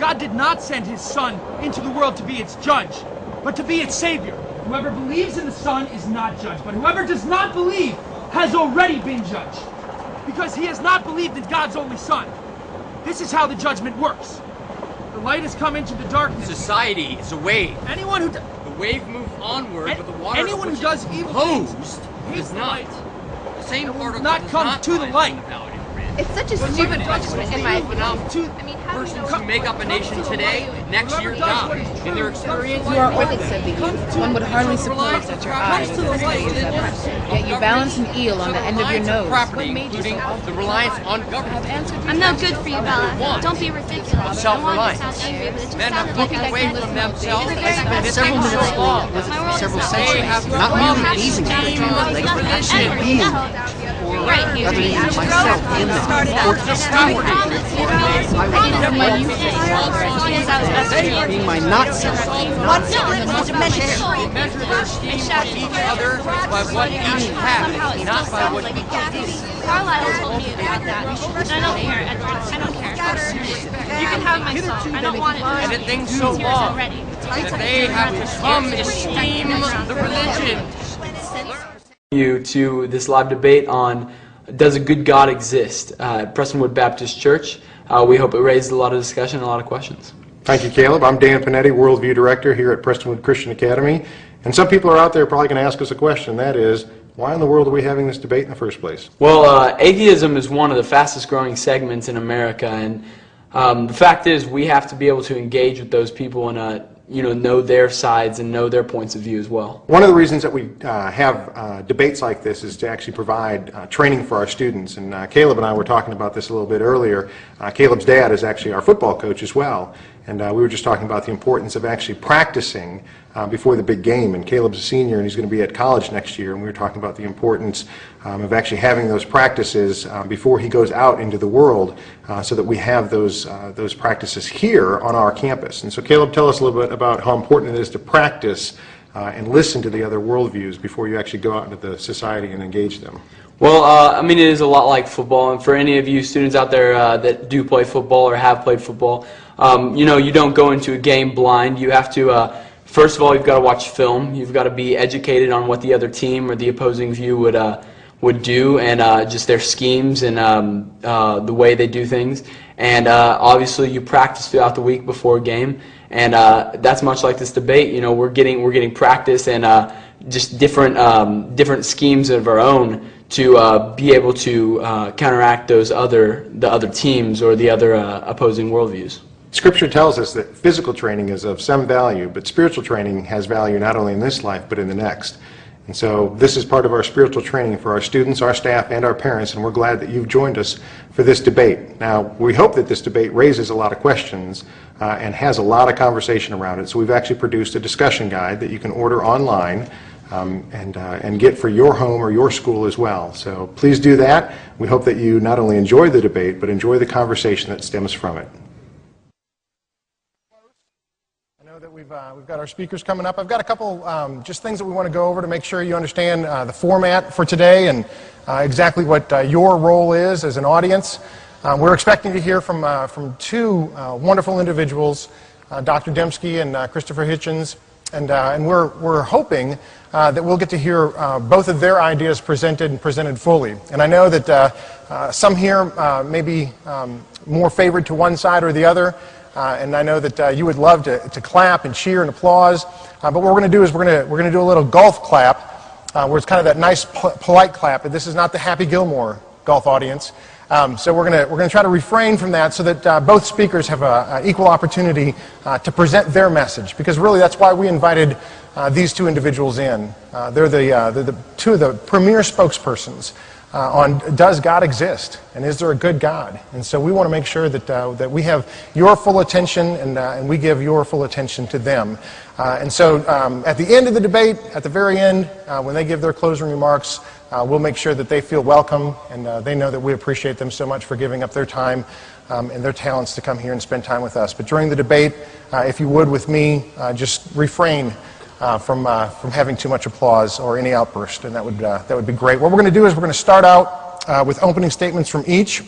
God did not send his Son into the world to be its judge, but to be its Savior. Whoever believes in the Son is not judged, but whoever does not believe has already been judged, because he has not believed in God's only Son. This is how the judgment works. The light has come into the darkness. Society is a wave. Anyone who... The wave moves onward, but the water... Anyone who does evil things does not. The same particle not come to the light. It's such a stupid judgment, in my opinion. I mean, persons who make up a nation today, next year die. In their experience, You are witness of these. One would hardly suppose that your eyes are the study of that person. Yet you balance an eel on the end of your nose. Property, including the reliance on government. I'm no good for you, Bella. Don't be ridiculous. Self-reliance. Men have looked away from themselves and spent several minutes long, several centuries, not merely gazing at the God, but actually being, or rather even myself in that, or discovering being my not self. One measure each other by what each has, not by what each is. Carlisle told me about that. I don't care, Edward. I don't care. You can have my song. I don't want it. And it things so long that they have become esteem the religion. You to this live debate on does a good God exist at Prestonwood Baptist Church. We hope it raised a lot of discussion and a lot of questions. Thank you, Caleb. I'm Dan Panetti, Worldview Director here at Prestonwood Christian Academy. And some people are out there probably going to ask us a question. That is, why in the world are we having this debate in the first place? Well, atheism is one of the fastest growing segments in America, and the fact is we have to be able to engage with those people and know their sides and know their points of view as well. One of the reasons that we have debates like this is to actually provide training for our students. And Caleb and I were talking about this a little bit earlier. Caleb's dad is actually our football coach as well. And we were just talking about the importance of actually practicing before the big game. And Caleb's a senior and he's going to be at college next year. And we were talking about the importance of actually having those practices before he goes out into the world so that we have those practices here on our campus. And so Caleb, tell us a little bit about how important it is to practice and listen to the other worldviews before you actually go out into the society and engage them. Well, I mean, it is a lot like football, and for any of you students out there that do play football or have played football, you don't go into a game blind. You have to, first of all, you've got to watch film. You've got to be educated on what the other team or the opposing view would do, and just their schemes and the way they do things. And obviously, you practice throughout the week before a game, and that's much like this debate. We're getting practice and just different schemes of our own to be able to counteract the other teams or the other opposing worldviews. Scripture tells us that physical training is of some value, but spiritual training has value not only in this life but in the next. And so this is part of our spiritual training for our students, our staff, and our parents, and we're glad that you've joined us for this debate. Now, we hope that this debate raises a lot of questions and has a lot of conversation around it. So we've actually produced a discussion guide that you can order online and get for your home or your school as well. So please do that. We hope that you not only enjoy the debate, but enjoy the conversation that stems from it. I know that we've got our speakers coming up. I've got a couple just things that we want to go over to make sure you understand the format for today and exactly what your role is as an audience. We're expecting to hear from two wonderful individuals, Dr. Dembski and Christopher Hitchens. And we're hoping that we'll get to hear both of their ideas presented fully. And I know that some here may be more favored to one side or the other, and I know that you would love to clap and cheer and applause. But what we're going to do is we're going to do a little golf clap, where it's kind of that nice polite clap. This is not the Happy Gilmore golf audience. So we're going to try to refrain from that so that both speakers have an equal opportunity to present their message, because really that's why we invited these two individuals in. They're the two of the premier spokespersons on does God exist and is there a good God? And so we want to make sure that we have your full attention and we give your full attention to them. And so at the end of the debate, at the very end, when they give their closing remarks, we'll make sure that they feel welcome and they know that we appreciate them so much for giving up their time and their talents to come here and spend time with us. But during the debate, if you would with me, just refrain from having too much applause or any outburst, and that would be great. What we're going to do is we're going to start out with opening statements from each,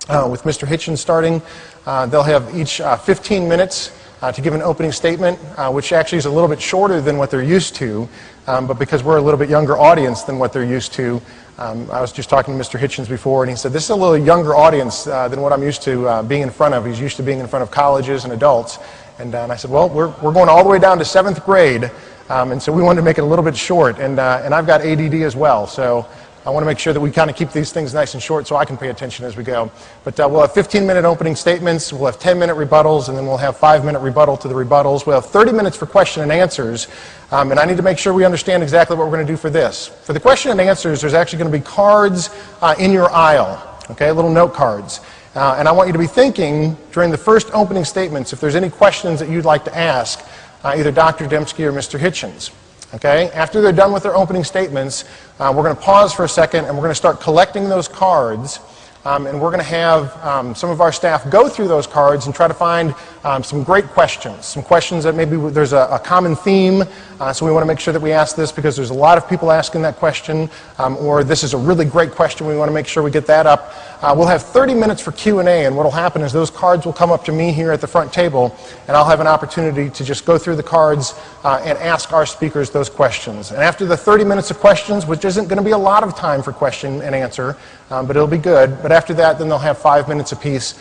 with Mr. Hitchens starting. They'll have each 15 minutes to give an opening statement, which actually is a little bit shorter than what they're used to, but because we're a little bit younger audience than what they're used to, I was just talking to Mr. Hitchens before, and he said, this is a little younger audience than what I'm used to being in front of. He's used to being in front of colleges and adults. And I said, well, we're going all the way down to 7th grade, and so we wanted to make it a little bit short. And I've got ADD as well, so I want to make sure that we kind of keep these things nice and short so I can pay attention as we go. But we'll have 15-minute opening statements, we'll have 10-minute rebuttals, and then we'll have 5-minute rebuttal to the rebuttals. We'll have 30 minutes for question and answers, and I need to make sure we understand exactly what we're going to do for this. For the question and answers, there's actually going to be cards in your aisle, okay, little note cards. And I want you to be thinking during the first opening statements if there's any questions that you'd like to ask either Dr. Dembski or Mr. Hitchens. Okay? After they're done with their opening statements, we're going to pause for a second and we're going to start collecting those cards. And we're going to have some of our staff go through those cards and try to find some great questions. Some questions that maybe there's a common theme, so we want to make sure that we ask this because there's a lot of people asking that question, or this is a really great question, we want to make sure we get that up. We'll have 30 minutes for Q&A, and what will happen is those cards will come up to me here at the front table, and I'll have an opportunity to just go through the cards and ask our speakers those questions. And after the 30 minutes of questions, which isn't going to be a lot of time for question and answer, but it'll be good. But after that, then they'll have 5 minutes apiece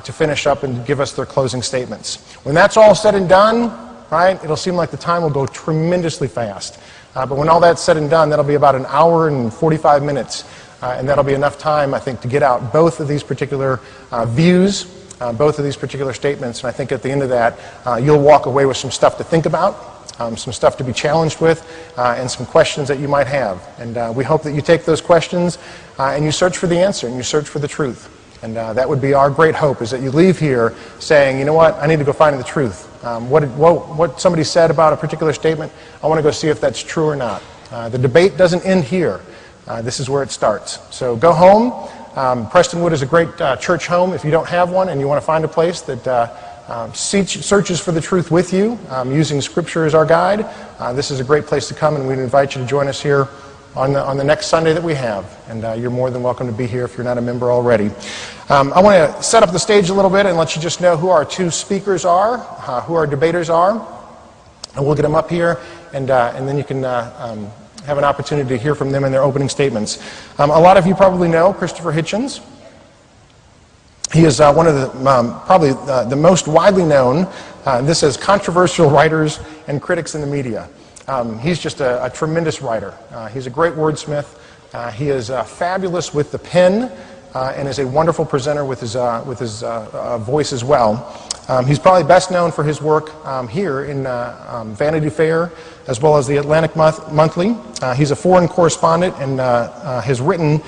to finish up and give us their closing statements. When that's all said and done, right, it'll seem like the time will go tremendously fast. But when all that's said and done, that'll be about an hour and 45 minutes. And that'll be enough time, I think, to get out both of these particular views, both of these particular statements. And I think at the end of that, you'll walk away with some stuff to think about. Some stuff to be challenged with, and some questions that you might have. And we hope that you take those questions and you search for the answer and you search for the truth. And that would be our great hope, is that you leave here saying, you know what, I need to go find the truth. What somebody said about a particular statement, I want to go see if that's true or not. The debate doesn't end here. This is where it starts. So go home. Prestonwood is a great church home. If you don't have one and you want to find a place that searches for the truth with you, using Scripture as our guide, this is a great place to come, and we'd invite you to join us here on the next Sunday that we have. And you're more than welcome to be here if you're not a member already. I want to set up the stage a little bit and let you just know who our two speakers are, who our debaters are. And we'll get them up here, and then you can have an opportunity to hear from them in their opening statements. A lot of you probably know Christopher Hitchens. He is one of the, probably the most widely known, this as controversial writers and critics in the media. He's just a tremendous writer. He's a great wordsmith. He is fabulous with the pen and is a wonderful presenter with his voice as well. He's probably best known for his work here in Vanity Fair as well as the Atlantic Monthly. He's a foreign correspondent and has written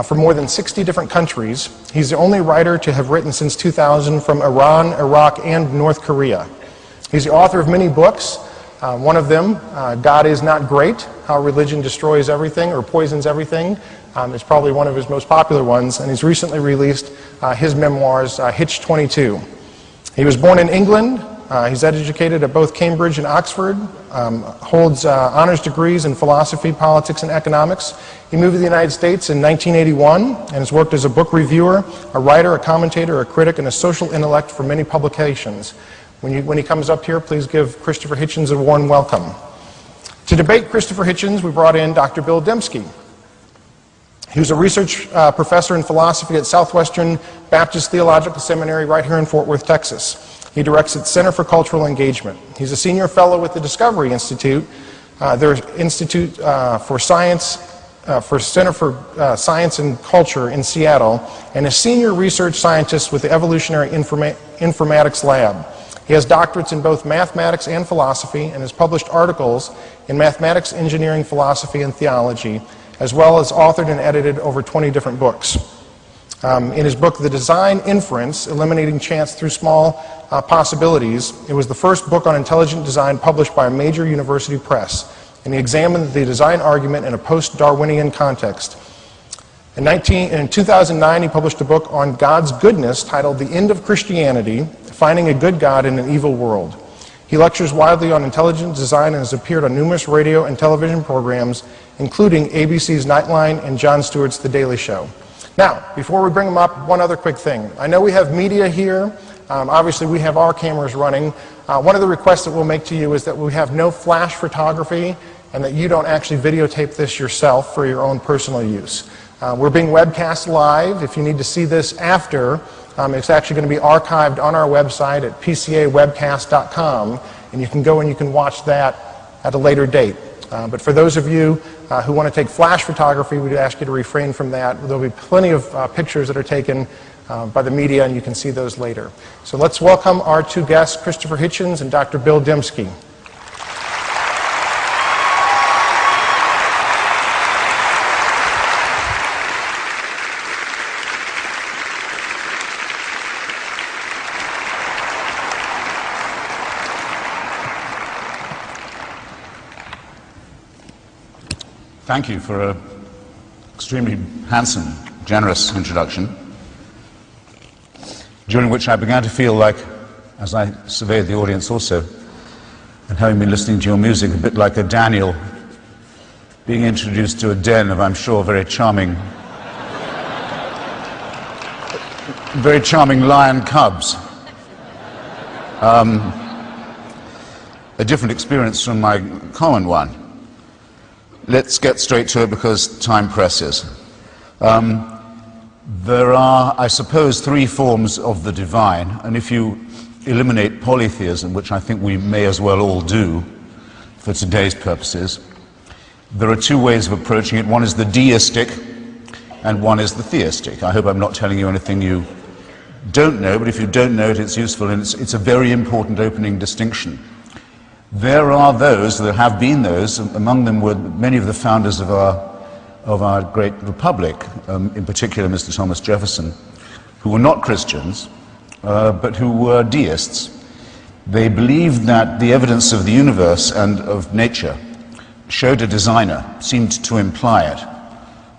for more than 60 different countries. He's the only writer to have written since 2000 from Iran, Iraq, and North Korea. He's the author of many books. One of them, God Is Not Great, How Religion Destroys Everything or Poisons Everything, is probably one of his most popular ones, and he's recently released his memoirs, Hitch 22. He was born in England. He's educated at both Cambridge and Oxford, holds honors degrees in philosophy, politics, and economics. He moved to the United States in 1981 and has worked as a book reviewer, a writer, a commentator, a critic, and a social intellect for many publications. When he comes up here, please give Christopher Hitchens a warm welcome. To debate Christopher Hitchens, we brought in Dr. Bill Dembski. He was a research professor in philosophy at Southwestern Baptist Theological Seminary right here in Fort Worth, Texas. He directs its Center for Cultural Engagement. He's a senior fellow with the Discovery Institute, their Institute for Science, for Center for Science and Culture in Seattle, and a senior research scientist with the Evolutionary Informatics Lab. He has doctorates in both mathematics and philosophy and has published articles in mathematics, engineering, philosophy, and theology, as well as authored and edited over 20 different books. In his book, The Design Inference, Eliminating Chance Through Small Possibilities, it was the first book on intelligent design published by a major university press, and he examined the design argument in a post-Darwinian context. In 2009, he published a book on God's goodness titled The End of Christianity, Finding a Good God in an Evil World. He lectures widely on intelligent design and has appeared on numerous radio and television programs, including ABC's Nightline and Jon Stewart's The Daily Show. Now, before we bring them up, one other quick thing. I know we have media here. Obviously, we have our cameras running. One of the requests that we'll make to you is that we have no flash photography and that you don't actually videotape this yourself for your own personal use. We're being webcast live. If you need to see this after, it's actually going to be archived on our website at pcawebcast.com, and you can go and you can watch that at a later date. But for those of you who want to take flash photography, we'd ask you to refrain from that. There'll be plenty of pictures that are taken by the media, and you can see those later. So let's welcome our two guests, Christopher Hitchens and Dr. Bill Dembski. Thank you for an extremely handsome, generous introduction, during which I began to feel like, as I surveyed the audience also, and having been listening to your music, a bit like a Daniel being introduced to a den of, I'm sure, very charming lion cubs. A different experience from my common one. Let's get straight to it because time presses. There are, I suppose, three forms of the divine, and if you eliminate polytheism, which I think we may as well all do for today's purposes, there are two ways of approaching it. One is the deistic, and one is the theistic. I hope I'm not telling you anything you don't know, but if you don't know it, it's useful, and it's a very important opening distinction. There are those, there have been those, among them were many of the founders of our great republic, in particular Mr. Thomas Jefferson, who were not Christians, but who were deists. They believed that the evidence of the universe and of nature showed a designer, seemed to imply it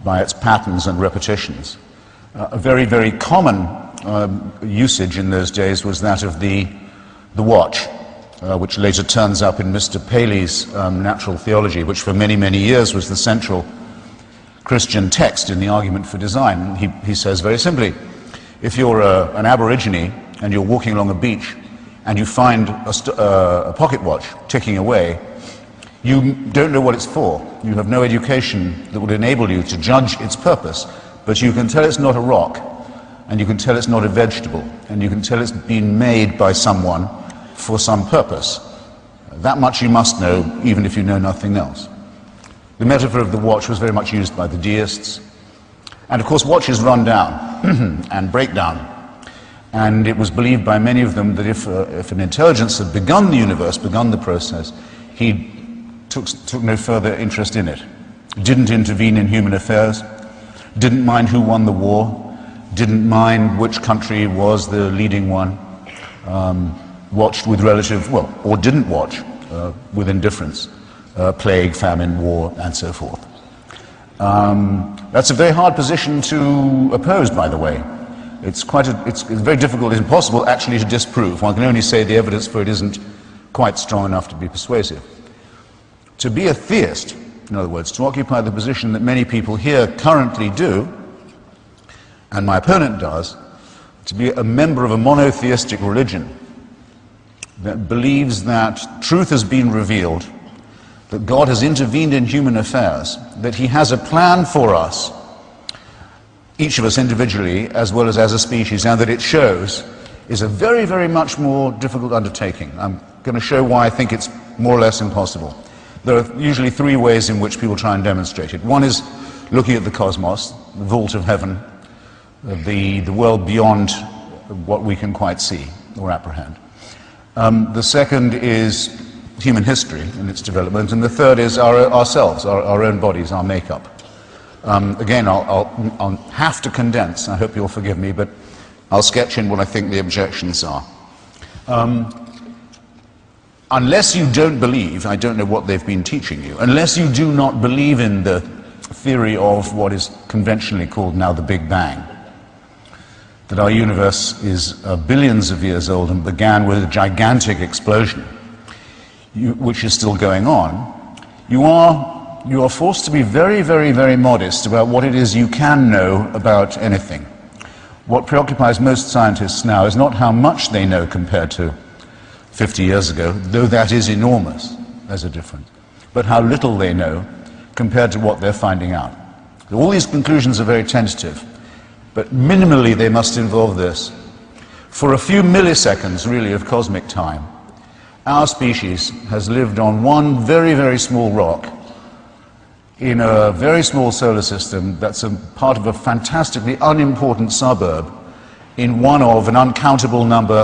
by its patterns and repetitions. A very, very common usage in those days was that of the watch, which later turns up in Mr. Paley's Natural Theology, which for many, many years was the central Christian text in the argument for design. He says very simply, if you're an Aborigine and you're walking along a beach and you find a pocket watch ticking away, you don't know what it's for. You have no education that would enable you to judge its purpose, but you can tell it's not a rock, and you can tell it's not a vegetable, and you can tell it's been made by someone for some purpose. That much you must know, even if you know nothing else. The metaphor of the watch was very much used by the deists. And of course, watches run down and break down. And it was believed by many of them that if an intelligence had begun the universe, begun the process, he took no further interest in it. Didn't intervene in human affairs, didn't mind who won the war, didn't mind which country was the leading one, watched with relative, well, or didn't watch with indifference, plague, famine, war, and so forth. That's a very hard position to oppose, by the way. It's very difficult, it's impossible actually to disprove. One can only say the evidence for it isn't quite strong enough to be persuasive. To be a theist, in other words, to occupy the position that many people here currently do, and my opponent does, to be a member of a monotheistic religion that believes that truth has been revealed, that God has intervened in human affairs, that he has a plan for us, each of us individually as well as a species, and that it shows, is a very, very much more difficult undertaking. I'm going to show why I think it's more or less impossible. There are usually three ways in which people try and demonstrate it. One is looking at the cosmos, the vault of heaven, the world beyond what we can quite see or apprehend. The second is human history and its development, and the third is ourselves, our own bodies, our makeup. Again, I'll have to condense, I hope you'll forgive me, but I'll sketch in what I think the objections are. Unless you don't believe, I don't know what they've been teaching you, unless you do not believe in the theory of what is conventionally called now the Big Bang, that our universe is billions of years old and began with a gigantic explosion, which is still going on, you are you are forced to be very, very, very modest about what it is you can know about anything. What preoccupies most scientists now is not how much they know compared to 50 years ago, though that is enormous, there's a difference, but how little they know compared to what they're finding out. All these conclusions are very tentative, but minimally they must involve this. For a few milliseconds, really, of cosmic time, our species has lived on one very, very small rock in a very small solar system that's a part of a fantastically unimportant suburb in one of an uncountable number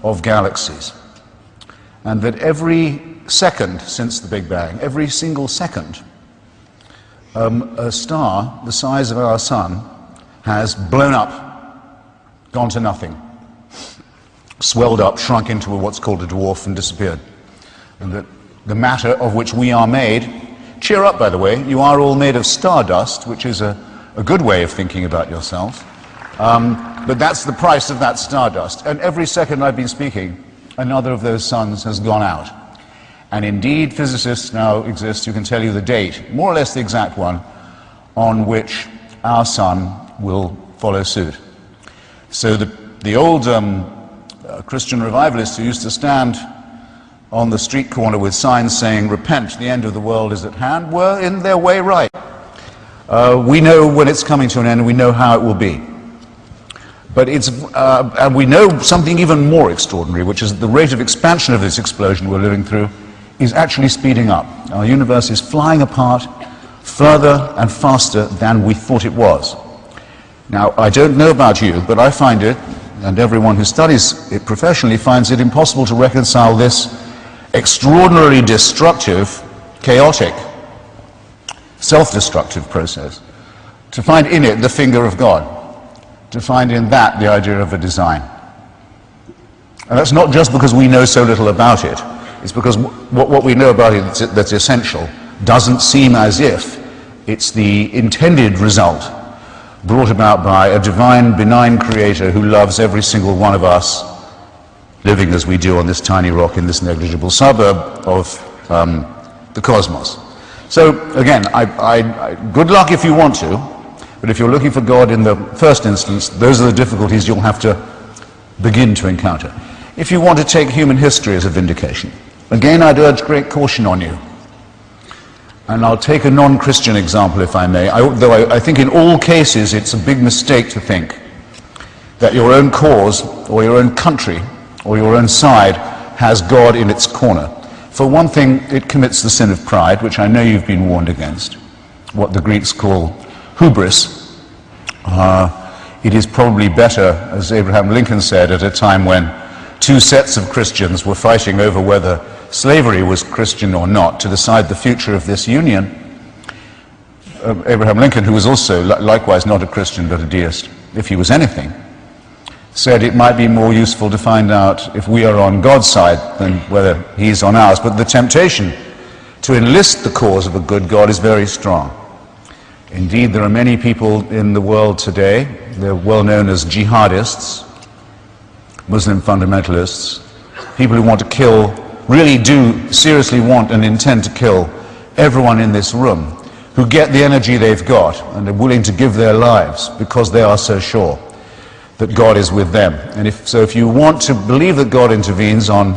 of galaxies. And that every second since the Big Bang, every single second, a star the size of our sun has blown up, gone to nothing, swelled up, shrunk into what's called a dwarf and disappeared. And that the matter of which we are made, cheer up by the way, you are all made of stardust, which is a good way of thinking about yourself, but that's the price of that stardust. And every second I've been speaking, another of those suns has gone out. And indeed, physicists now exist who can tell you the date, more or less the exact one, on which our sun will follow suit. So the old Christian revivalists who used to stand on the street corner with signs saying, "Repent, the end of the world is at hand," were in their way right. We know when it's coming to an end, and we know how it will be. But and we know something even more extraordinary, which is the rate of expansion of this explosion we're living through is actually speeding up. Our universe is flying apart further and faster than we thought it was. Now, I don't know about you, but I find it, and everyone who studies it professionally finds it impossible to reconcile this extraordinarily destructive, chaotic, self-destructive process, to find in it the finger of God, to find in that the idea of a design. And that's not just because we know so little about it, it's because what we know about it that's essential doesn't seem as if it's the intended result brought about by a divine, benign creator who loves every single one of us, living as we do on this tiny rock in this negligible suburb of the cosmos. So again, good luck if you want to, but if you're looking for God in the first instance, those are the difficulties you'll have to begin to encounter. If you want to take human history as a vindication, again I'd urge great caution on you. And I'll take a non-Christian example, if I may, though I think in all cases it's a big mistake to think that your own cause or your own country or your own side has God in its corner. For one thing, it commits the sin of pride, which I know you've been warned against, what the Greeks call hubris. It is probably better, as Abraham Lincoln said at a time when two sets of Christians were fighting over whether slavery was Christian or not, to decide the future of this union. Abraham Lincoln, who was also likewise not a Christian but a deist, if he was anything, said it might be more useful to find out if we are on God's side than whether he's on ours. But the temptation to enlist the cause of a good God is very strong. Indeed, there are many people in the world today, they're well known as jihadists, Muslim fundamentalists, people who want to kill, really do seriously want and intend to kill everyone in this room, who get the energy they've got and are willing to give their lives because they are so sure that God is with them. And if you want to believe that God intervenes on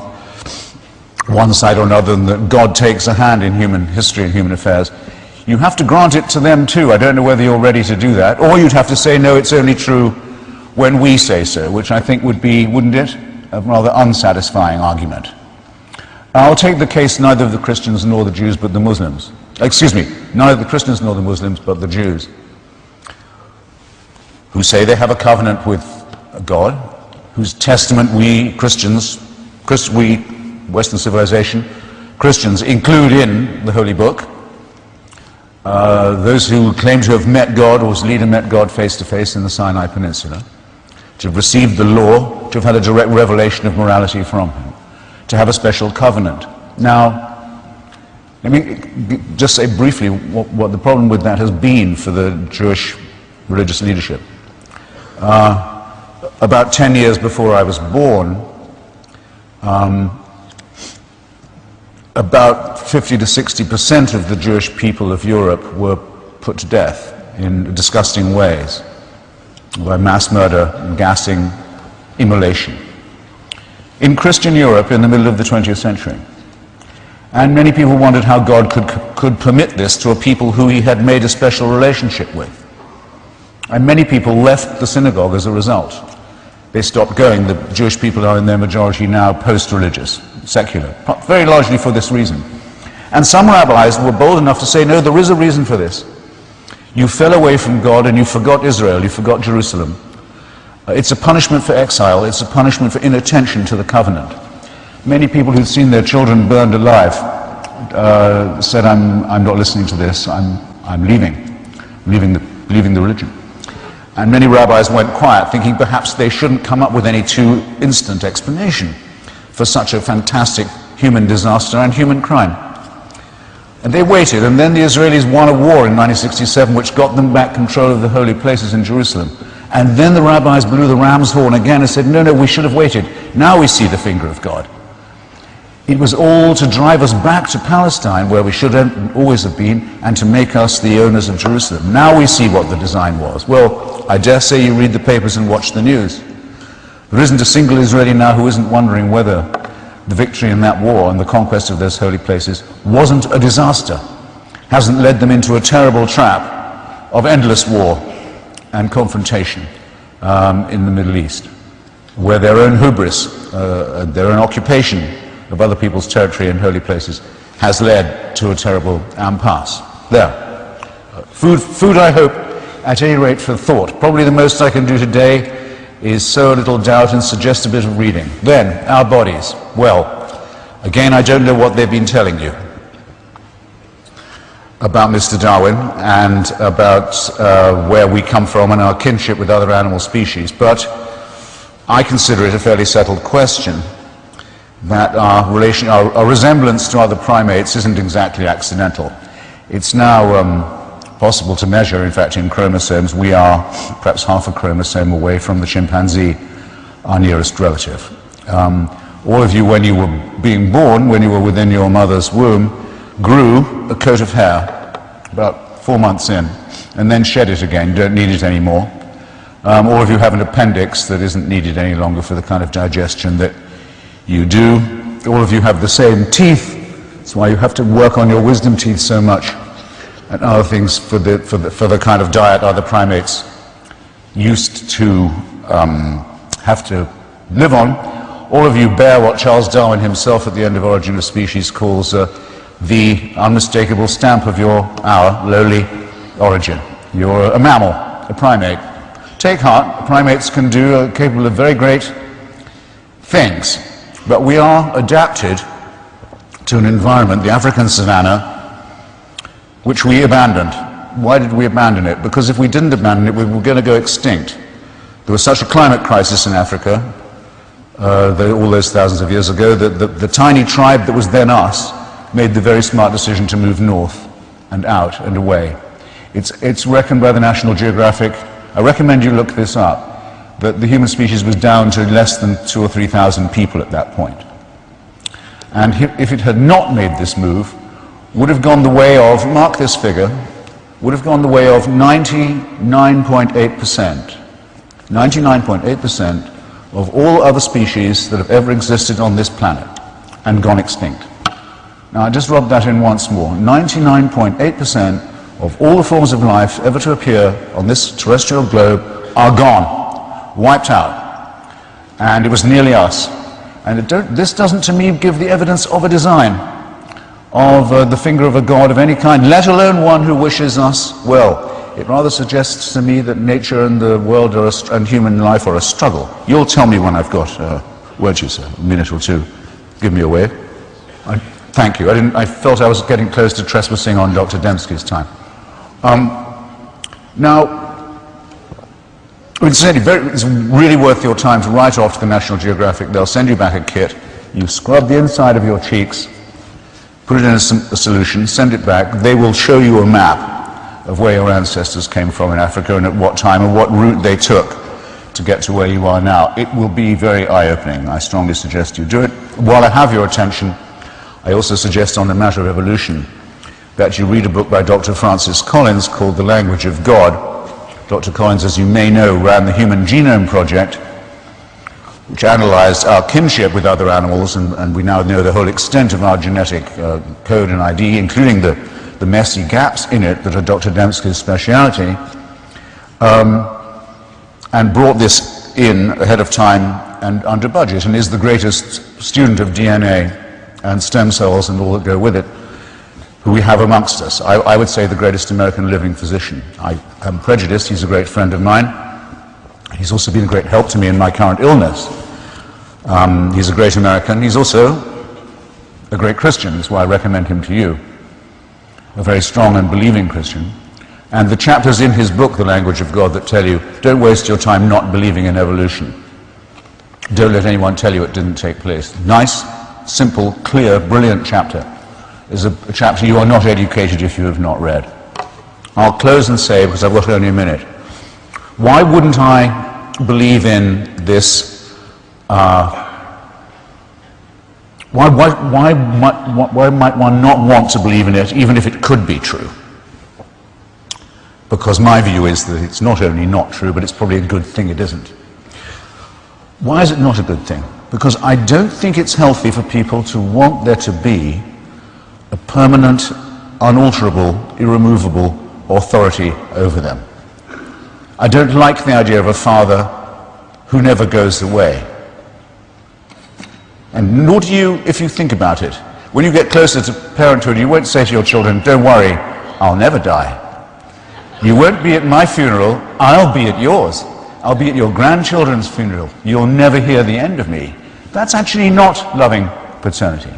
one side or another, and that God takes a hand in human history and human affairs, you have to grant it to them too. I don't know whether you're ready to do that, or you'd have to say, no, it's only true when we say so, which I think would be, wouldn't it, a rather unsatisfying argument. I'll take the case neither of the Christians nor the Jews but the Muslims. Excuse me, neither the Christians nor the Muslims but the Jews, who say they have a covenant with God, whose testament we Christians, we Western civilization, Christians include in the Holy Book. Those who claim to have met God, or whose leader met God face to face in the Sinai Peninsula, to have received the law, to have had a direct revelation of morality from him, to have a special covenant. Now, let me just say briefly what the problem with that has been for the Jewish religious leadership. About 10 years before I was born, about 50 to 60% of the Jewish people of Europe were put to death in disgusting ways by mass murder, gassing, immolation. In Christian Europe in the middle of the 20th century. And many people wondered how God could permit this to a people who he had made a special relationship with. And many people left the synagogue as a result. They stopped going. The Jewish people are in their majority now post-religious, secular, very largely for this reason. And some rabbis were bold enough to say, no, there is a reason for this. You fell away from God and you forgot Israel, you forgot Jerusalem. It's a punishment for exile, it's a punishment for inattention to the covenant. Many people who've seen their children burned alive said, I'm not listening to this, I'm leaving the religion. And many rabbis went quiet, thinking perhaps they shouldn't come up with any too instant explanation for such a fantastic human disaster and human crime. And they waited, and then the Israelis won a war in 1967 which got them back control of the holy places in Jerusalem. And then the rabbis blew the ram's horn again and said, no, we should have waited. Now we see the finger of God. It was all to drive us back to Palestine, where we should always have been, and to make us the owners of Jerusalem. Now we see what the design was. Well, I dare say you read the papers and watch the news. There isn't a single Israeli now who isn't wondering whether the victory in that war and the conquest of those holy places wasn't a disaster, hasn't led them into a terrible trap of endless war and confrontation in the Middle East, where their own hubris, their own occupation of other people's territory and holy places has led to a terrible impasse. There. Food, I hope, at any rate for thought. Probably the most I can do today is sow a little doubt and suggest a bit of reading. Then, our bodies. Well, again, I don't know what they've been telling you about Mr. Darwin and about where we come from and our kinship with other animal species, but I consider it a fairly settled question that our resemblance to other primates isn't exactly accidental. It's now possible to measure, in fact, in chromosomes. We are perhaps half a chromosome away from the chimpanzee, our nearest relative. All of you, when you were being born, when you were within your mother's womb, grew a coat of hair about 4 months in, and then shed it again, don't need it anymore. All of you have an appendix that isn't needed any longer for the kind of digestion that you do. All of you have the same teeth. That's why you have to work on your wisdom teeth so much, and other things for the kind of diet other primates used to have to live on. All of you bear what Charles Darwin himself at the end of Origin of Species calls the unmistakable stamp of our lowly origin. You're a mammal, a primate. Take heart, primates can do, capable of very great things, but we are adapted to an environment, the African savanna, which we abandoned. Why did we abandon it? Because if we didn't abandon it, we were going to go extinct. There was such a climate crisis in Africa all those thousands of years ago that the tiny tribe that was then us made the very smart decision to move north and out and away. It's reckoned by the National Geographic, I recommend you look this up, that the human species was down to less than 2,000 or 3,000 people at that point. And if it had not made this move, would have gone the way of, mark this figure, would have gone the way of 99.8%. 99.8% of all other species that have ever existed on this planet and gone extinct. Now I just rubbed that in once more. 99.8% of all the forms of life ever to appear on this terrestrial globe are gone, wiped out. And it was nearly us. And this doesn't to me give the evidence of a design, of the finger of a god of any kind, let alone one who wishes us well. It rather suggests to me that nature and the world and human life are a struggle. You'll tell me when I've got, won't you, sir, a minute or two. Give me a wave. Thank you. I felt I was getting close to trespassing on Dr. Dembski's time. Now, incidentally, it's really worth your time to write off to the National Geographic. They'll send you back a kit. You scrub the inside of your cheeks, put it in a solution, send it back. They will show you a map of where your ancestors came from in Africa and at what time and what route they took to get to where you are now. It will be very eye-opening. I strongly suggest you do it. While I have your attention, I also suggest on the matter of evolution that you read a book by Dr. Francis Collins called The Language of God. Dr. Collins, as you may know, ran the Human Genome Project, which analyzed our kinship with other animals, and we now know the whole extent of our genetic code and ID, including the messy gaps in it that are Dr. Dembski's speciality, and brought this in ahead of time and under budget, and is the greatest student of DNA and stem cells and all that go with it who we have amongst us. I would say the greatest American living physician. I am prejudiced. He's a great friend of mine. He's also been a great help to me in my current illness. He's a great American. He's also a great Christian. That's why I recommend him to you. A very strong and believing Christian. And the chapters in his book, The Language of God, that tell you, don't waste your time not believing in evolution. Don't let anyone tell you it didn't take place. Nice, simple, clear, brilliant chapter. Is a chapter you are not educated if you have not read. I'll close and say, because I've got only a minute, why wouldn't I believe in this? Why might one not want to believe in it, even if it could be true? Because my view is that it's not only not true, but it's probably a good thing it isn't. Why is it not a good thing? Because I don't think it's healthy for people to want there to be a permanent, unalterable, irremovable authority over them. I don't like the idea of a father who never goes away. And nor do you if you think about it. When you get closer to parenthood, you won't say to your children, don't worry, I'll never die. You won't be at my funeral, I'll be at yours. I'll be at your grandchildren's funeral. You'll never hear the end of me. That's actually not loving paternity.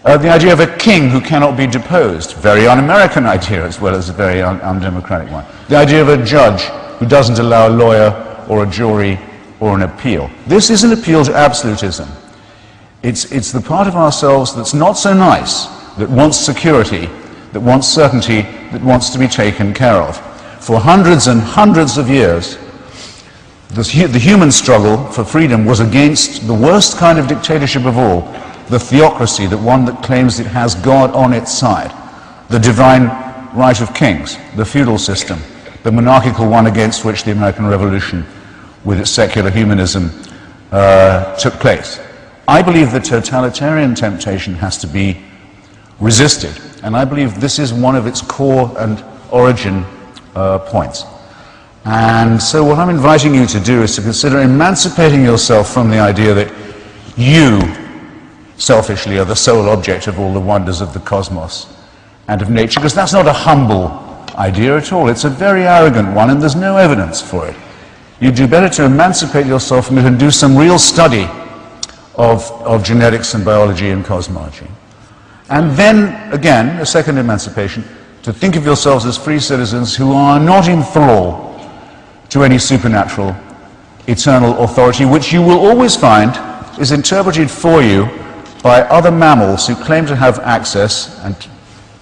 The idea of a king who cannot be deposed, very un-American idea as well as a very undemocratic one. The idea of a judge who doesn't allow a lawyer or a jury or an appeal. This is an appeal to absolutism. It's the part of ourselves that's not so nice, that wants security, that wants certainty, that wants to be taken care of. For hundreds and hundreds of years, the human struggle for freedom was against the worst kind of dictatorship of all, the theocracy, the one that claims it has God on its side, the divine right of kings, the feudal system, the monarchical one against which the American Revolution, with its secular humanism, took place. I believe the totalitarian temptation has to be resisted, and I believe this is one of its core and origin points. And so what I'm inviting you to do is to consider emancipating yourself from the idea that you selfishly are the sole object of all the wonders of the cosmos and of nature, because that's not a humble idea at all. It's a very arrogant one, and there's no evidence for it. You do better to emancipate yourself from it and do some real study of genetics and biology and cosmology. And then, again, a second emancipation, to think of yourselves as free citizens who are not in thrall to any supernatural, eternal authority, which you will always find is interpreted for you by other mammals who claim to have access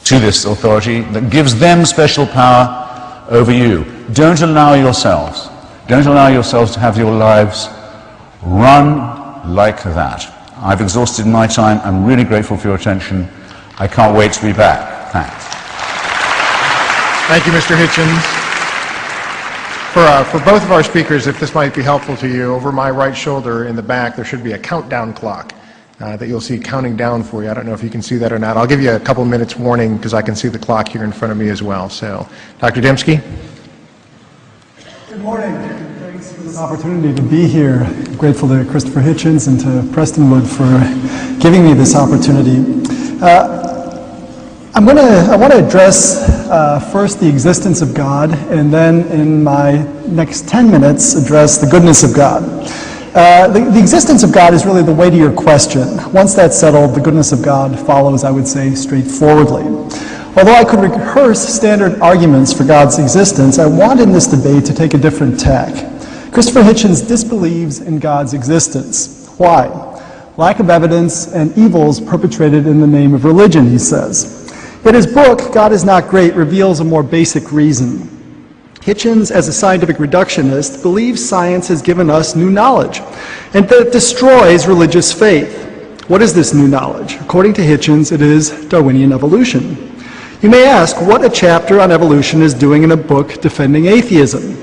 to this authority that gives them special power over you. Don't allow yourselves to have your lives run like that. I've exhausted my time. I'm really grateful for your attention. I can't wait to be back. Thanks. Thank you, Mr. Hitchens. For both of our speakers, if this might be helpful to you, over my right shoulder in the back, there should be a countdown clock that you'll see counting down for you. I don't know if you can see that or not. I'll give you a couple minutes warning because I can see the clock here in front of me as well. So, Dr. Dembski. Good morning. Thanks for this opportunity to be here. I'm grateful to Christopher Hitchens and to Prestonwood for giving me this opportunity. I want to address first the existence of God, and then in my next 10 minutes address the goodness of God. The existence of God is really the way to your question. Once that's settled, the goodness of God follows, I would say, straightforwardly. Although I could rehearse standard arguments for God's existence, I want in this debate to take a different tack. Christopher Hitchens disbelieves in God's existence. Why? Lack of evidence and evils perpetrated in the name of religion, he says. Yet his book, God is Not Great, reveals a more basic reason. Hitchens, as a scientific reductionist, believes science has given us new knowledge and that it destroys religious faith. What is this new knowledge? According to Hitchens, it is Darwinian evolution. You may ask what a chapter on evolution is doing in a book defending atheism.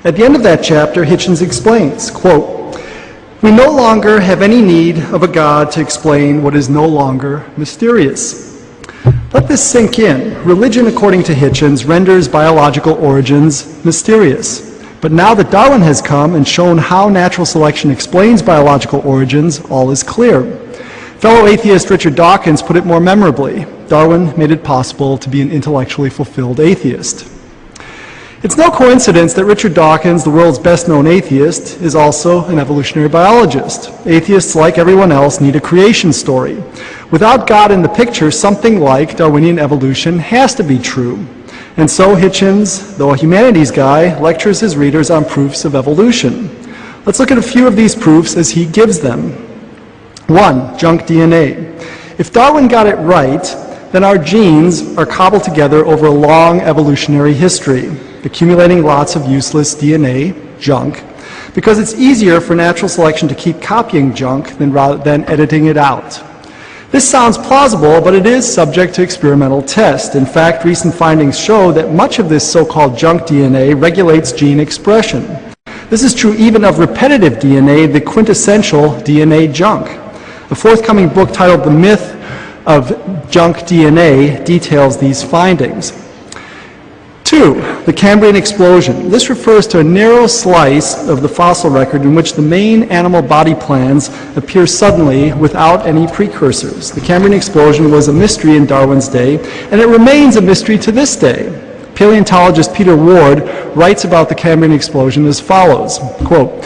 At the end of that chapter, Hitchens explains, quote, "We no longer have any need of a God to explain what is no longer mysterious." Let this sink in. Religion, according to Hitchens, renders biological origins mysterious. But now that Darwin has come and shown how natural selection explains biological origins, all is clear. Fellow atheist Richard Dawkins put it more memorably. Darwin made it possible to be an intellectually fulfilled atheist. It's no coincidence that Richard Dawkins, the world's best-known atheist, is also an evolutionary biologist. Atheists, like everyone else, need a creation story. Without God in the picture, something like Darwinian evolution has to be true. And so Hitchens, though a humanities guy, lectures his readers on proofs of evolution. Let's look at a few of these proofs as he gives them. 1. Junk DNA. If Darwin got it right, then our genes are cobbled together over a long evolutionary history, accumulating lots of useless DNA, junk, because it's easier for natural selection to keep copying junk than editing it out. This sounds plausible, but it is subject to experimental test. In fact, recent findings show that much of this so-called junk DNA regulates gene expression. This is true even of repetitive DNA, the quintessential DNA junk. The forthcoming book titled The Myth of Junk DNA details these findings. 2. The Cambrian explosion. This refers to a narrow slice of the fossil record in which the main animal body plans appear suddenly without any precursors. The Cambrian explosion was a mystery in Darwin's day, and it remains a mystery to this day. Paleontologist Peter Ward writes about the Cambrian explosion as follows, quote,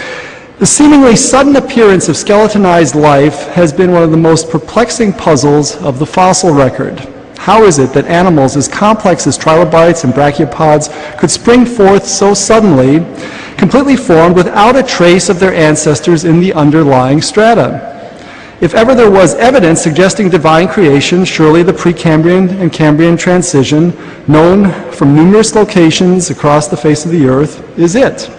"The seemingly sudden appearance of skeletonized life has been one of the most perplexing puzzles of the fossil record. How is it that animals as complex as trilobites and brachiopods could spring forth so suddenly, completely formed without a trace of their ancestors in the underlying strata? If ever there was evidence suggesting divine creation, surely the Precambrian and Cambrian transition, known from numerous locations across the face of the earth, is it."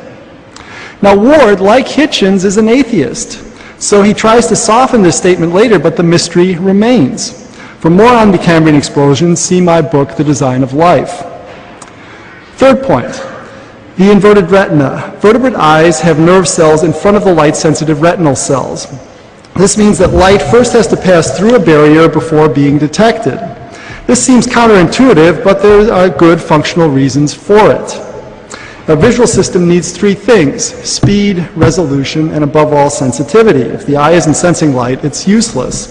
Now Ward, like Hitchens, is an atheist, so he tries to soften this statement later, but the mystery remains. For more on the Cambrian explosion, see my book, The Design of Life. 3rd point, the inverted retina. Vertebrate eyes have nerve cells in front of the light-sensitive retinal cells. This means that light first has to pass through a barrier before being detected. This seems counterintuitive, but there are good functional reasons for it. A visual system needs 3 things: speed, resolution, and above all, sensitivity. If the eye isn't sensing light, it's useless.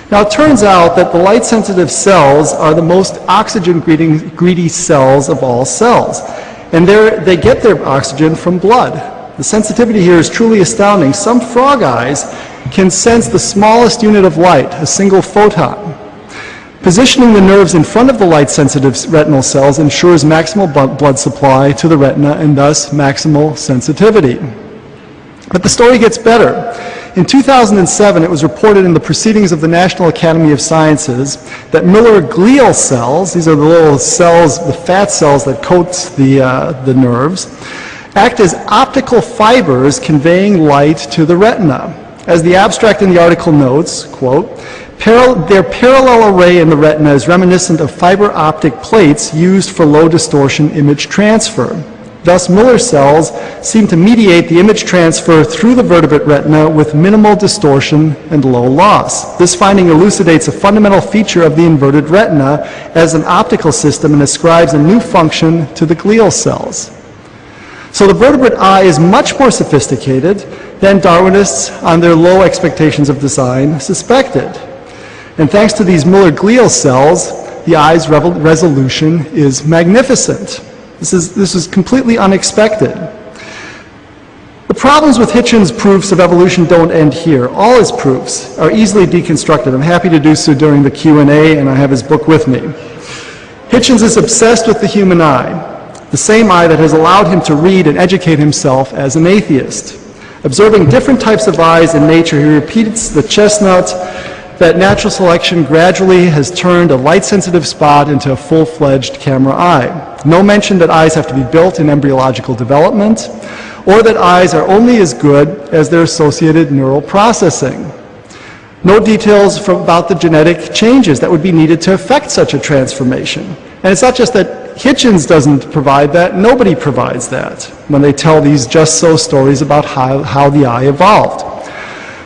Now, it turns out that the light-sensitive cells are the most oxygen-greedy cells of all cells, and they get their oxygen from blood. The sensitivity here is truly astounding. Some frog eyes can sense the smallest unit of light, a single photon. Positioning the nerves in front of the light-sensitive retinal cells ensures maximal blood supply to the retina and thus maximal sensitivity. But the story gets better. In 2007, it was reported in the Proceedings of the National Academy of Sciences that Miller glial cells, these are the little cells, the fat cells that coat the nerves, act as optical fibers conveying light to the retina. As the abstract in the article notes, quote, their parallel array in the retina is reminiscent of fiber optic plates used for low distortion image transfer. Thus, Miller cells seem to mediate the image transfer through the vertebrate retina with minimal distortion and low loss. This finding elucidates a fundamental feature of the inverted retina as an optical system and ascribes a new function to the glial cells. So the vertebrate eye is much more sophisticated than Darwinists, on their low expectations of design, suspected. And thanks to these Miller glial cells, the eye's resolution is magnificent. This is completely unexpected. The problems with Hitchens' proofs of evolution don't end here. All his proofs are easily deconstructed. I'm happy to do so during the Q&A, and I have his book with me. Hitchens is obsessed with the human eye, the same eye that has allowed him to read and educate himself as an atheist. Observing different types of eyes in nature, he repeats the chestnut that natural selection gradually has turned a light-sensitive spot into a full-fledged camera eye. No mention that eyes have to be built in embryological development, or that eyes are only as good as their associated neural processing. No details about the genetic changes that would be needed to affect such a transformation. And it's not just that Hitchens doesn't provide that, nobody provides that when they tell these just so stories about how the eye evolved.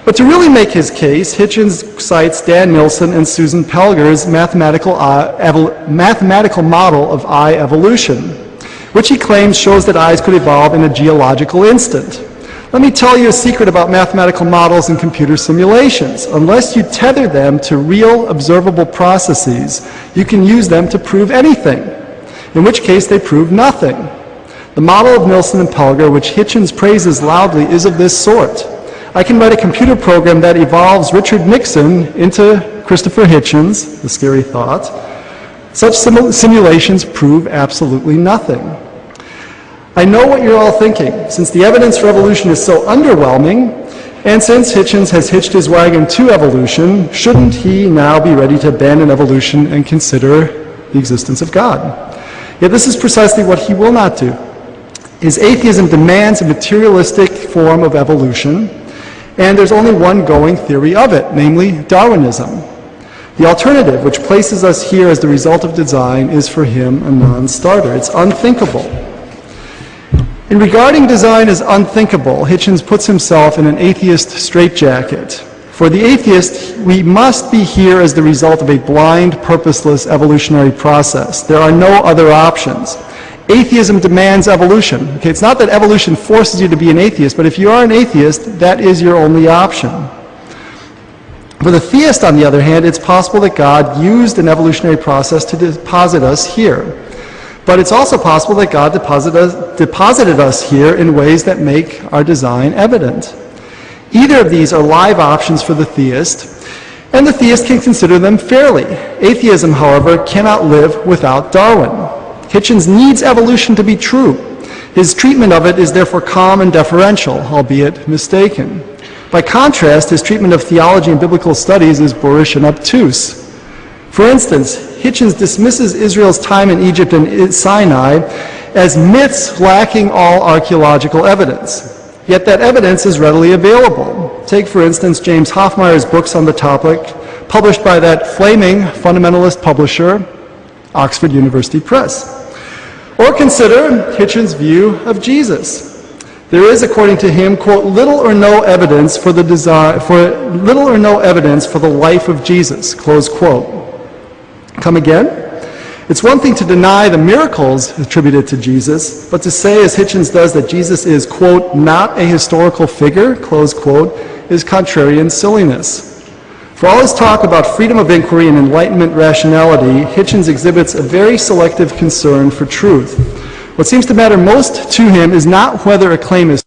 But to really make his case, Hitchens cites Dan Milson and Susan Pelger's mathematical model of eye evolution, which he claims shows that eyes could evolve in a geological instant. Let me tell you a secret about mathematical models and computer simulations. Unless you tether them to real observable processes, you can use them to prove anything, in which case they prove nothing. The model of Milson and Pelger, which Hitchens praises loudly, is of this sort. I can write a computer program that evolves Richard Nixon into Christopher Hitchens, the scary thought. Such simulations prove absolutely nothing. I know what you're all thinking. Since the evidence for evolution is so underwhelming, and since Hitchens has hitched his wagon to evolution, shouldn't he now be ready to abandon evolution and consider the existence of God? Yet this is precisely what he will not do. His atheism demands a materialistic form of evolution, and there's only one going theory of it, namely Darwinism. The alternative, which places us here as the result of design, is for him a non-starter. It's unthinkable. In regarding design as unthinkable, Hitchens puts himself in an atheist straitjacket. For the atheist, we must be here as the result of a blind, purposeless evolutionary process. There are no other options. Atheism demands evolution. Okay, it's not that evolution forces you to be an atheist, but if you are an atheist, that is your only option. For the theist, on the other hand, it's possible that God used an evolutionary process to deposit us here. But it's also possible that God deposited us here in ways that make our design evident. Either of these are live options for the theist, and the theist can consider them fairly. Atheism, however, cannot live without Darwin. Hitchens needs evolution to be true. His treatment of it is therefore calm and deferential, albeit mistaken. By contrast, his treatment of theology and biblical studies is boorish and obtuse. For instance, Hitchens dismisses Israel's time in Egypt and Sinai as myths lacking all archaeological evidence. Yet that evidence is readily available. Take, for instance, James Hoffmeier's books on the topic, published by that flaming fundamentalist publisher, Oxford University Press. Or consider Hitchens' view of Jesus. There is, according to him, quote, little or no evidence for the life of Jesus, close quote. Come again? It's one thing to deny the miracles attributed to Jesus, but to say, as Hitchens does, that Jesus is, quote, not a historical figure, close quote, is contrarian silliness. For all his talk about freedom of inquiry and enlightenment rationality, Hitchens exhibits a very selective concern for truth. What seems to matter most to him is not whether a claim is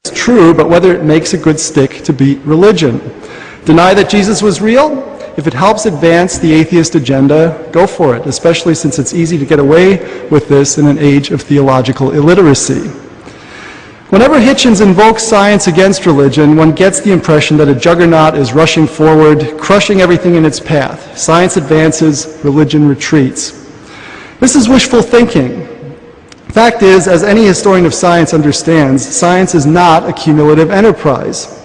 true, but whether it makes a good stick to beat religion. Deny that Jesus was real? If it helps advance the atheist agenda, go for it, especially since it's easy to get away with this in an age of theological illiteracy. Whenever Hitchens invokes science against religion, one gets the impression that a juggernaut is rushing forward, crushing everything in its path. Science advances, religion retreats. This is wishful thinking. Fact is, as any historian of science understands, science is not a cumulative enterprise.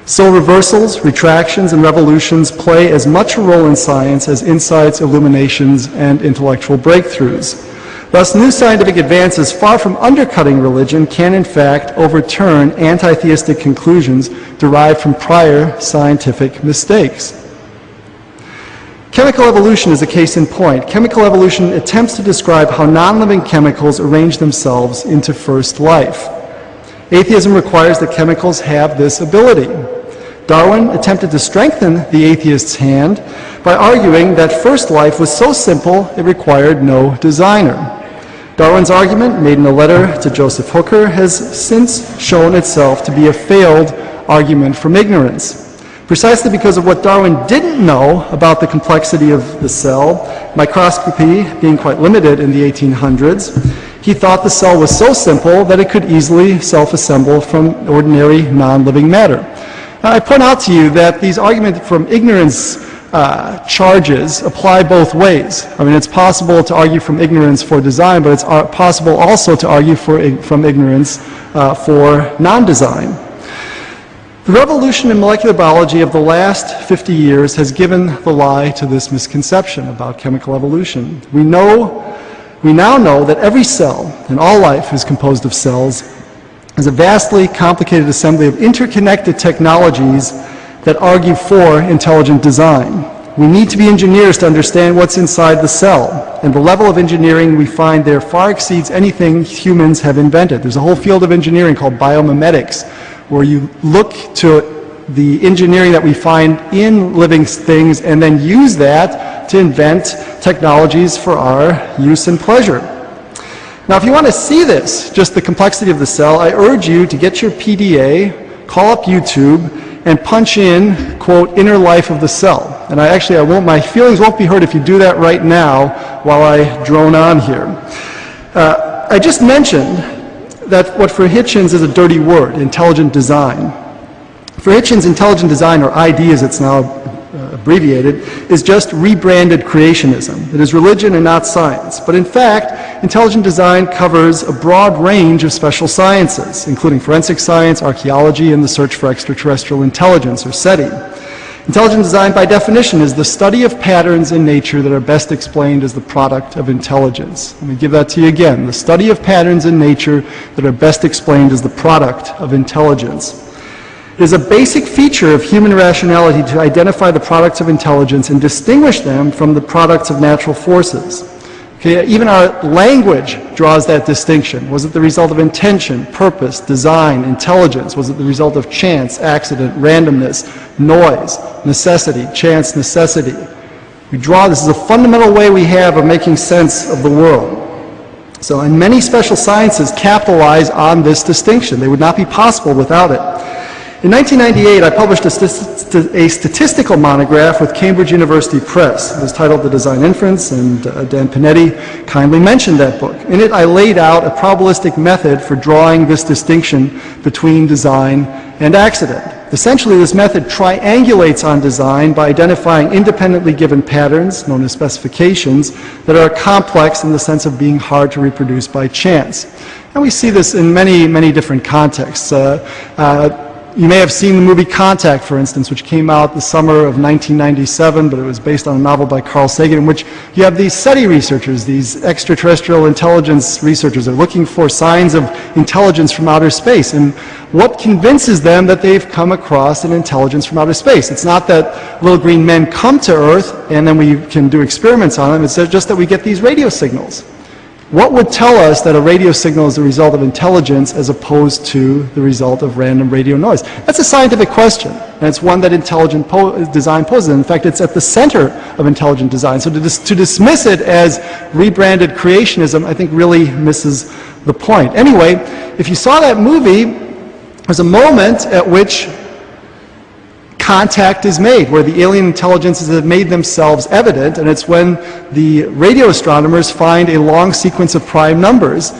So reversals, retractions, and revolutions play as much a role in science as insights, illuminations, and intellectual breakthroughs. Thus, new scientific advances, far from undercutting religion, can in fact overturn anti-theistic conclusions derived from prior scientific mistakes. Chemical evolution is a case in point. Chemical evolution attempts to describe how non-living chemicals arrange themselves into first life. Atheism requires that chemicals have this ability. Darwin attempted to strengthen the atheist's hand by arguing that first life was so simple it required no designer. Darwin's argument, made in a letter to Joseph Hooker, has since shown itself to be a failed argument from ignorance. Precisely because of what Darwin didn't know about the complexity of the cell, microscopy being quite limited in the 1800s, he thought the cell was so simple that it could easily self-assemble from ordinary non-living matter. Now, I point out to you that these arguments from ignorance charges apply both ways. I mean, it's possible to argue from ignorance for design, but it's possible also to argue from ignorance for non-design. The revolution in molecular biology of the last 50 years has given the lie to this misconception about chemical evolution. We now know that every cell, and all life is composed of cells, is a vastly complicated assembly of interconnected technologies that argue for intelligent design. We need to be engineers to understand what's inside the cell, and the level of engineering we find there far exceeds anything humans have invented. There's a whole field of engineering called biomimetics, where you look to the engineering that we find in living things and then use that to invent technologies for our use and pleasure. Now, if you want to see this, just the complexity of the cell, I urge you to get your PDA, call up YouTube, and punch in, quote, inner life of the cell. And my feelings won't be hurt if you do that right now while I drone on here. I just mentioned that what for Hitchens is a dirty word, intelligent design. For Hitchens, intelligent design, or ID as it's now abbreviated, is just rebranded creationism. It is religion and not science. But in fact, intelligent design covers a broad range of special sciences, including forensic science, archaeology, and the search for extraterrestrial intelligence, or SETI. Intelligent design, by definition, is the study of patterns in nature that are best explained as the product of intelligence. Let me give that to you again. The study of patterns in nature that are best explained as the product of intelligence. It is a basic feature of human rationality to identify the products of intelligence and distinguish them from the products of natural forces. Okay, even our language draws that distinction. Was it the result of intention, purpose, design, intelligence? Was it the result of chance, accident, randomness, noise, necessity, chance, necessity? This is a fundamental way we have of making sense of the world. So, and many special sciences capitalize on this distinction. They would not be possible without it. In 1998, I published a statistical monograph with Cambridge University Press. It was titled The Design Inference, and Dan Panetti kindly mentioned that book. In it, I laid out a probabilistic method for drawing this distinction between design and accident. Essentially, this method triangulates on design by identifying independently given patterns, known as specifications, that are complex in the sense of being hard to reproduce by chance. And we see this in many, many different contexts. You may have seen the movie Contact, for instance, which came out the summer of 1997, but it was based on a novel by Carl Sagan, in which you have these SETI researchers, these extraterrestrial intelligence researchers. They're looking for signs of intelligence from outer space. And what convinces them that they've come across an intelligence from outer space? It's not that little green men come to Earth and then we can do experiments on them. It's just that we get these radio signals. What would tell us that a radio signal is the result of intelligence as opposed to the result of random radio noise? That's a scientific question, and it's one that intelligent design poses. In fact, it's at the center of intelligent design. So to dismiss it as rebranded creationism, I think really misses the point. Anyway, if you saw that movie, there's a moment at which contact is made, where the alien intelligences have made themselves evident, and it's when the radio astronomers find a long sequence of prime numbers.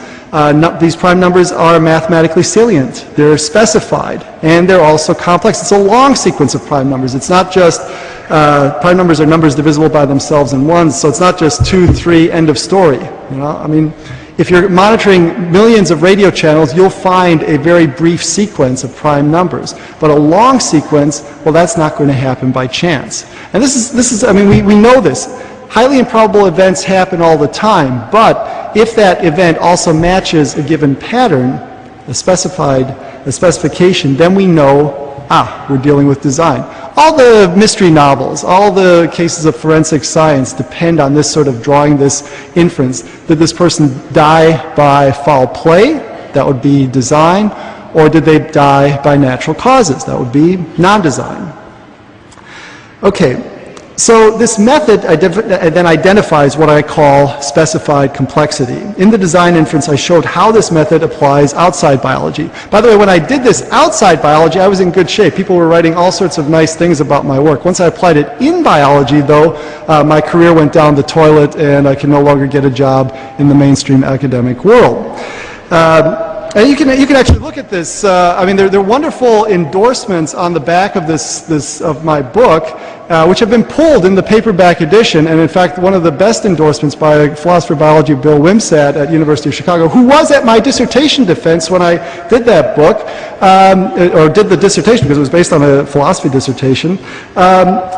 These prime numbers are mathematically salient. They're specified, and they're also complex. It's a long sequence of prime numbers. It's not just, prime numbers are numbers divisible by themselves in ones, so it's not just 2, 3, end of story. You know, I mean, if you're monitoring millions of radio channels, you'll find a very brief sequence of prime numbers. But a long sequence, well, that's not going to happen by chance. And this is, I mean, we know this. Highly improbable events happen all the time, but if that event also matches a given pattern, a specification, then we know, we're dealing with design. All the mystery novels, all the cases of forensic science depend on this sort of drawing this inference. Did this person die by foul play? That would be design. Or did they die by natural causes? That would be non-design. Okay. So this method then identifies what I call specified complexity. In the design inference, I showed how this method applies outside biology. By the way, when I did this outside biology, I was in good shape. People were writing all sorts of nice things about my work. Once I applied it in biology, though, my career went down the toilet and I can no longer get a job in the mainstream academic world. And you can actually look at this. I mean, they're wonderful endorsements on the back of of my book. which have been pulled in the paperback edition, and in fact one of the best endorsements by philosopher of biology Bill Wimsatt at University of Chicago, who was at my dissertation defense when I did that book, or did the dissertation because it was based on a philosophy dissertation.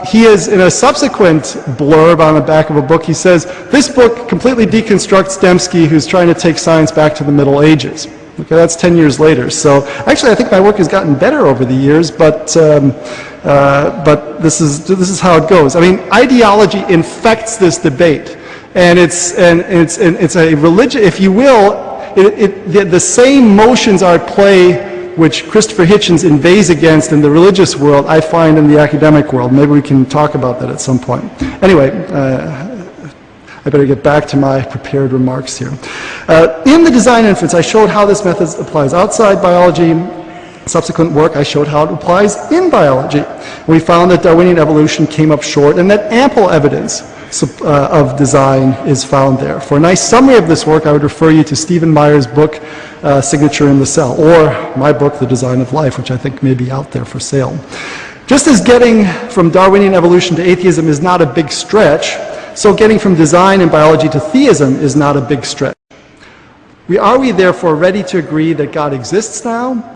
He is, in a subsequent blurb on the back of a book, he says, "This book completely deconstructs Dembski, who's trying to take science back to the Middle Ages." Okay, that's 10 years later. So actually I think my work has gotten better over the years, but this is how it goes. I mean, ideology infects this debate, and it's a religion, if you will. The same motions are at play which Christopher Hitchens inveighs against in the religious world, I find in the academic world. Maybe we can talk about that at some point. Anyway, I better get back to my prepared remarks here. In the design inference, I showed how this method applies outside biology. Subsequent work, I showed how it applies in biology. We found that Darwinian evolution came up short and that ample evidence of design is found there. For a nice summary of this work, I would refer you to Stephen Meyer's book, Signature in the Cell, or my book, The Design of Life, which I think may be out there for sale. Just as getting from Darwinian evolution to atheism is not a big stretch, so getting from design in biology to theism is not a big stretch. Are we therefore ready to agree that God exists now?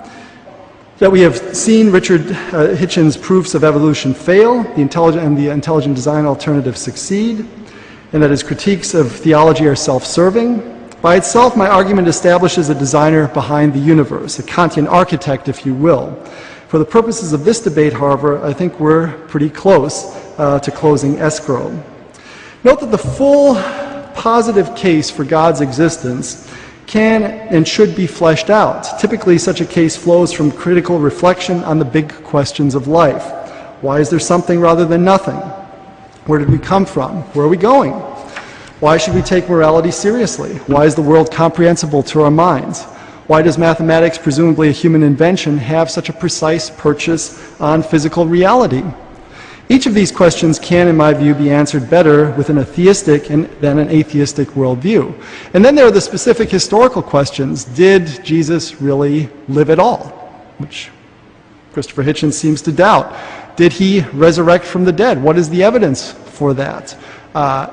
That we have seen Richard Hitchens' proofs of evolution fail, the intelligent design alternative succeed, and that his critiques of theology are self-serving? By itself, my argument establishes a designer behind the universe, a Kantian architect, if you will. For the purposes of this debate, however, I think we're pretty close to closing escrow. Note that the full positive case for God's existence can and should be fleshed out. Typically, such a case flows from critical reflection on the big questions of life. Why is there something rather than nothing? Where did we come from? Where are we going? Why should we take morality seriously? Why is the world comprehensible to our minds? Why does mathematics, presumably a human invention, have such a precise purchase on physical reality? Each of these questions can, in my view, be answered better within a theistic than an atheistic worldview. And then there are the specific historical questions. Did Jesus really live at all? Which Christopher Hitchens seems to doubt. Did he resurrect from the dead? What is the evidence for that?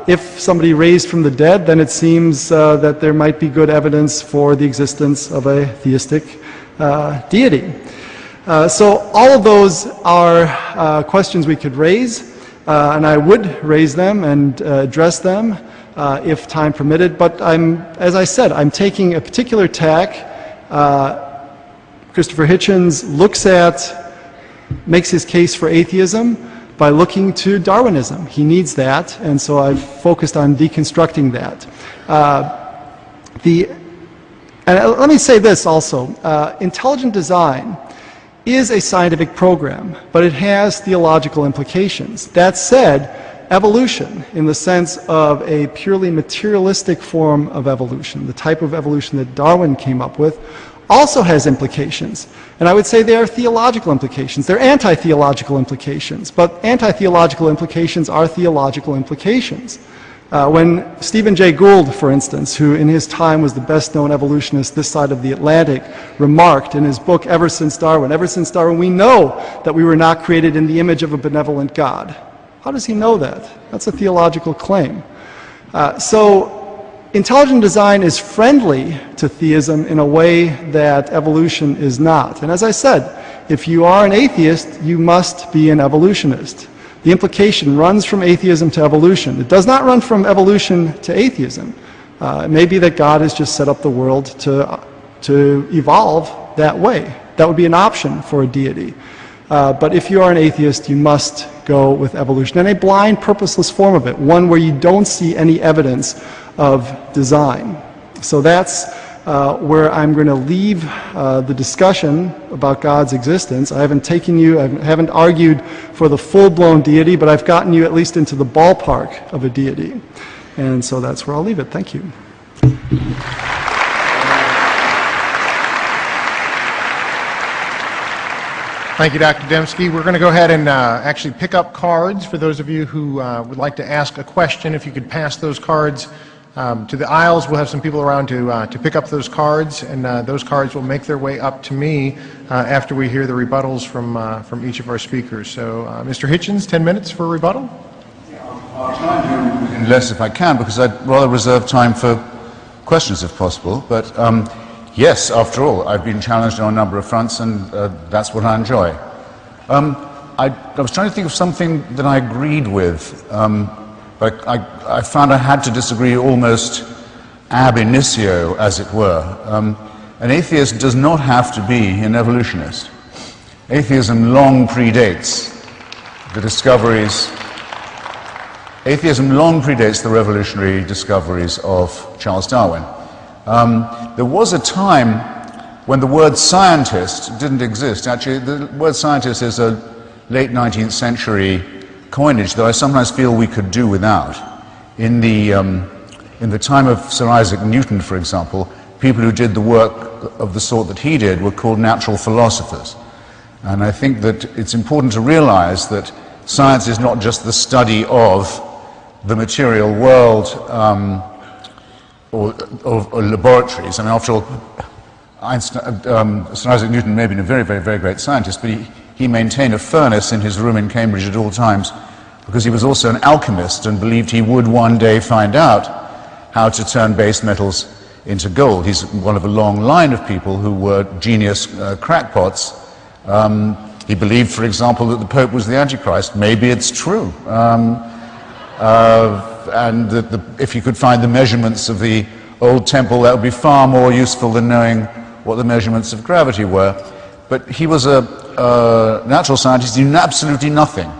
If somebody raised from the dead, then it seems that there might be good evidence for the existence of a theistic deity. So all of those are questions we could raise, and I would raise them and address them if time permitted, but as I said, I'm taking a particular tack. Christopher Hitchens makes his case for atheism by looking to Darwinism. He needs that, and so I've focused on deconstructing that. And let me say this also, intelligent design is a scientific program, but it has theological implications. That said, evolution, in the sense of a purely materialistic form of evolution, the type of evolution that Darwin came up with, also has implications. And I would say they are theological implications. They're anti-theological implications, but anti-theological implications are theological implications. When Stephen Jay Gould, for instance, who in his time was the best-known evolutionist this side of the Atlantic, remarked in his book, Ever Since Darwin, we know that we were not created in the image of a benevolent God. How does he know that? That's a theological claim. So intelligent design is friendly to theism in a way that evolution is not. And as I said, if you are an atheist, you must be an evolutionist. The implication runs from atheism to evolution. It does not run from evolution to atheism. It may be that God has just set up the world to evolve that way. That would be an option for a deity. But if you are an atheist, you must go with evolution, and a blind, purposeless form of it, one where you don't see any evidence of design. So that's where I'm going to leave the discussion about God's existence. I haven't argued for the full-blown deity, but I've gotten you at least into the ballpark of a deity. And so that's where I'll leave it. Thank you. Thank you, Dr. Dembski. We're going to go ahead and actually pick up cards for those of you who would like to ask a question. If you could pass those cards To the aisles, we'll have some people around to pick up those cards, and those cards will make their way up to me after we hear the rebuttals from each of our speakers. So, Mr. Hitchens, 10 minutes for a rebuttal. I'll try and do less if I can, because I'd rather reserve time for questions if possible. But yes, after all, I've been challenged on a number of fronts, and that's what I enjoy. I was trying to think of something that I agreed with, but I found I had to disagree almost ab initio, as it were. An atheist does not have to be an evolutionist. Atheism long predates the discoveries. Atheism long predates the revolutionary discoveries of Charles Darwin. There was a time when the word scientist didn't exist. Actually, the word scientist is a late 19th century coinage that I sometimes feel we could do without. In the time of Sir Isaac Newton, for example, people who did the work of the sort that he did were called natural philosophers. And I think that it's important to realize that science is not just the study of the material world or laboratories. I mean, after all, Sir Isaac Newton may have been a very, very, very great scientist, but he maintained a furnace in his room in Cambridge at all times because he was also an alchemist and believed he would one day find out how to turn base metals into gold. He's one of a long line of people who were genius crackpots. He believed, for example, that the Pope was the Antichrist. Maybe it's true. And that if you could find the measurements of the old temple, that would be far more useful than knowing what the measurements of gravity were. But he was a natural scientist. He knew absolutely nothing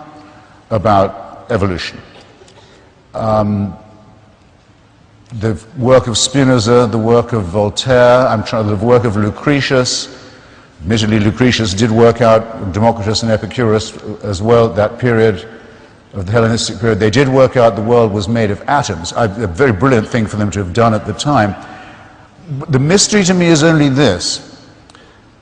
about evolution. The work of Spinoza, the work of Voltaire, the work of Lucretius. Admittedly, Lucretius did work out Democritus and Epicurus as well at that period of the Hellenistic period. They did work out the world was made of atoms. A very brilliant thing for them to have done at the time. But the mystery to me is only this,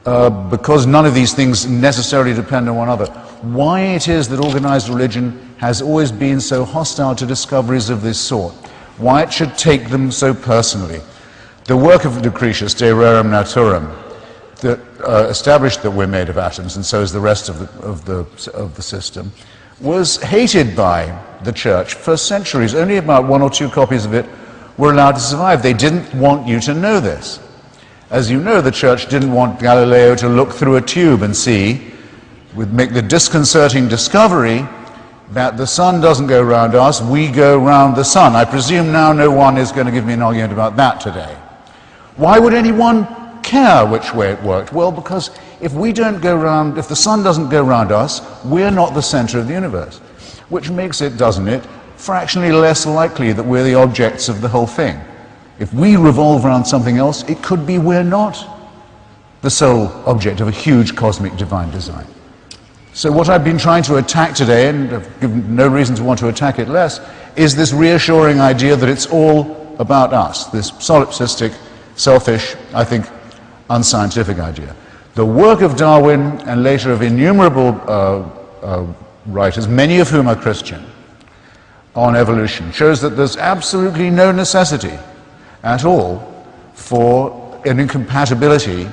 because none of these things necessarily depend on one another. Why it is that organized religion has always been so hostile to discoveries of this sort. Why it should take them so personally. The work of Lucretius, De Rerum Naturam, that established that we're made of atoms, and so is the rest of the system, was hated by the church for centuries. Only about 1 or 2 copies of it were allowed to survive. They didn't want you to know this. As you know, the church didn't want Galileo to look through a tube and see, make the disconcerting discovery that the sun doesn't go round us, we go round the sun. I presume now no one is going to give me an argument about that today. Why would anyone care which way it worked? Well, because if the sun doesn't go round us, we're not the center of the universe, which makes it, doesn't it, fractionally less likely that we're the objects of the whole thing. If we revolve around something else, it could be we're not the sole object of a huge cosmic divine design. So what I've been trying to attack today, and I've given no reason to want to attack it less, is this reassuring idea that it's all about us, this solipsistic, selfish, I think, unscientific idea. The work of Darwin and later of innumerable writers, many of whom are Christian, on evolution, shows that there's absolutely no necessity at all for an incompatibility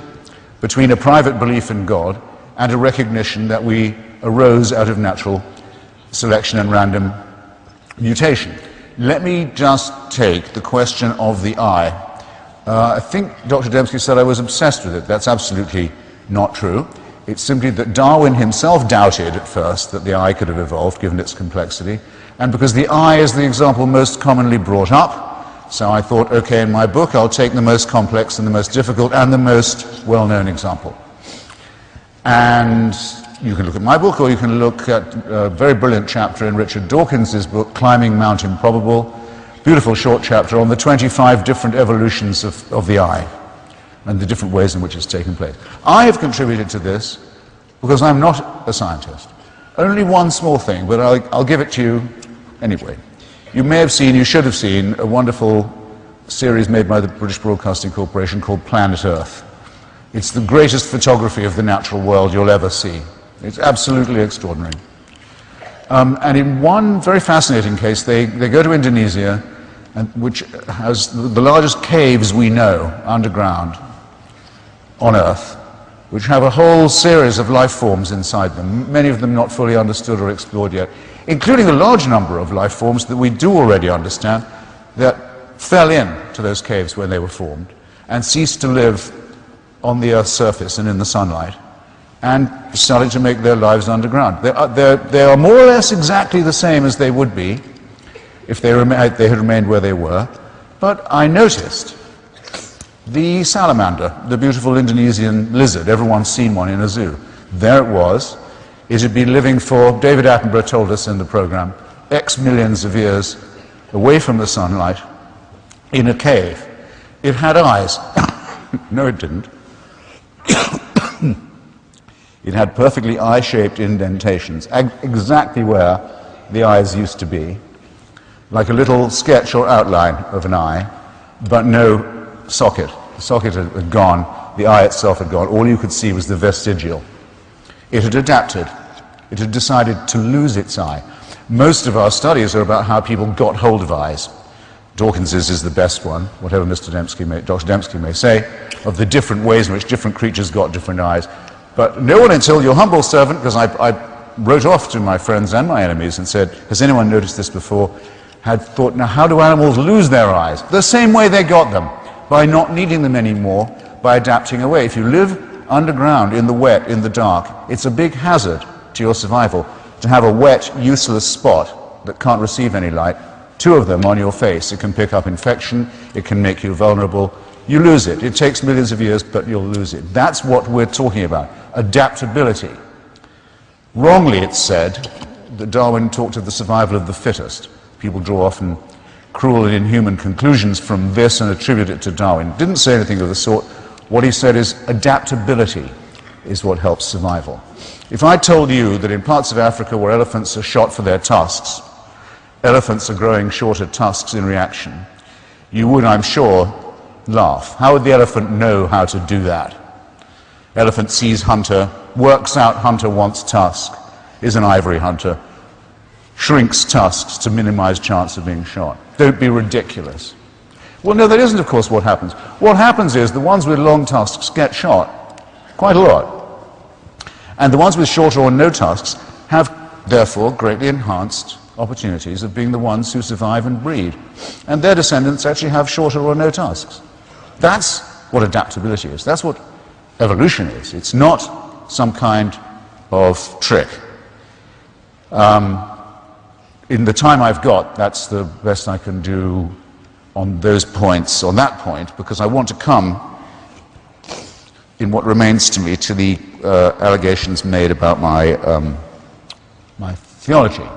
between a private belief in God and a recognition that we arose out of natural selection and random mutation. Let me just take the question of the eye. I think Dr. Dembski said I was obsessed with it. That's absolutely not true. It's simply that Darwin himself doubted at first that the eye could have evolved, given its complexity, and because the eye is the example most commonly brought up, so I thought, okay, in my book I'll take the most complex and the most difficult and the most well-known example. And you can look at my book, or you can look at a very brilliant chapter in Richard Dawkins' book, Climbing Mount Improbable, beautiful short chapter on the 25 different evolutions of the eye and the different ways in which it's taken place. I have contributed to this because I'm not a scientist. Only one small thing, but I'll give it to you anyway. You may have seen, you should have seen, a wonderful series made by the British Broadcasting Corporation called Planet Earth. It's the greatest photography of the natural world you'll ever see. It's absolutely extraordinary. And in one very fascinating case, they go to Indonesia and which has the largest caves we know underground on Earth, which have a whole series of life forms inside them, many of them not fully understood or explored yet, including a large number of life forms that we do already understand that fell into those caves when they were formed and ceased to live on the Earth's surface and in the sunlight and started to make their lives underground. They are more or less exactly the same as they would be if they had remained where they were, but I noticed the salamander, the beautiful Indonesian lizard. Everyone's seen one in a zoo. There it was. It had been living for, David Attenborough told us in the program, X millions of years away from the sunlight in a cave. It had eyes. No, it didn't. It had perfectly eye-shaped indentations, exactly where the eyes used to be, like a little sketch or outline of an eye, but no socket. The socket had gone, the eye itself had gone. All you could see was the vestigial. It had adapted. It had decided to lose its eye. Most of our studies are about how people got hold of eyes. Dawkins's is the best one, whatever Dr. Dembski may say, of the different ways in which different creatures got different eyes. But no one until your humble servant, because I wrote off to my friends and my enemies and said, has anyone noticed this before, had thought, now how do animals lose their eyes? The same way they got them, by not needing them anymore, by adapting away. If you live underground, in the wet, in the dark, it's a big hazard to your survival to have a wet, useless spot that can't receive any light, two of them on your face. It can pick up infection, it can make you vulnerable. You lose it. It takes millions of years, but you'll lose it. That's what we're talking about, adaptability. Wrongly, it's said that Darwin talked of the survival of the fittest. People draw often cruel and inhuman conclusions from this and attribute it to Darwin. Didn't say anything of the sort. What he said is adaptability is what helps survival. If I told you that in parts of Africa where elephants are shot for their tusks, elephants are growing shorter tusks in reaction, you would, I'm sure, laugh. How would the elephant know how to do that? Elephant sees hunter, works out hunter wants tusk, is an ivory hunter, shrinks tusks to minimize chance of being shot. Don't be ridiculous. Well, no, that isn't, of course, what happens. What happens is the ones with long tusks get shot quite a lot. And the ones with shorter or no tusks have, therefore, greatly enhanced opportunities of being the ones who survive and breed. And their descendants actually have shorter or no tusks. That's what adaptability is. That's what evolution is. It's not some kind of trick. In the time I've got, that's the best I can do on those points, on that point, because I want to come, in what remains to me, to the allegations made about my theology.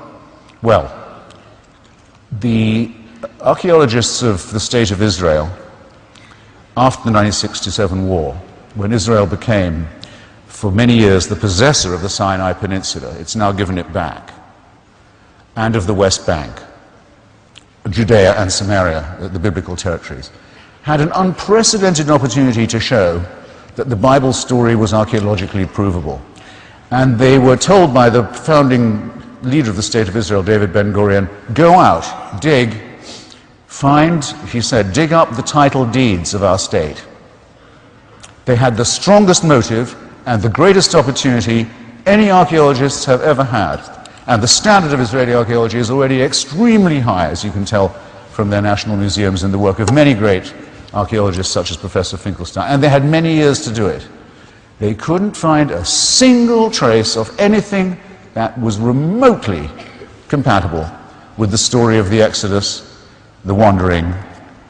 Well, the archaeologists of the State of Israel, after the 1967 war, when Israel became, for many years, the possessor of the Sinai Peninsula, it's now given it back, and of the West Bank, Judea and Samaria, the biblical territories, had an unprecedented opportunity to show that the Bible story was archaeologically provable. And they were told by the founding leader of the State of Israel, David Ben-Gurion, go out, dig, find, he said, dig up the title deeds of our state. They had the strongest motive and the greatest opportunity any archaeologists have ever had. And the standard of Israeli archaeology is already extremely high, as you can tell from their national museums and the work of many great archaeologists such as Professor Finkelstein. And they had many years to do it. They couldn't find a single trace of anything that was remotely compatible with the story of the Exodus, the wandering,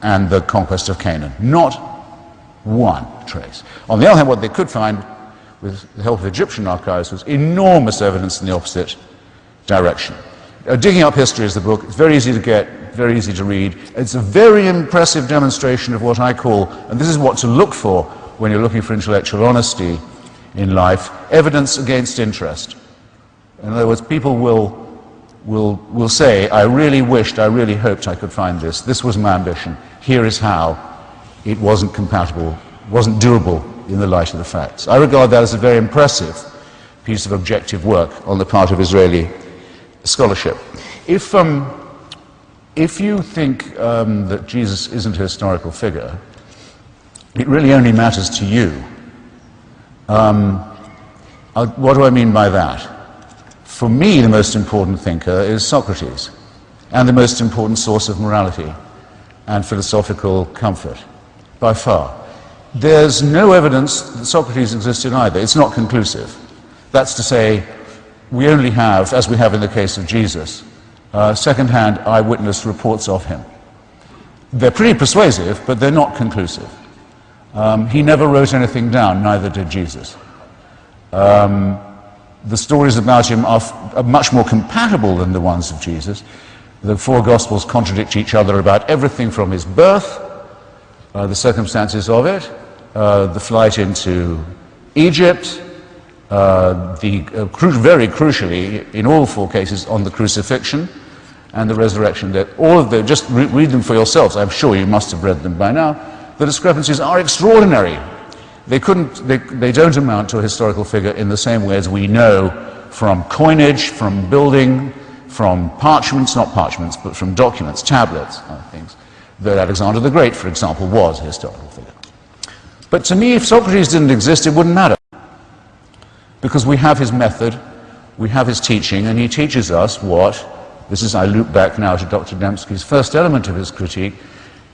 and the conquest of Canaan. Not one trace. On the other hand, what they could find, with the help of Egyptian archives, was enormous evidence in the opposite direction. Digging Up History is the book. It's very easy to get, very easy to read. It's a very impressive demonstration of what I call, and this is what to look for when you're looking for intellectual honesty in life, evidence against interest. In other words, people will say, I really wished, I really hoped I could find this. This was my ambition. Here is how. It wasn't compatible, wasn't doable in the light of the facts. I regard that as a very impressive piece of objective work on the part of Israeli scholarship. If if you think that Jesus isn't a historical figure, it really only matters to you. What do I mean by that? For me, the most important thinker is Socrates, and the most important source of morality and philosophical comfort, by far. There's no evidence that Socrates existed either. It's not conclusive. That's to say, we only have, as we have in the case of Jesus, second-hand eyewitness reports of him. They're pretty persuasive, but they're not conclusive. He never wrote anything down, neither did Jesus. The stories about him are much more compatible than the ones of Jesus. The four Gospels contradict each other about everything from his birth, the circumstances of it, the flight into Egypt, very crucially, in all four cases, on the crucifixion and the resurrection. That all of them, just read them for yourselves. I'm sure you must have read them by now. The discrepancies are extraordinary. They don't amount to a historical figure in the same way as we know from coinage, from building, from parchments, not parchments, but from documents, tablets, things, that Alexander the Great, for example, was a historical figure. But to me, if Socrates didn't exist, it wouldn't matter. Because we have his method, we have his teaching, and he teaches us what, I loop back now to Dr. Dembski's first element of his critique,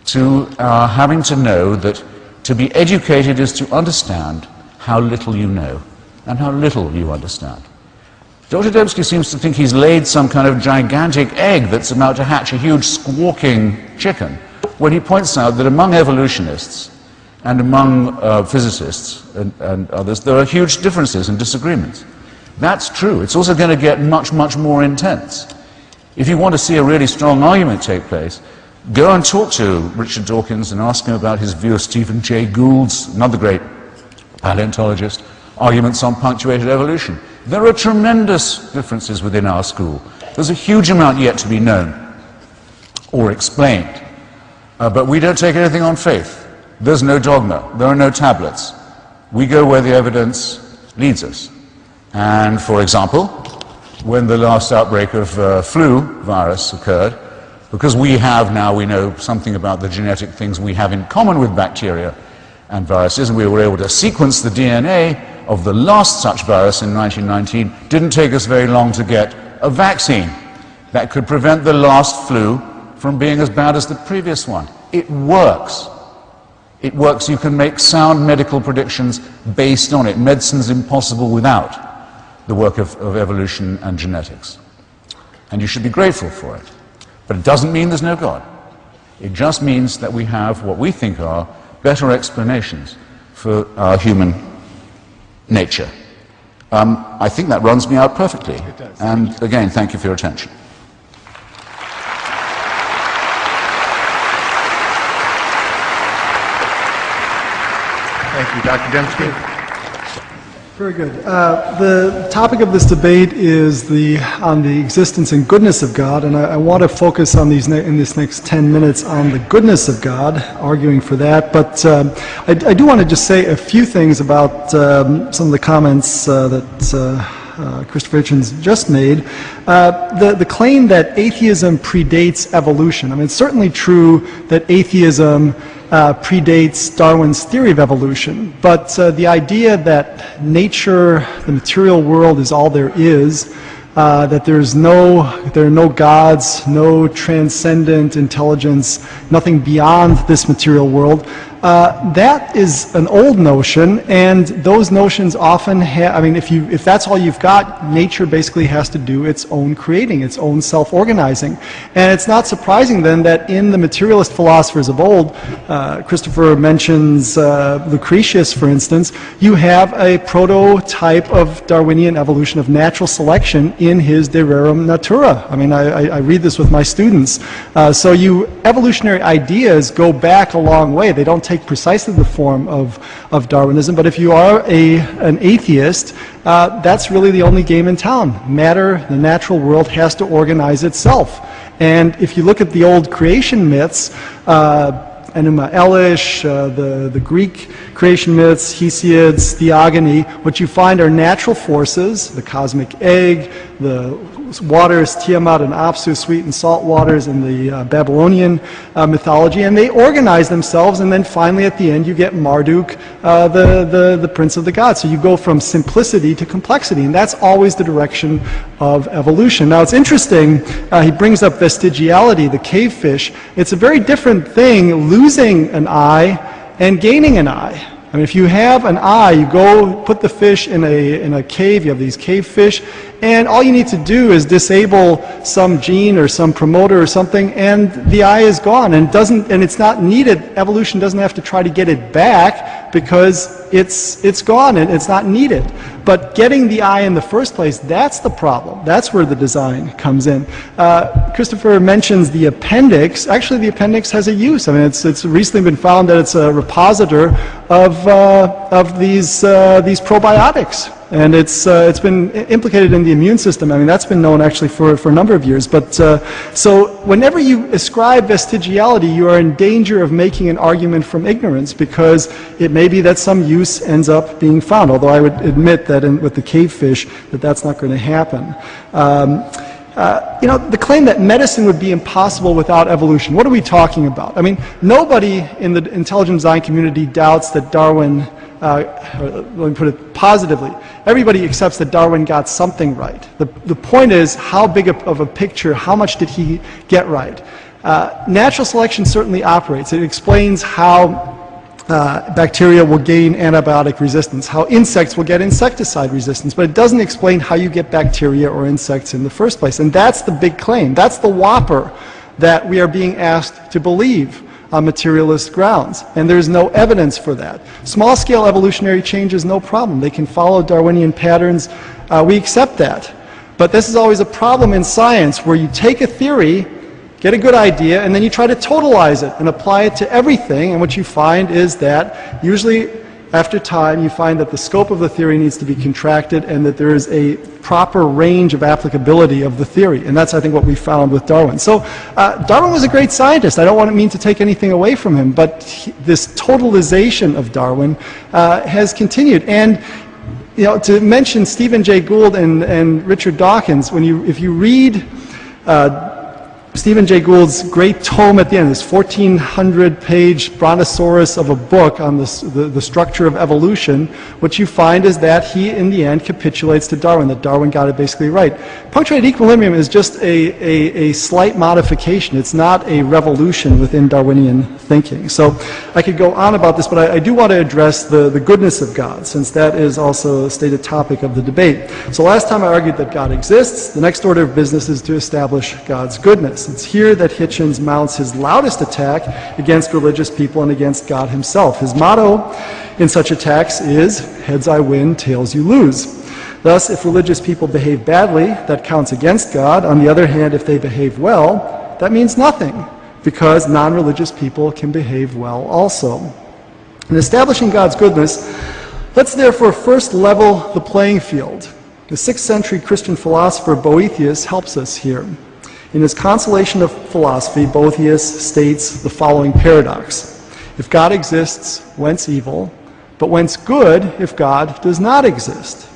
to having to know that to be educated is to understand how little you know and how little you understand. Dr. Dembski seems to think he's laid some kind of gigantic egg that's about to hatch a huge squawking chicken, when he points out that among evolutionists and among physicists and others, there are huge differences and disagreements. That's true. It's also going to get much, much more intense. If you want to see a really strong argument take place, go and talk to Richard Dawkins and ask him about his view of Stephen Jay Gould's, another great paleontologist, arguments on punctuated evolution. There are tremendous differences within our school. There's a huge amount yet to be known or explained. But we don't take anything on faith. There's no dogma. There are no tablets. We go where the evidence leads us. And, for example, when the last outbreak of flu virus occurred, because we know something about the genetic things we have in common with bacteria and viruses, and we were able to sequence the DNA of the last such virus in 1919, didn't take us very long to get a vaccine that could prevent the last flu from being as bad as the previous one. It works. It works. You can make sound medical predictions based on it. Medicine's impossible without the work of evolution and genetics. And you should be grateful for it. But it doesn't mean there's no God. It just means that we have what we think are better explanations for our human nature. I think that runs me out perfectly. And again, thank you for your attention. Thank you, Dr. Dembski. Very good. The topic of this debate is on the existence and goodness of God, and I want to focus on in this next 10 minutes on the goodness of God, arguing for that. But I do want to just say a few things about some of the comments that Christopher Hitchens just made. The claim that atheism predates evolution. I mean, it's certainly true that atheism predates Darwin's theory of evolution, but the idea that nature, the material world, is all there is, that there are no gods, no transcendent intelligence, nothing beyond this material world, that is an old notion, and those notions often have, I mean, if that's all you've got, nature basically has to do its own creating, its own self-organizing. And it's not surprising then that in the materialist philosophers of old, Christopher mentions Lucretius, for instance, you have a prototype of Darwinian evolution, of natural selection in his De Rerum Natura. I mean, I read this with my students. So evolutionary ideas go back a long way. They don't take precisely the form of Darwinism, but if you are an atheist, that's really the only game in town. Matter, the natural world, has to organize itself. And if you look at the old creation myths, Enuma Elish, the Greek creation myths, Hesiod's theogony, what you find are natural forces, the cosmic egg, the waters, Tiamat and Apsu, sweet and salt waters in the Babylonian mythology, and they organize themselves, and then finally at the end you get Marduk, the prince of the gods. So you go from simplicity to complexity, and that's always the direction of evolution. Now it's interesting, he brings up vestigiality, the cave fish. It's a very different thing losing an eye and gaining an eye. I mean, if you have an eye, you go put the fish in a cave, you have these cave fish, and all you need to do is disable some gene or some promoter or something, and the eye is gone, and it's not needed. Evolution doesn't have to try to get it back because it's gone and it's not needed. But getting the eye in the first place, that's the problem. That's where the design comes in. Christopher mentions the appendix. Actually, the appendix has a use. I mean, it's recently been found that it's a repositor of these probiotics. And it's been implicated in the immune system. I mean, that's been known actually for a number of years. But so whenever you ascribe vestigiality, you are in danger of making an argument from ignorance, because it may be that some use ends up being found. Although I would admit that with the cave fish, that's not going to happen. The claim that medicine would be impossible without evolution. What are we talking about? I mean, nobody in the intelligent design community doubts that Darwin. Let me put it positively. Everybody accepts that Darwin got something right. The point is, how big of a picture, how much did he get right? Natural selection certainly operates. It explains how bacteria will gain antibiotic resistance, how insects will get insecticide resistance, but it doesn't explain how you get bacteria or insects in the first place. And that's the big claim. That's the whopper that we are being asked to believe on materialist grounds, and there's no evidence for that. Small-scale evolutionary change is no problem. They can follow Darwinian patterns. We accept that. But this is always a problem in science, where you take a theory, get a good idea, and then you try to totalize it and apply it to everything, and what you find is that usually after time you find that the scope of the theory needs to be contracted and that there is a proper range of applicability of the theory. And that's, I think, what we found with Darwin. So Darwin was a great scientist. I don't mean to take anything away from him, but this totalization of Darwin has continued. And to mention Stephen Jay Gould and Richard Dawkins, if you read Stephen Jay Gould's great tome at the end, this 1,400-page brontosaurus of a book on the structure of evolution, what you find is that he, in the end, capitulates to Darwin, that Darwin got it basically right. Punctuated equilibrium is just a slight modification. It's not a revolution within Darwinian thinking. So I could go on about this, but I do want to address the goodness of God, since that is also a stated topic of the debate. So last time I argued that God exists. The next order of business is to establish God's goodness. It's here that Hitchens mounts his loudest attack against religious people and against God himself. His motto in such attacks is, heads I win, tails you lose. Thus, if religious people behave badly, that counts against God. On the other hand, if they behave well, that means nothing, because non-religious people can behave well also. In establishing God's goodness, let's therefore first level the playing field. The 6th century Christian philosopher Boethius helps us here. In his Consolation of Philosophy, Boethius states the following paradox. If God exists, whence evil? But whence good if God does not exist?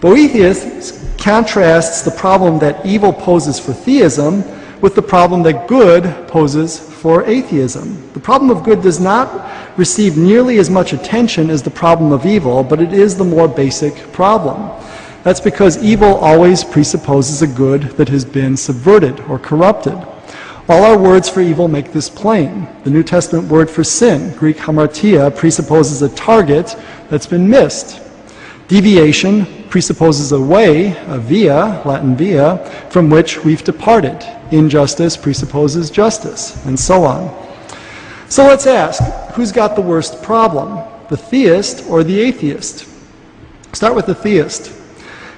Boethius contrasts the problem that evil poses for theism with the problem that good poses for atheism. The problem of good does not receive nearly as much attention as the problem of evil, but it is the more basic problem. That's because evil always presupposes a good that has been subverted or corrupted. All our words for evil make this plain. The New Testament word for sin, Greek hamartia, presupposes a target that's been missed. Deviation presupposes a way, a via, Latin via, from which we've departed. Injustice presupposes justice, and so on. So let's ask, who's got the worst problem? The theist or the atheist? Start with the theist.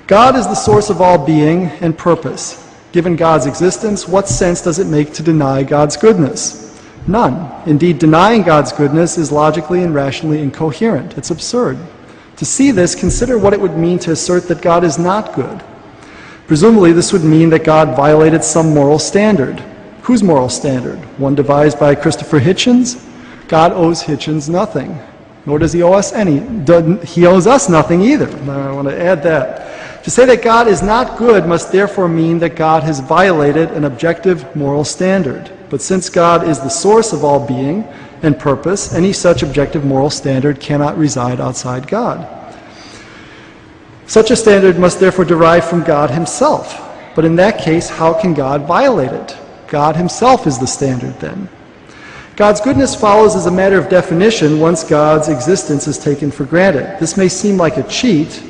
God is the source of all being and purpose. Given God's existence, what sense does it make to deny God's goodness? None. Indeed, denying God's goodness is logically and rationally incoherent. It's absurd. To see this, consider what it would mean to assert that God is not good. Presumably, this would mean that God violated some moral standard. Whose moral standard? One devised by Christopher Hitchens? God owes Hitchens nothing, nor does he owe us any. He owes us nothing either. I want to add that. To say that God is not good must therefore mean that God has violated an objective moral standard. But since God is the source of all being and purpose, any such objective moral standard cannot reside outside God. Such a standard must therefore derive from God himself. But in that case, how can God violate it? God himself is the standard then. God's goodness follows as a matter of definition once God's existence is taken for granted. This may seem like a cheat,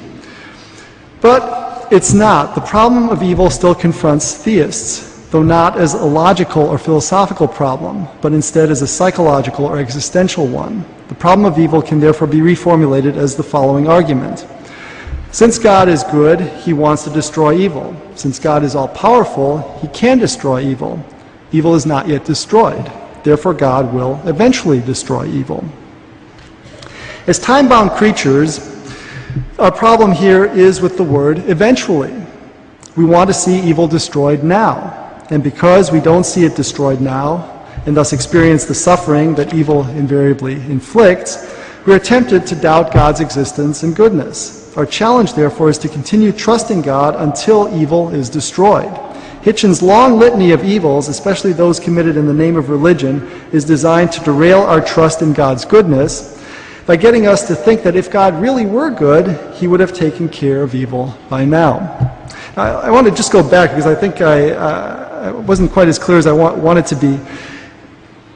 but it's not. The problem of evil still confronts theists, though not as a logical or philosophical problem, but instead as a psychological or existential one. The problem of evil can therefore be reformulated as the following argument. Since God is good, he wants to destroy evil. Since God is all-powerful, he can destroy evil. Evil is not yet destroyed. Therefore, God will eventually destroy evil. As time-bound creatures, our problem here is with the word eventually. We want to see evil destroyed now. And because we don't see it destroyed now, and thus experience the suffering that evil invariably inflicts, we are tempted to doubt God's existence and goodness. Our challenge, therefore, is to continue trusting God until evil is destroyed. Hitchens' long litany of evils, especially those committed in the name of religion, is designed to derail our trust in God's goodness by getting us to think that if God really were good, he would have taken care of evil by now. I want to just go back because I think I wasn't quite as clear as I wanted to be.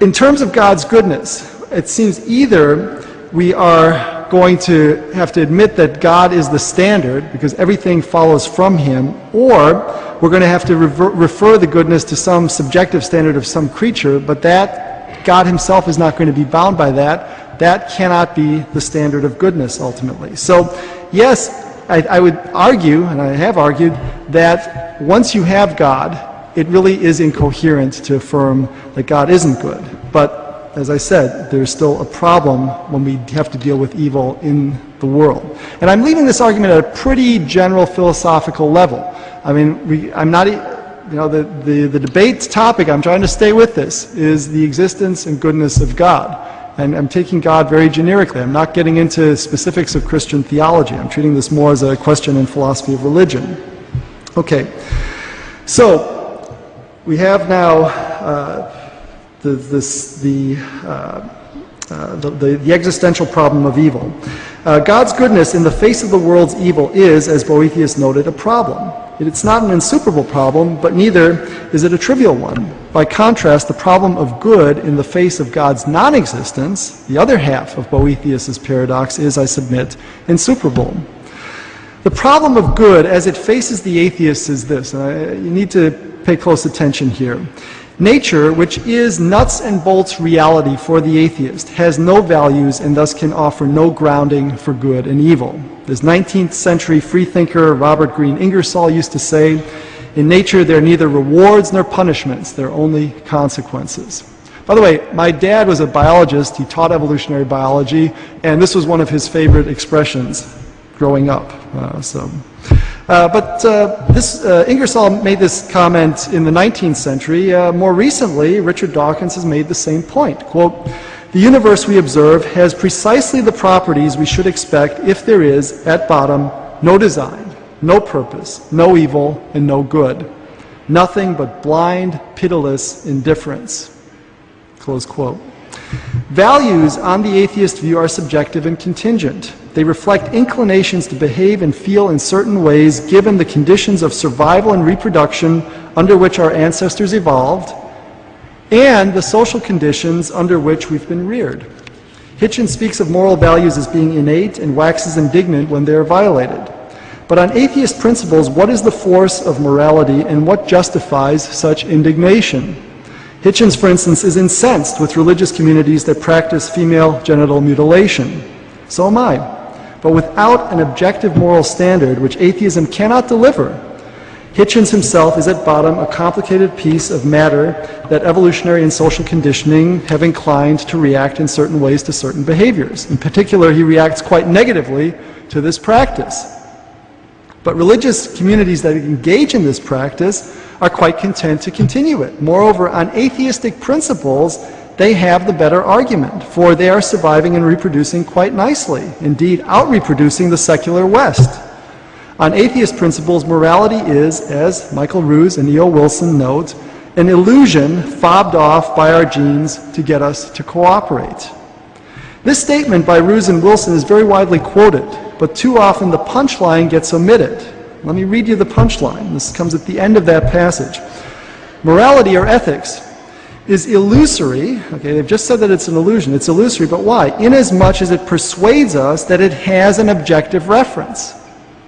In terms of God's goodness, it seems either we are going to have to admit that God is the standard because everything follows from him, or we're going to have to refer the goodness to some subjective standard of some creature, but that God himself is not going to be bound by that. That cannot be the standard of goodness ultimately. So yes, I would argue, and I have argued, that once you have God, it really is incoherent to affirm that God isn't good. But as I said, there's still a problem when we have to deal with evil in the world. And I'm leaving this argument at a pretty general philosophical level. I mean, I'm not, the debate topic, I'm trying to stay with this, is the existence and goodness of God. And I'm taking God very generically. I'm not getting into specifics of Christian theology. I'm treating this more as a question in philosophy of religion. Okay, so we have now the existential problem of evil. God's goodness in the face of the world's evil is, as Boethius noted, a problem. It's not an insuperable problem, but neither is it a trivial one. By contrast, the problem of good in the face of God's non-existence, the other half of Boethius's paradox, is, I submit, insuperable. The problem of good as it faces the atheists is this, and you need to pay close attention here. Nature, which is nuts and bolts reality for the atheist, has no values and thus can offer no grounding for good and evil. As 19th century freethinker Robert Greene Ingersoll used to say, in nature there are neither rewards nor punishments, there are only consequences. By the way, my dad was a biologist, he taught evolutionary biology, and this was one of his favorite expressions growing up. Ingersoll made this comment in the 19th century. More recently, Richard Dawkins has made the same point. Quote, "The universe we observe has precisely the properties we should expect if there is, at bottom, no design, no purpose, no evil, and no good. Nothing but blind, pitiless indifference." Close quote. Values on the atheist view are subjective and contingent. They reflect inclinations to behave and feel in certain ways given the conditions of survival and reproduction under which our ancestors evolved and the social conditions under which we've been reared. Hitchens speaks of moral values as being innate and waxes indignant when they are violated. But on atheist principles, what is the force of morality and what justifies such indignation? Hitchens, for instance, is incensed with religious communities that practice female genital mutilation. So am I. But without an objective moral standard, which atheism cannot deliver, Hitchens himself is at bottom a complicated piece of matter that evolutionary and social conditioning have inclined to react in certain ways to certain behaviors. In particular, he reacts quite negatively to this practice. But religious communities that engage in this practice are quite content to continue it. Moreover, on atheistic principles, they have the better argument, for they are surviving and reproducing quite nicely, indeed out-reproducing the secular West. On atheist principles, morality is, as Michael Ruse and E.O. Wilson note, an illusion fobbed off by our genes to get us to cooperate. This statement by Ruse and Wilson is very widely quoted, but too often the punchline gets omitted. Let me read you the punchline. This comes at the end of that passage. Morality or ethics is illusory. Okay, they've just said that it's an illusion. It's illusory, but why? Inasmuch as it persuades us that it has an objective reference.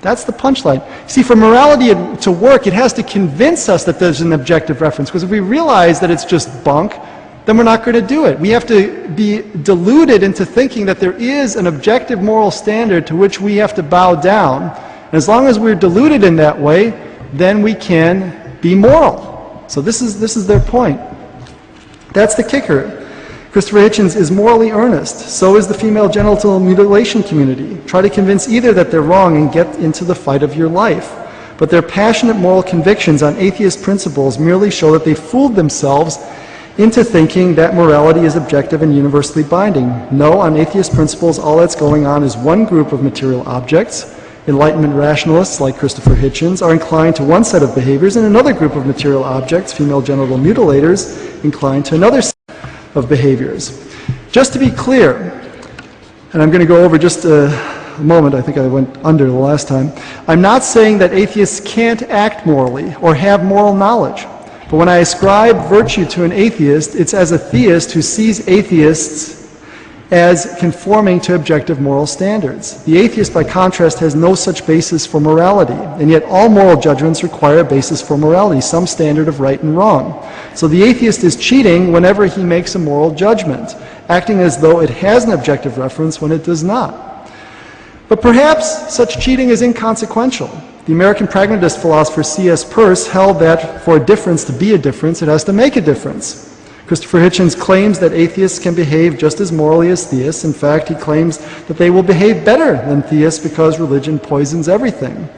That's the punchline. See, for morality to work, it has to convince us that there's an objective reference, because if we realize that it's just bunk, then we're not going to do it. We have to be deluded into thinking that there is an objective moral standard to which we have to bow down. And as long as we're deluded in that way, then we can be moral. So this is their point. That's the kicker. Christopher Hitchens is morally earnest. So is the female genital mutilation community. Try to convince either that they're wrong and get into the fight of your life. But their passionate moral convictions on atheist principles merely show that they fooled themselves into thinking that morality is objective and universally binding. No, on atheist principles, all that's going on is one group of material objects. Enlightenment rationalists like Christopher Hitchens are inclined to one set of behaviors, and another group of material objects, female genital mutilators, inclined to another set of behaviors. Just to be clear, and I'm going to go over just a moment, I think I went under the last time, I'm not saying that atheists can't act morally or have moral knowledge. But when I ascribe virtue to an atheist, it's as a theist who sees atheists as conforming to objective moral standards. The atheist, by contrast, has no such basis for morality, and yet all moral judgments require a basis for morality, some standard of right and wrong. So the atheist is cheating whenever he makes a moral judgment, acting as though it has an objective reference when it does not. But perhaps such cheating is inconsequential. The American pragmatist philosopher C.S. Peirce held that for a difference to be a difference, it has to make a difference. Christopher Hitchens claims that atheists can behave just as morally as theists. In fact, he claims that they will behave better than theists because religion poisons everything.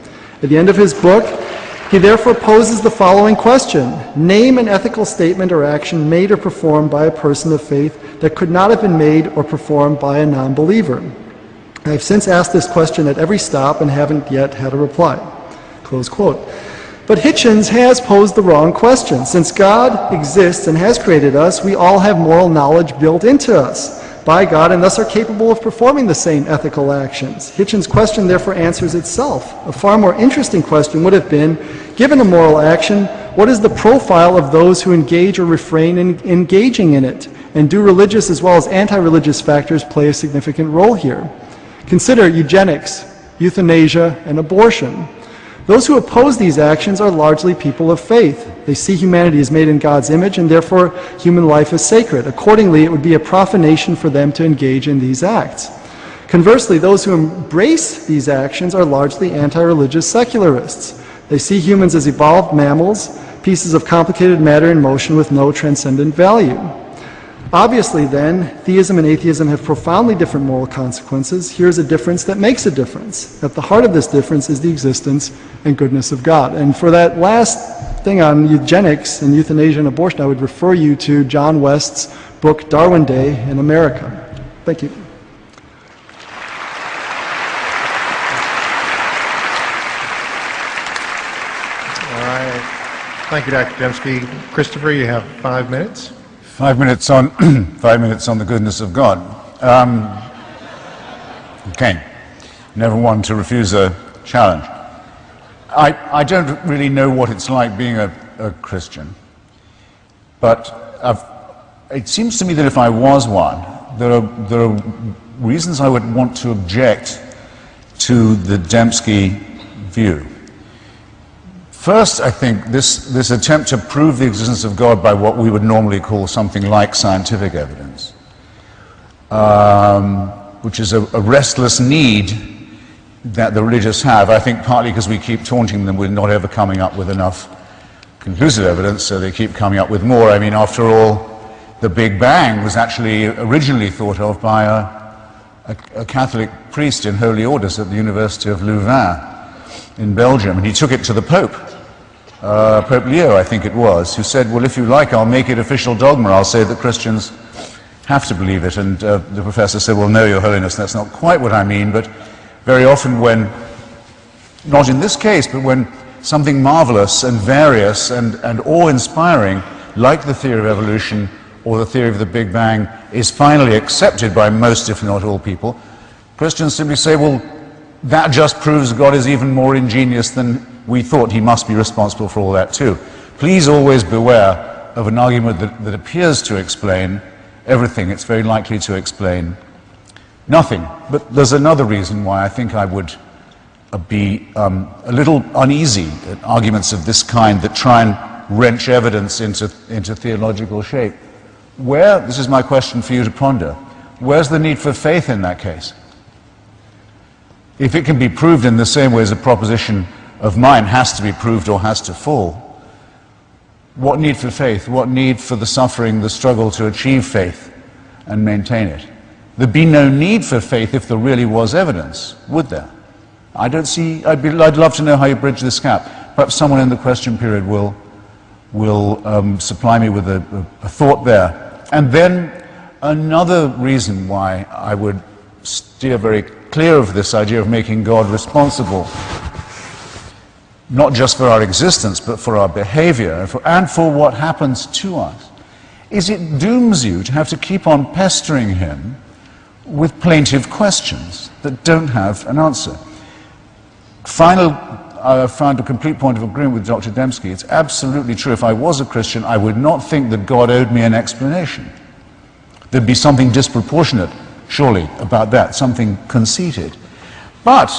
At the end of his book, he therefore poses the following question: name an ethical statement or action made or performed by a person of faith that could not have been made or performed by a non-believer. I've since asked this question at every stop and haven't yet had a reply. Close quote. But Hitchens has posed the wrong question. Since God exists and has created us, we all have moral knowledge built into us by God and thus are capable of performing the same ethical actions. Hitchens' question therefore answers itself. A far more interesting question would have been, given a moral action, what is the profile of those who engage or refrain in engaging in it? And do religious as well as anti-religious factors play a significant role here? Consider eugenics, euthanasia, and abortion. Those who oppose these actions are largely people of faith. They see humanity as made in God's image, and therefore human life is sacred. Accordingly, it would be a profanation for them to engage in these acts. Conversely, those who embrace these actions are largely anti-religious secularists. They see humans as evolved mammals, pieces of complicated matter in motion with no transcendent value. Obviously, then, theism and atheism have profoundly different moral consequences. Here's a difference that makes a difference. At the heart of this difference is the existence and goodness of God. And for that last thing on eugenics and euthanasia and abortion, I would refer you to John West's book, Darwin Day in America. Thank you. All right. Thank you, Dr. Dembski. Christopher, you have 5 minutes. 5 minutes on 5 minutes on the goodness of God. Okay, never one to refuse a challenge. I don't really know what it's like being a Christian, but it seems to me that if I was one, there are reasons I would want to object to the Dembski view. First, I think this attempt to prove the existence of God by what we would normally call something like scientific evidence, which is a restless need that the religious have, I think partly because we keep taunting them with not ever coming up with enough conclusive evidence, so they keep coming up with more. I mean, after all, the Big Bang was actually originally thought of by a Catholic priest in holy orders at the University of Louvain in Belgium, and he took it to the Pope. Pope Leo, I think it was, who said, well, if you like, I'll make it official dogma. I'll say that Christians have to believe it. And the professor said, well, no, Your Holiness, that's not quite what I mean. But very often when not in this case, but when something marvelous and various and awe-inspiring, like the theory of evolution or the theory of the Big Bang, is finally accepted by most, if not all people, Christians simply say, well, that just proves God is even more ingenious than we thought. He must be responsible for all that too. Please always beware of an argument that appears to explain everything. It's very likely to explain nothing. But there's another reason why I think I would be a little uneasy at arguments of this kind that try and wrench evidence into theological shape. This is my question for you to ponder, where's the need for faith in that case? If it can be proved in the same way as a proposition of mine has to be proved or has to fall, what need for faith? What need for the suffering, the struggle to achieve faith and maintain it? There'd be no need for faith if there really was evidence, would there? I don't see. I'd love to know how you bridge this gap. Perhaps someone in the question period will supply me with a thought there. And then another reason why I would steer very clear of this idea of making God responsible, not just for our existence, but for our behavior and for what happens to us, is it dooms you to have to keep on pestering him with plaintive questions that don't have an answer. I found a complete point of agreement with Dr. Dembski. It's absolutely true. If I was a Christian, I would not think that God owed me an explanation. There'd be something disproportionate, surely, about that, something conceited. But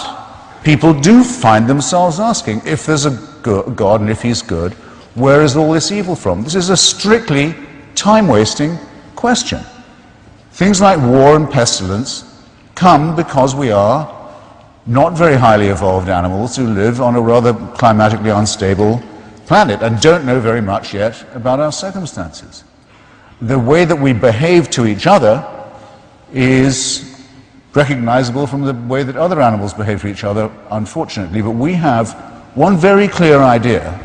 people do find themselves asking, if there's a God and if he's good, where is all this evil from? This is a strictly time-wasting question. Things like war and pestilence come because we are not very highly evolved animals who live on a rather climatically unstable planet and don't know very much yet about our circumstances. The way that we behave to each other is recognizable from the way that other animals behave to each other, unfortunately, but we have one very clear idea,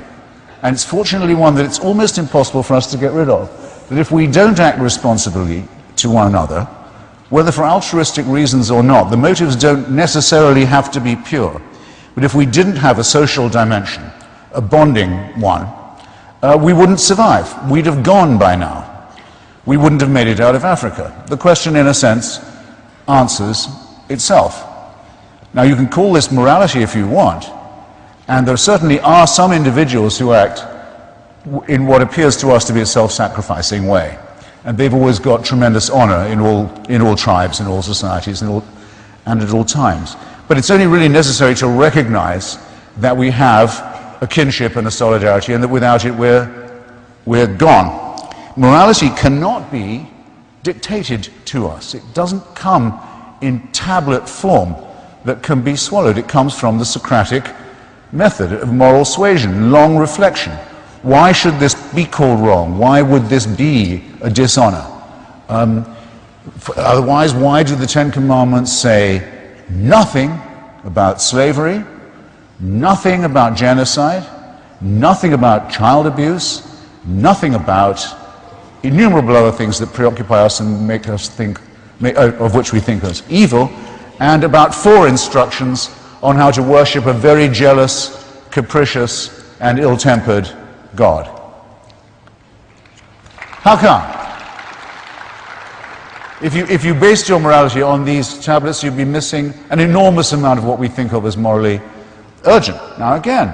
and it's fortunately one that it's almost impossible for us to get rid of, that if we don't act responsibly to one another, whether for altruistic reasons or not, the motives don't necessarily have to be pure. But if we didn't have a social dimension, a bonding one, we wouldn't survive. We'd have gone by now. We wouldn't have made it out of Africa. The question, in a sense, answers itself. Now, you can call this morality if you want, and there certainly are some individuals who act in what appears to us to be a self-sacrificing way. And they've always got tremendous honor in all tribes, in all societies, and at all times. But it's only really necessary to recognize that we have a kinship and a solidarity, and that without it we're gone. Morality cannot be dictated to us. It doesn't come in tablet form that can be swallowed. It comes from the Socratic method of moral suasion, long reflection. Why should this be called wrong? Why would this be a dishonor? Otherwise, why do the Ten Commandments say nothing about slavery, nothing about genocide, nothing about child abuse, nothing about innumerable other things that preoccupy us and make us think, of which we think as evil, and about 4 instructions on how to worship a very jealous, capricious, and ill-tempered God? How come? If you based your morality on these tablets, you'd be missing an enormous amount of what we think of as morally urgent. Now again,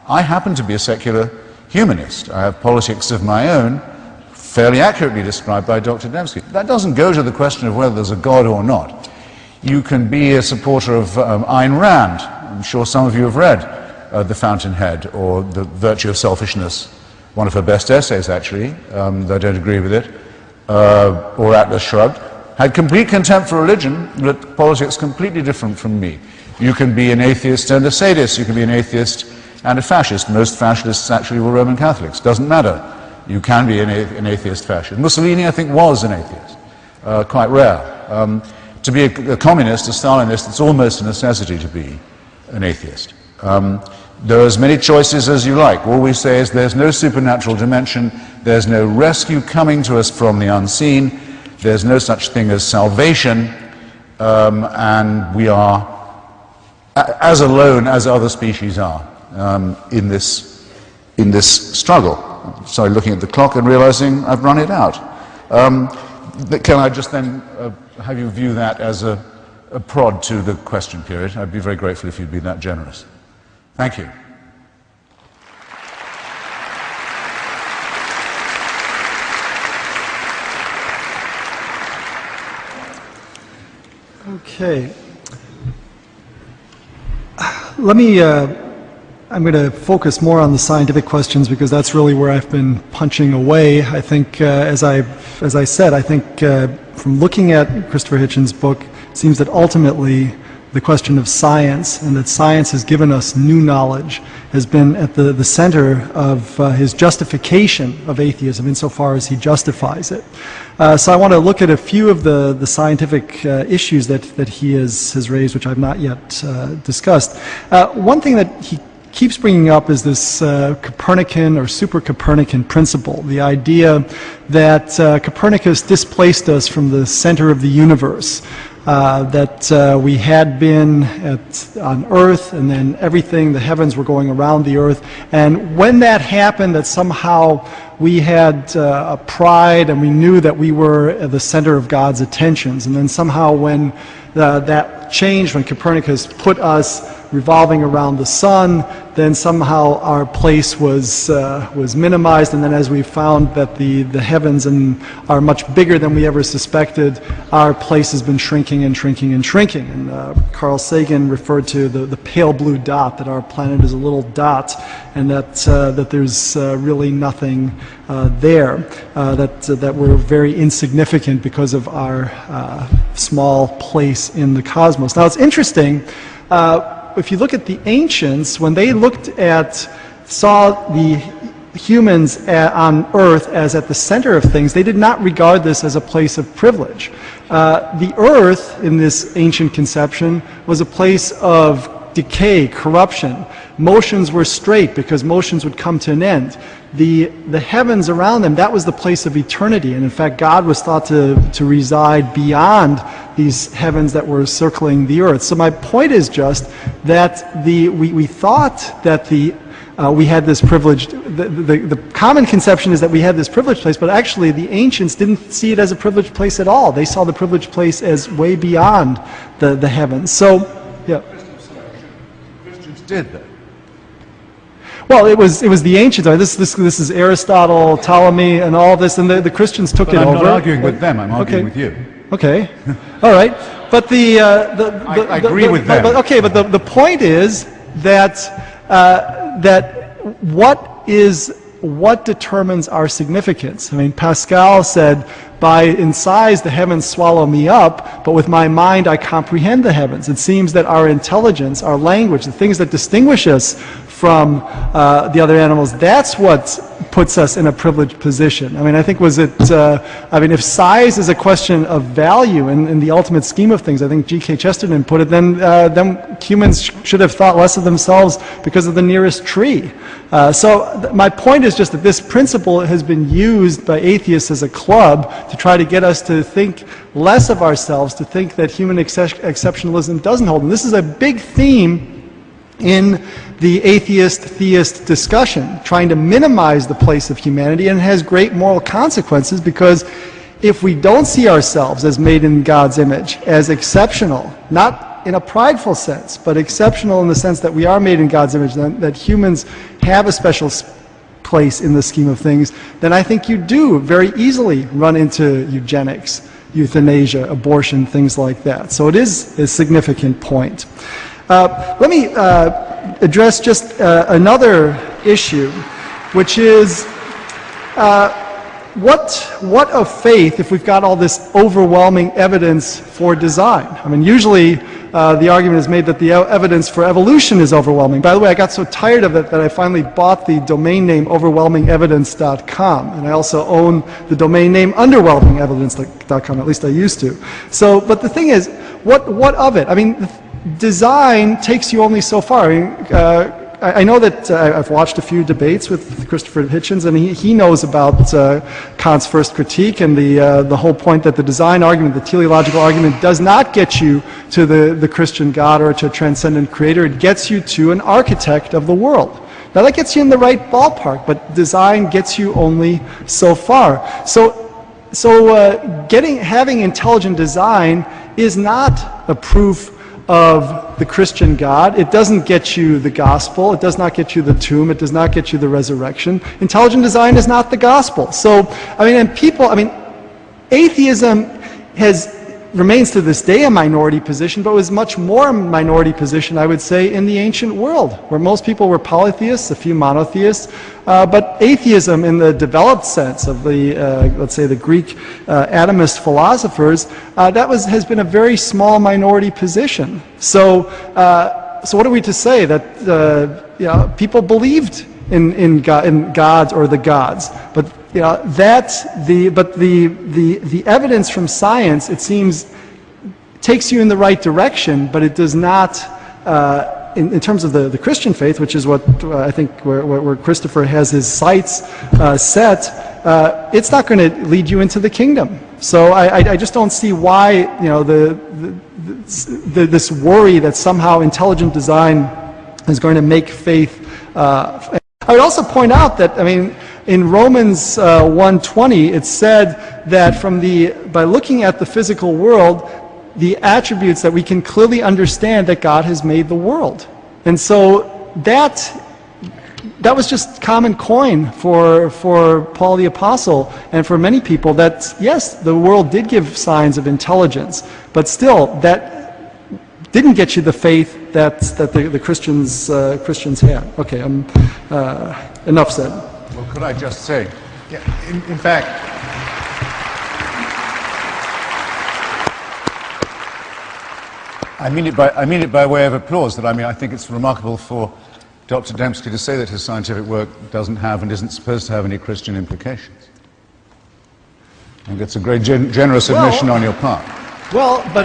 I happen to be a secular humanist. I have politics of my own, fairly accurately described by Dr. Dembski. That doesn't go to the question of whether there's a God or not. You can be a supporter of Ayn Rand. I'm sure some of you have read The Fountainhead, or The Virtue of Selfishness, one of her best essays, actually, though I don't agree with it, or Atlas Shrugged. Had complete contempt for religion, but politics completely different from me. You can be an atheist and a sadist. You can be an atheist and a fascist. Most fascists actually were Roman Catholics. Doesn't matter. You can be an atheist fascist. Mussolini, I think, was an atheist. Quite rare. To be a communist, a Stalinist, it's almost a necessity to be an atheist. There are as many choices as you like. All we say is there's no supernatural dimension, there's no rescue coming to us from the unseen, there's no such thing as salvation, and we are as alone as other species are in this struggle. So looking at the clock and realizing I've run it out. Can I just then have you view that as a prod to the question period? I'd be very grateful if you'd be that generous. Thank you. Okay. Let me, I'm going to focus more on the scientific questions because that's really where I've been punching away. I think, as I said, I think from looking at Christopher Hitchens' book, it seems that ultimately the question of science, and that science has given us new knowledge, has been at the center of his justification of atheism, insofar as he justifies it. So I want to look at a few of the scientific issues that he has raised, which I've not yet discussed. One thing that he keeps bringing up is this Copernican or super-Copernican principle, the idea that Copernicus displaced us from the center of the universe. That we had been on Earth, and then everything, the heavens were going around the Earth, and when that happened, that somehow we had a pride and we knew that we were at the center of God's attentions, and then somehow when that changed, when Copernicus put us revolving around the sun, then somehow our place was minimized, and then as we found that the heavens are much bigger than we ever suspected, our place has been shrinking and shrinking and shrinking. And Carl Sagan referred to the pale blue dot, that our planet is a little dot, and that there's really nothing there, that we're very insignificant because of our small place in the cosmos. Now it's interesting, if you look at the ancients, when they saw the humans on Earth as at the center of things, they did not regard this as a place of privilege. The Earth, in this ancient conception, was a place of decay, corruption. Motions were straight because motions would come to an end. The heavens around them, that was the place of eternity, and in fact God was thought to reside beyond these heavens that were circling the earth. So my point is just that we thought that we had this privileged, the common conception is that we had this privileged place, but actually the ancients didn't see it as a privileged place at all. They saw the privileged place as way beyond the heavens. So, yeah. Christians did that. Well, it was the ancients. This is Aristotle, Ptolemy, and all this, and the Christians took it over. I'm not arguing with them. I'm arguing with you. Okay, all right. But I agree with them. But the point is that what determines our significance? I mean, Pascal said, in size the heavens swallow me up, but with my mind I comprehend the heavens. It seems that our intelligence, our language, the things that distinguish us from the other animals, that's what puts us in a privileged position. I mean, I think if size is a question of value in the ultimate scheme of things, I think G.K. Chesterton put it, then humans should have thought less of themselves because of the nearest tree. So my point is just that this principle has been used by atheists as a club to try to get us to think less of ourselves, to think that human exceptionalism doesn't hold. And this is a big theme in the atheist-theist discussion, trying to minimize the place of humanity, and it has great moral consequences, because if we don't see ourselves as made in God's image, as exceptional, not in a prideful sense, but exceptional in the sense that we are made in God's image, that humans have a special place in the scheme of things, then I think you do very easily run into eugenics, euthanasia, abortion, things like that. So it is a significant point. Let me address just another issue, which is what of faith if we've got all this overwhelming evidence for design? I mean, usually the argument is made that the evidence for evolution is overwhelming. By the way, I got so tired of it that I finally bought the domain name overwhelmingevidence.com, and I also own the domain name underwhelmingevidence.com, at least I used to. So, but the thing is, what of it? I mean, design takes you only so far. I mean, I know that I've watched a few debates with Christopher Hitchens, and he knows about Kant's first critique and the whole point that the design argument, the teleological argument, does not get you to the Christian God or to a transcendent creator. It gets you to an architect of the world. Now that gets you in the right ballpark, but design gets you only so far. Having intelligent design is not a proof of the Christian God. It doesn't get you the gospel. It does not get you the tomb. It does not get you the resurrection. Intelligent design is not the gospel. So, atheism remains to this day a minority position, but was much more a minority position, I would say, in the ancient world, where most people were polytheists, a few monotheists, but atheism in the developed sense of the, let's say, the Greek atomist philosophers, has been a very small minority position. So what are we to say? That people believed in gods or the gods, but the evidence from science, it seems, takes you in the right direction, but it does not, in terms of the Christian faith, which is what I think where Christopher has his sights set, it's not going to lead you into the kingdom. So I just don't see why this worry that somehow intelligent design is going to make faith. I would also point out that, in Romans 1:20, it said that by looking at the physical world, the attributes that we can clearly understand that God has made the world. And so that was just common coin for Paul the Apostle and for many people, that yes, the world did give signs of intelligence, but still that didn't get you the faith that the Christians had. Okay, enough said. Well, could I just say? Yeah, in fact, I mean it by way of applause. That I think it's remarkable for Dr. Dembski to say that his scientific work doesn't have and isn't supposed to have any Christian implications. I think it's a great generous admission on your part. Well, but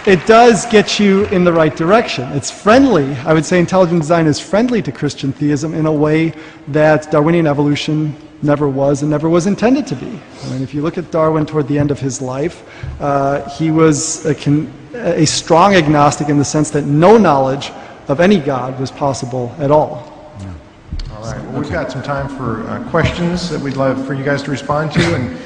it does get you in the right direction. It's friendly. I would say intelligent design is friendly to Christian theism in a way that Darwinian evolution never was and never was intended to be. If you look at Darwin toward the end of his life, he was a strong agnostic in the sense that no knowledge of any God was possible at all. Yeah. All right. Well, we've got some time for questions that we'd love for you guys to respond to, and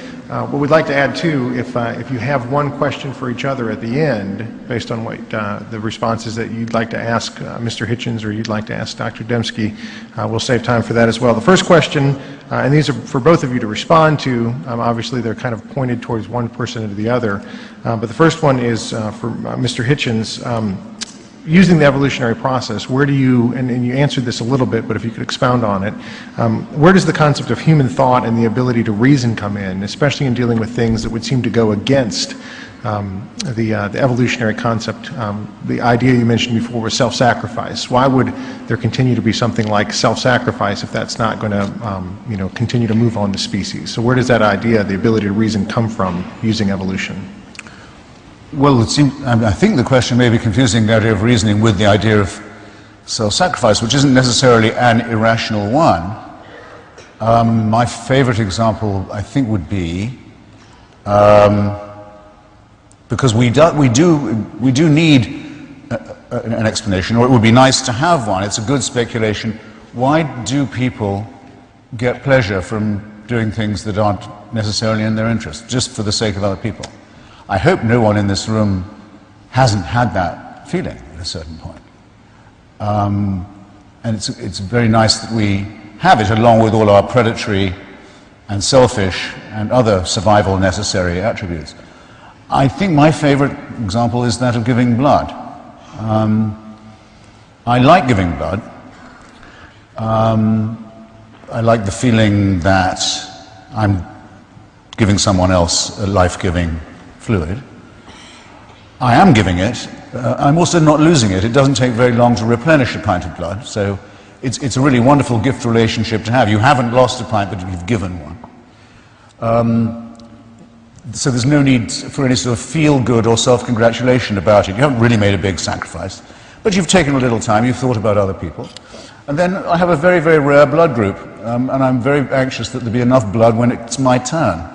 what we'd like to add too, if you have one question for each other at the end, based on what the responses that you'd like to ask Mr. Hitchens or you'd like to ask Dr. Dembski, we'll save time for that as well. The first question, and these are for both of you to respond to, obviously they're kind of pointed towards one person or the other, but the first one is for Mr. Hitchens. Using the evolutionary process, where do you, and you answered this a little bit, but if you could expound on it, where does the concept of human thought and the ability to reason come in, especially in dealing with things that would seem to go against the evolutionary concept? The idea you mentioned before was self-sacrifice. Why would there continue to be something like self-sacrifice if that's not going to continue to move on the species? So where does that idea, the ability to reason, come from using evolution? Well, I think the question may be confusing the idea of reasoning with the idea of self-sacrifice, which isn't necessarily an irrational one. My favorite example, I think, would be because we do need an explanation, or it would be nice to have one. It's a good speculation. Why do people get pleasure from doing things that aren't necessarily in their interest, just for the sake of other people? I hope no one in this room hasn't had that feeling at a certain point. And it's very nice that we have it, along with all our predatory and selfish and other survival necessary attributes. I think my favorite example is that of giving blood. I like giving blood. I like the feeling that I'm giving someone else a life-giving fluid. I am giving it. I'm also not losing it. It doesn't take very long to replenish a pint of blood, so it's a really wonderful gift relationship to have. You haven't lost a pint, but you've given one. So there's no need for any sort of feel-good or self-congratulation about it. You haven't really made a big sacrifice, But you've taken a little time, you've thought about other people. And then I have a very, very rare blood group, and I'm very anxious that there be enough blood when it's my turn.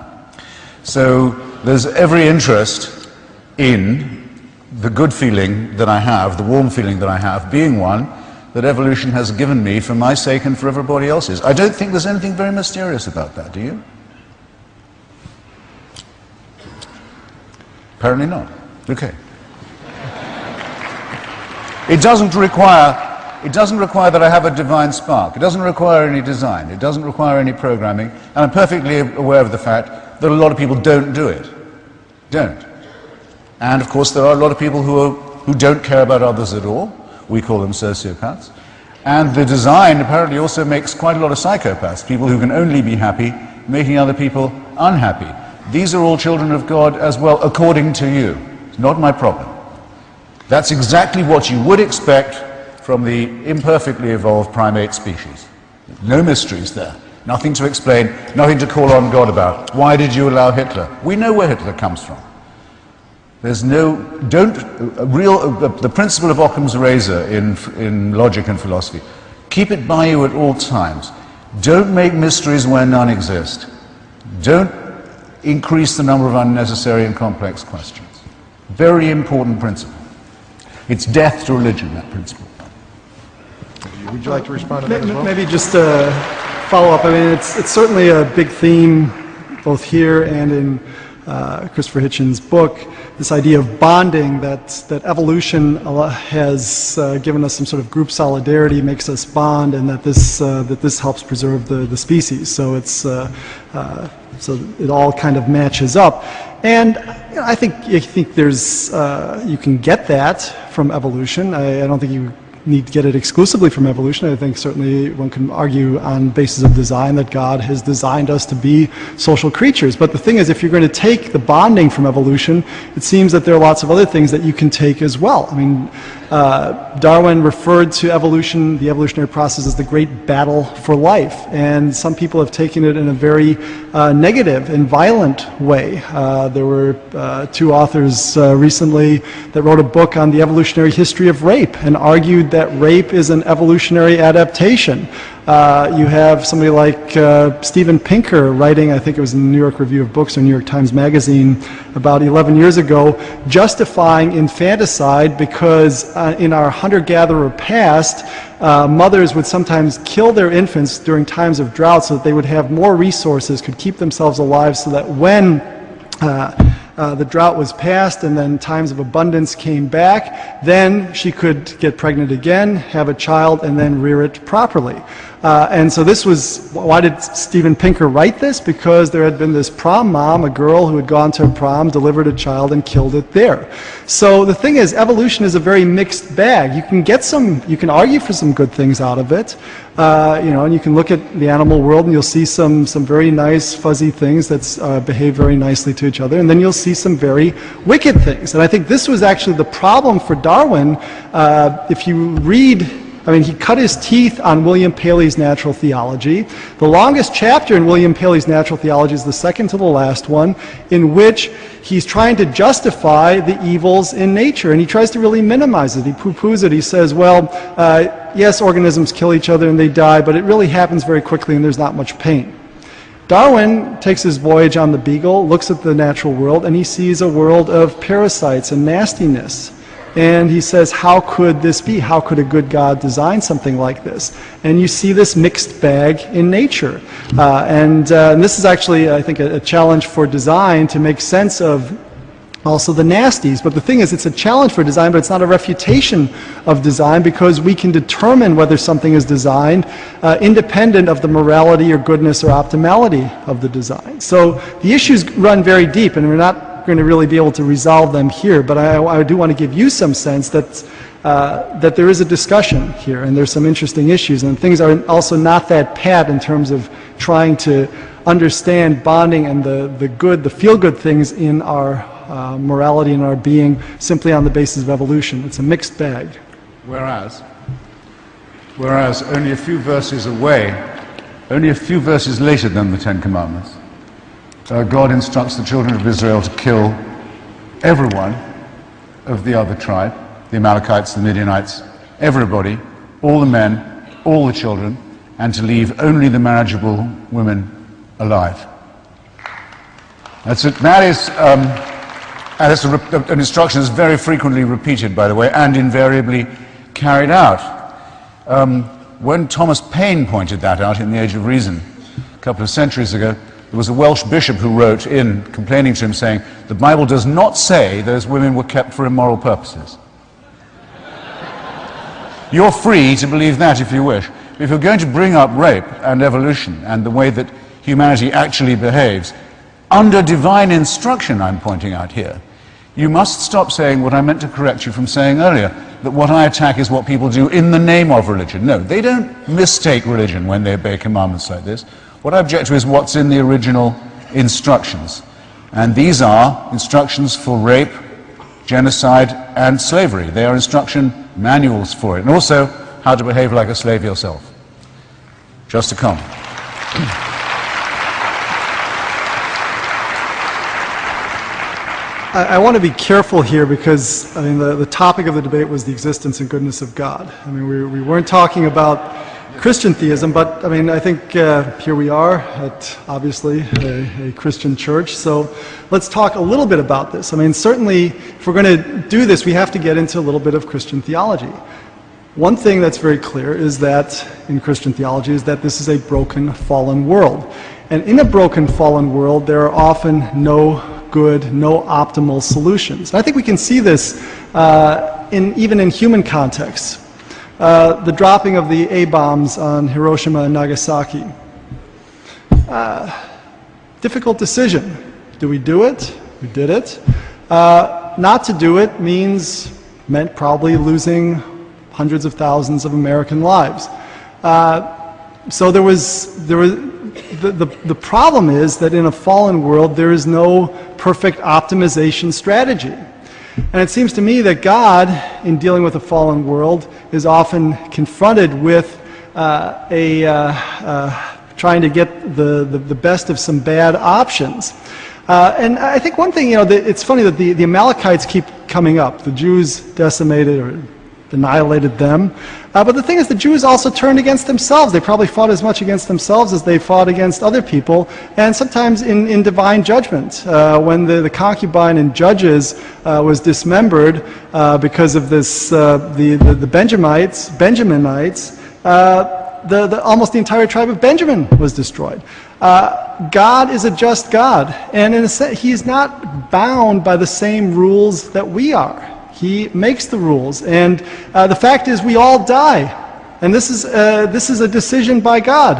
So there's every interest in the good feeling that I have, the warm feeling that I have, being one that evolution has given me for my sake and for everybody else's. I don't think there's anything very mysterious about that, do you? Apparently not. Okay. It doesn't require that I have a divine spark. It doesn't require any design. It doesn't require any programming. And I'm perfectly aware of the fact that a lot of people don't do it. Don't. And of course there are a lot of people who don't care about others at all. We call them sociopaths. And the design apparently also makes quite a lot of psychopaths, people who can only be happy, making other people unhappy. These are all children of God as well, according to you. It's not my problem. That's exactly what you would expect from the imperfectly evolved primate species. No mysteries there. Nothing to explain, nothing to call on God about. Why did you allow Hitler? We know where Hitler comes from. There's no, the principle of Occam's razor in logic and philosophy. Keep it by you at all times. Don't make mysteries where none exist. Don't increase the number of unnecessary and complex questions. Very important principle. It's death to religion, that principle. Would you like to respond to that as well? Maybe just a follow-up. I mean, it's certainly a big theme both here and in Christopher Hitchens' book, this idea of bonding, that evolution has given us some sort of group solidarity, makes us bond, and that this helps preserve the species. So it's so it all kind of matches up. And you know, I think there's you can get that from evolution. I don't think you need to get it exclusively from evolution. I think certainly one can argue on the basis of design that God has designed us to be social creatures. But the thing is, if you're going to take the bonding from evolution, it seems that there are lots of other things that you can take as well. I mean, Darwin referred to evolution, the evolutionary process, as the great battle for life. And some people have taken it in a very negative and violent way. There were two authors recently that wrote a book on the evolutionary history of rape and argued that rape is an evolutionary adaptation. You have somebody like Steven Pinker writing, I think it was in the New York Review of Books or New York Times Magazine about 11 years ago, justifying infanticide because in our hunter-gatherer past, mothers would sometimes kill their infants during times of drought so that they would have more resources, could keep themselves alive, so that when the drought was past and then times of abundance came back, then she could get pregnant again, have a child, and then rear it properly. And so this was, why did Steven Pinker write this? Because there had been this prom mom, a girl who had gone to a prom, delivered a child, and killed it there. So the thing is, evolution is a very mixed bag. You can get some, you can argue for some good things out of it, you know, and you can look at the animal world and you'll see some very nice fuzzy things that behave very nicely to each other, and then you'll see some very wicked things. And I think this was actually the problem for Darwin. If you read, I mean, he cut his teeth on William Paley's Natural Theology. The longest chapter in William Paley's Natural Theology is the second to the last one, in which he's trying to justify the evils in nature, and he tries to really minimize it. He poo-poos it. He says, well, yes, organisms kill each other and they die, but it really happens very quickly and there's not much pain. Darwin takes his voyage on the Beagle, looks at the natural world, and he sees a world of parasites and nastiness. And he says, how could this be? How could a good God design something like this? And you see this mixed bag in nature. And this is actually, I think, a challenge for design to make sense of also the nasties. But the thing is, it's a challenge for design, but it's not a refutation of design, because we can determine whether something is designed independent of the morality or goodness or optimality of the design. So the issues run very deep, and we're not going to really be able to resolve them here, but I do want to give you some sense that that there is a discussion here, and there's some interesting issues, and things are also not that pat in terms of trying to understand bonding and the good, the feel-good things in our morality and our being simply on the basis of evolution. It's a mixed bag. Whereas only a few verses away, only a few verses later than the Ten Commandments, God instructs the children of Israel to kill everyone of the other tribe, the Amalekites, the Midianites, everybody, all the men, all the children, and to leave only the marriageable women alive. That's an instruction that's very frequently repeated, by the way, and invariably carried out. When Thomas Paine pointed that out in The Age of Reason a couple of centuries ago, there was a Welsh bishop who wrote in, complaining to him, saying, the Bible does not say those women were kept for immoral purposes. You're free to believe that if you wish. If you're going to bring up rape and evolution and the way that humanity actually behaves, under divine instruction, I'm pointing out here, you must stop saying what I meant to correct you from saying earlier, that what I attack is what people do in the name of religion. No, they don't mistake religion when they obey commandments like this. What I object to is what's in the original instructions. And these are instructions for rape, genocide, and slavery. They are instruction manuals for it. And also, how to behave like a slave yourself. Just to come. I want to be careful here because, I mean, the topic of the debate was the existence and goodness of God. I mean, we weren't talking about Christian theism, but, I mean, I think here we are at, obviously, a Christian church, so let's talk a little bit about this. I mean, certainly, if we're going to do this, we have to get into a little bit of Christian theology. One thing that's very clear is that, in Christian theology, is that this is a broken, fallen world. And in a broken, fallen world, there are often no good, no optimal solutions. And I think we can see this even in human contexts. The dropping of the A-bombs on Hiroshima and Nagasaki. Difficult decision. Do we do it? We did it. Not to do it meant probably losing hundreds of thousands of American lives. So the problem is that in a fallen world there is no perfect optimization strategy. And it seems to me that God, in dealing with a fallen world, is often confronted with trying to get the best of some bad options. And I think one thing, it's funny that the Amalekites keep coming up. The Jews decimated or annihilated them. But the thing is, the Jews also turned against themselves. They probably fought as much against themselves as they fought against other people, and sometimes in divine judgment. When the concubine in Judges was dismembered because of this, the Benjaminites, almost the entire tribe of Benjamin was destroyed. God is a just God, and in a sense, He's not bound by the same rules that we are. He makes the rules, and the fact is we all die, and this is a decision by God.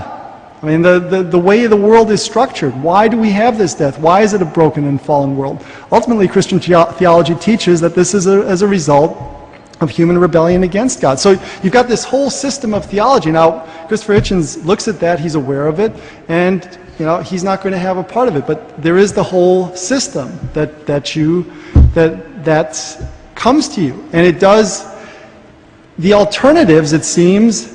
I mean, the way the world is structured. Why do we have this death? Why is it a broken and fallen world? Ultimately, Christian theology teaches that this is as a result of human rebellion against God. So you've got this whole system of theology. Now, Christopher Hitchens looks at that, he's aware of it, and he's not going to have a part of it. But there is the whole system that comes to you, and it does. The alternatives, it seems,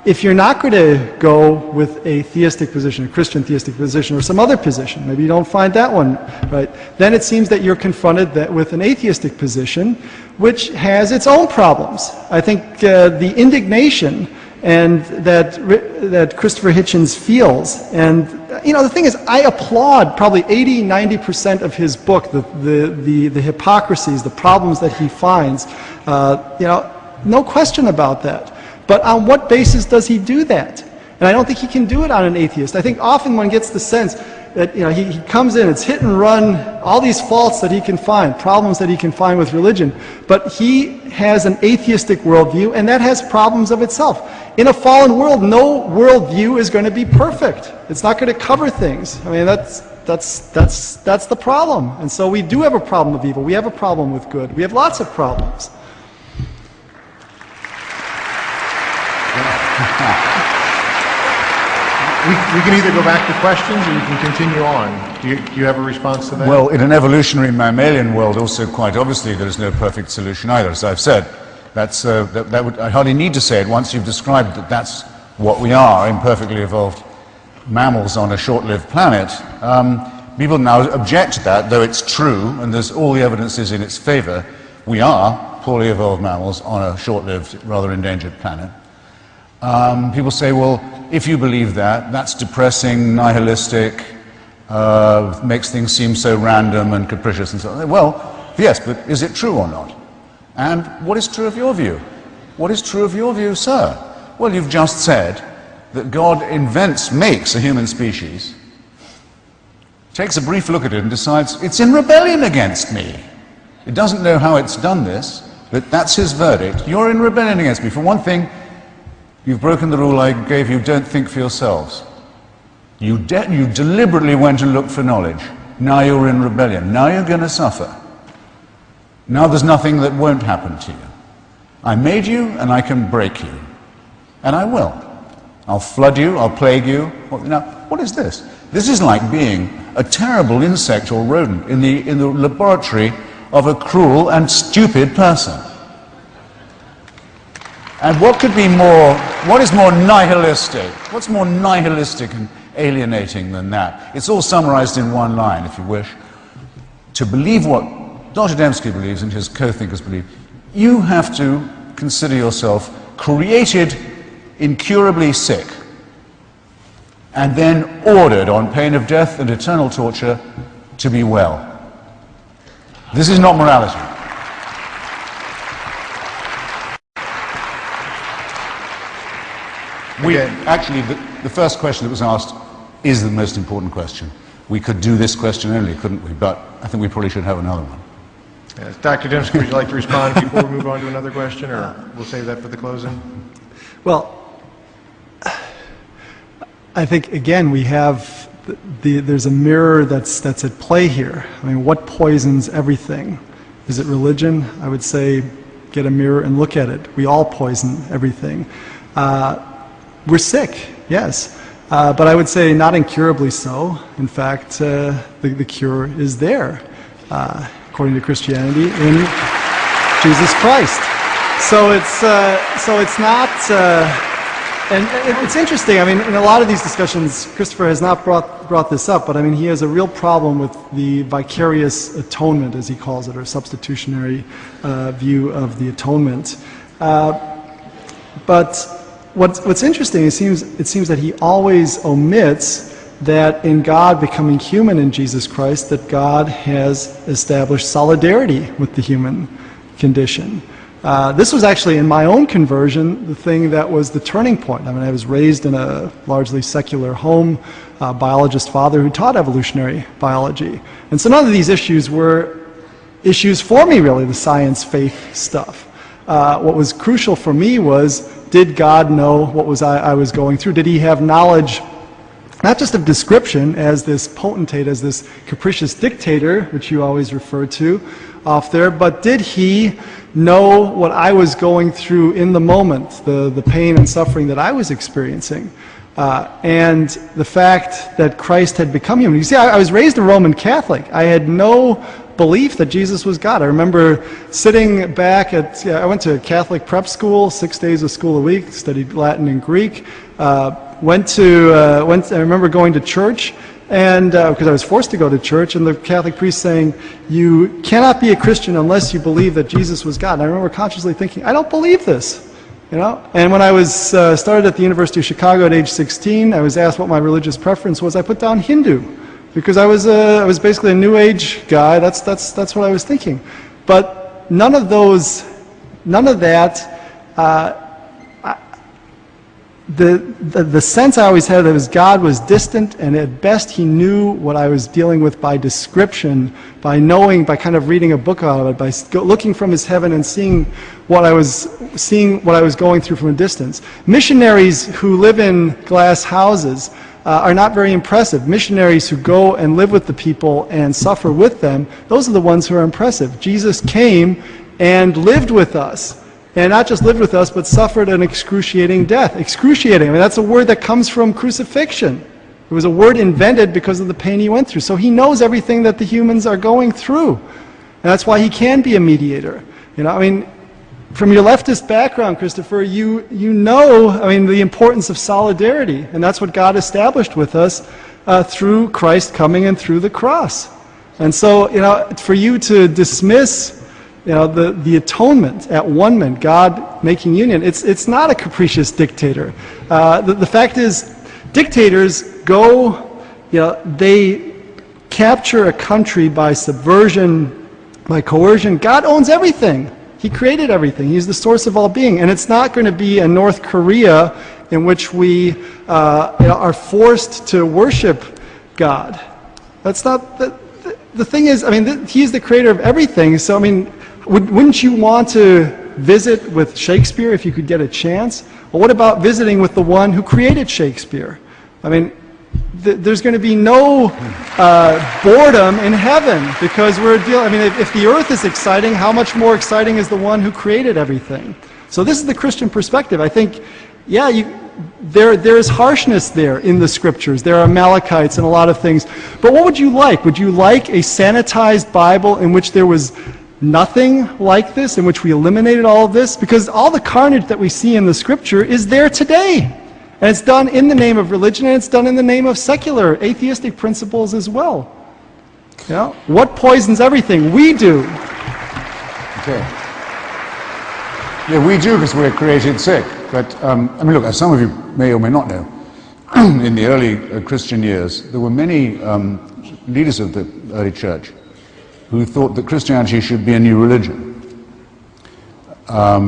if you're not going to go with a theistic position, a Christian theistic position, or some other position, maybe you don't find that one right, then it seems that you're confronted with an atheistic position, which has its own problems. I think the indignation and that Christopher Hitchens feels, and the thing is, I applaud probably 80-90% of his book, the hypocrisies, the problems that he finds. No question about that. But on what basis does he do that? And I don't think he can do it on an atheist. I think often one gets the sense that he comes in, it's hit and run, all these faults that he can find, problems that he can find with religion, but he has an atheistic worldview, and that has problems of itself. In a fallen world, no worldview is going to be perfect. It's not going to cover things. I mean, that's the problem. And so we do have a problem of evil. We have a problem with good. We have lots of problems. We can either go back to questions or you can continue on. Do you have a response to that? Well, in an evolutionary mammalian world, also quite obviously there is no perfect solution either, as I've said. I hardly need to say it once you've described that that's what we are, imperfectly evolved mammals on a short-lived planet. People now object to that, though it's true, and all the evidence is in its favor. We are poorly evolved mammals on a short-lived, rather endangered planet. People say, well, if you believe that, that's depressing, nihilistic, makes things seem so random and capricious and so on. Well, yes, but is it true or not? And what is true of your view? What is true of your view, sir? Well, you've just said that God makes a human species, takes a brief look at it and decides it's in rebellion against me. It doesn't know how it's done this, but that's his verdict. You're in rebellion against me. For one thing, you've broken the rule I gave you, don't think for yourselves. You deliberately went and looked for knowledge. Now you're in rebellion. Now you're going to suffer. Now there's nothing that won't happen to you. I made you and I can break you. And I will. I'll flood you, I'll plague you. Now, what is this? This is like being a terrible insect or rodent in the laboratory of a cruel and stupid person. And what is more nihilistic? What's more nihilistic and alienating than that? It's all summarized in one line, if you wish. To believe what Dr. Dembski believes and his co-thinkers believe, you have to consider yourself created incurably sick, and then ordered on pain of death and eternal torture to be well. This is not morality. Actually, the first question that was asked is the most important question. We could do this question only, couldn't we? But I think we probably should have another one. Yes. Dr. Dembski, would you like to respond before we move on to another question, or we'll save that for the closing? Well, I think, again, we have, there's a mirror that's at play here. I mean, what poisons everything? Is it religion? I would say get a mirror and look at it. We all poison everything. We're sick, yes, but I would say not incurably so. In fact, the cure is there, according to Christianity, in Jesus Christ. So it's not, and it's interesting. I mean, in a lot of these discussions, Christopher has not brought this up, but I mean, he has a real problem with the vicarious atonement, as he calls it, or substitutionary view of the atonement. But what's interesting, it seems that he always omits that in God becoming human in Jesus Christ, that God has established solidarity with the human condition. This was actually, in my own conversion, the thing that was the turning point. I mean, I was raised in a largely secular home, biologist father who taught evolutionary biology. And so none of these issues were issues for me, really, the science, faith stuff. What was crucial for me was, did God know what I was going through? Did he have knowledge, not just of description as this potentate, as this capricious dictator, which you always refer to off there, but did he know what I was going through in the moment, the pain and suffering that I was experiencing? And the fact that Christ had become human. You see, I was raised a Roman Catholic. I had no belief that Jesus was God. I remember sitting back I went to a Catholic prep school, 6 days of school a week, studied Latin and Greek. I remember going to church, and because I was forced to go to church, and the Catholic priest saying, you cannot be a Christian unless you believe that Jesus was God. And I remember consciously thinking, I don't believe this. You know? And when I was started at the University of Chicago at age 16, I was asked what my religious preference was. I put down Hindu, because I was basically a New Age guy. That's what I was thinking. But none of that. The sense I always had was God was distant, and at best he knew what I was dealing with by description, by knowing, by kind of reading a book out of it, by looking from his heaven and seeing what I was going through from a distance. Missionaries who live in glass houses are not very impressive. Missionaries who go and live with the people and suffer with them, those are the ones who are impressive. Jesus came and lived with us. And not just lived with us, but suffered an excruciating death. Excruciating, I mean, that's a word that comes from crucifixion. It was a word invented because of the pain he went through. So he knows everything that the humans are going through. And that's why he can be a mediator. You know, I mean, from your leftist background, Christopher, you know, I mean, the importance of solidarity. And that's what God established with us through Christ coming and through the cross. And so, you know, for you to dismiss You know, the atonement at one man, God making union. It's not a capricious dictator. The fact is, dictators go, they capture a country by subversion, by coercion. God owns everything. He created everything. He's the source of all being. And it's not going to be a North Korea in which we are forced to worship God. That's not the thing is, he's the creator of everything. So, wouldn't you want to visit with Shakespeare if you could get a chance? Well, what about visiting with the one who created Shakespeare? There's going to be no boredom in heaven because we're dealing. If the earth is exciting, how much more exciting is the one who created everything? So this is the Christian perspective. I think, there is harshness there in the scriptures. There are Amalekites and a lot of things. But what would you like? Would you like a sanitized Bible in which there was nothing like this, in which we eliminated all of this? Because all the carnage that we see in the scripture is there today. And it's done in the name of religion, and it's done in the name of secular, atheistic principles as well. What poisons everything? We do. Okay. Yeah, we do because we're created sick. But, look, as some of you may or may not know, in the early Christian years, there were many leaders of the early church who thought that Christianity should be a new religion,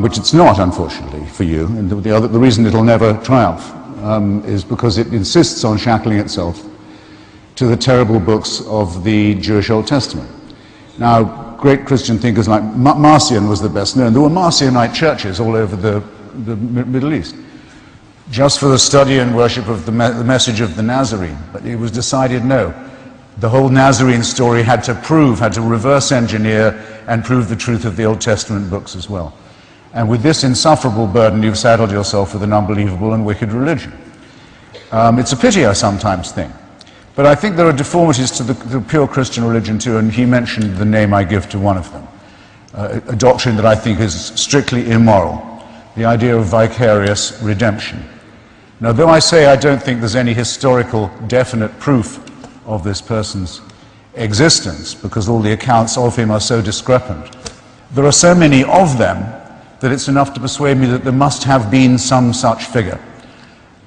which it's not, unfortunately, for you. And the reason it'll never triumph is because it insists on shackling itself to the terrible books of the Jewish Old Testament. Now, great Christian thinkers like Marcion was the best known. There were Marcionite churches all over the Middle East, just for the study and worship of the message of the Nazarene. But it was decided no. The whole Nazarene story had to reverse engineer and prove the truth of the Old Testament books as well. And with this insufferable burden, you've saddled yourself with an unbelievable and wicked religion. It's a pity, I sometimes think. But I think there are deformities to the pure Christian religion too, and he mentioned the name I give to one of them. A doctrine that I think is strictly immoral. The idea of vicarious redemption. Now, though I say I don't think there's any historical definite proof of this person's existence, because all the accounts of him are so discrepant, there are so many of them that it's enough to persuade me that there must have been some such figure.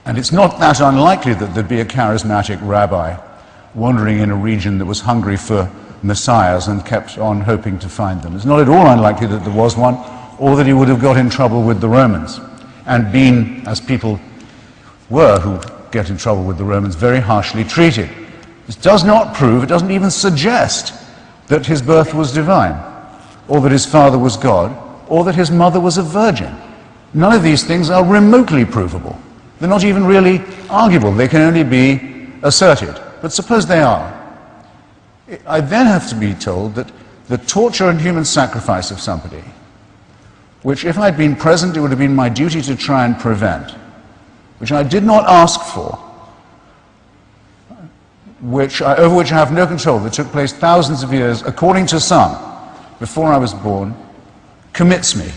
And it's not that unlikely that there'd be a charismatic rabbi wandering in a region that was hungry for messiahs and kept on hoping to find them. It's not at all unlikely that there was one, or that he would have got in trouble with the Romans and been, as people were who get in trouble with the Romans, very harshly treated. This does not prove, it doesn't even suggest that his birth was divine, or that his father was God, or that his mother was a virgin. None of these things are remotely provable. They're not even really arguable. They can only be asserted. But suppose they are. I then have to be told that the torture and human sacrifice of somebody, which if I'd been present, it would have been my duty to try and prevent, which I did not ask for, over which I have no control, that took place thousands of years, according to some, before I was born, commits me,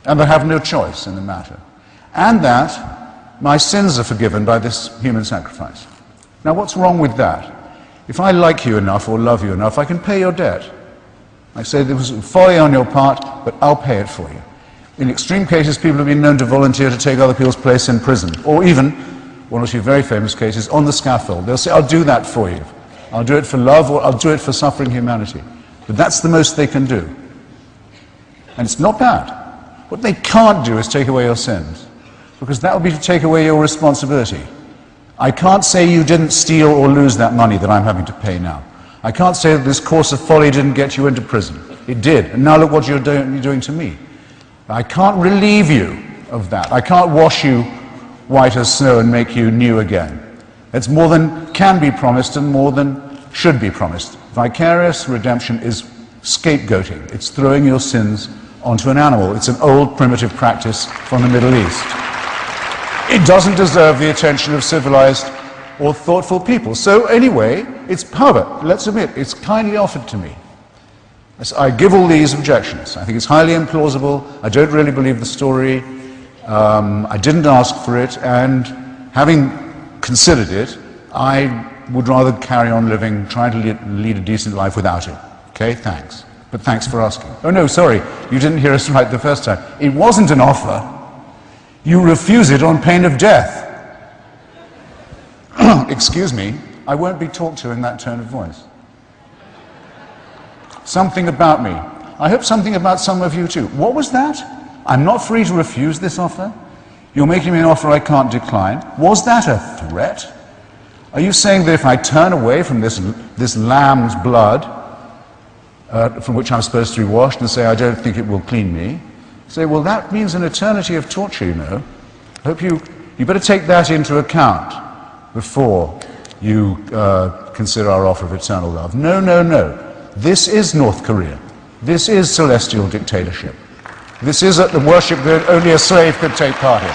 and I have no choice in the matter, and that my sins are forgiven by this human sacrifice. Now, what's wrong with that? If I like you enough or love you enough, I can pay your debt. I say there was folly on your part, but I'll pay it for you. In extreme cases, people have been known to volunteer to take other people's place in prison, or even, one or two very famous cases, on the scaffold. They'll say, I'll do that for you. I'll do it for love, or I'll do it for suffering humanity. But that's the most they can do. And it's not bad. What they can't do is take away your sins, because that would be to take away your responsibility. I can't say you didn't steal or lose that money that I'm having to pay now. I can't say that this course of folly didn't get you into prison. It did, and now look what you're doing to me. I can't relieve you of that. I can't wash you white as snow and make you new again. It's more than can be promised and more than should be promised. Vicarious redemption is scapegoating. It's throwing your sins onto an animal. It's an old primitive practice from the Middle East. It doesn't deserve the attention of civilized or thoughtful people. So anyway, let's admit, it's kindly offered to me. I give all these objections. I think it's highly implausible. I don't really believe the story. I didn't ask for it, and having considered it, I would rather carry on living, trying to lead a decent life without it. Okay, thanks. but thanks for asking. Oh no, sorry, you didn't hear us right the first time. It wasn't an offer. You refuse it on pain of death. Excuse me, I won't be talked to in that tone of voice. Something about me. I hope something about some of you too. What was that? I'm not free to refuse this offer? You're making me an offer I can't decline. Was that a threat? Are you saying that if I turn away from this lamb's blood, from which I'm supposed to be washed, and say I don't think it will clean me, say, well, that means an eternity of torture, you know. I hope you better take that into account before you consider our offer of eternal love. No, no, no. This is North Korea. This is celestial dictatorship. This is the worship that only a slave could take part in.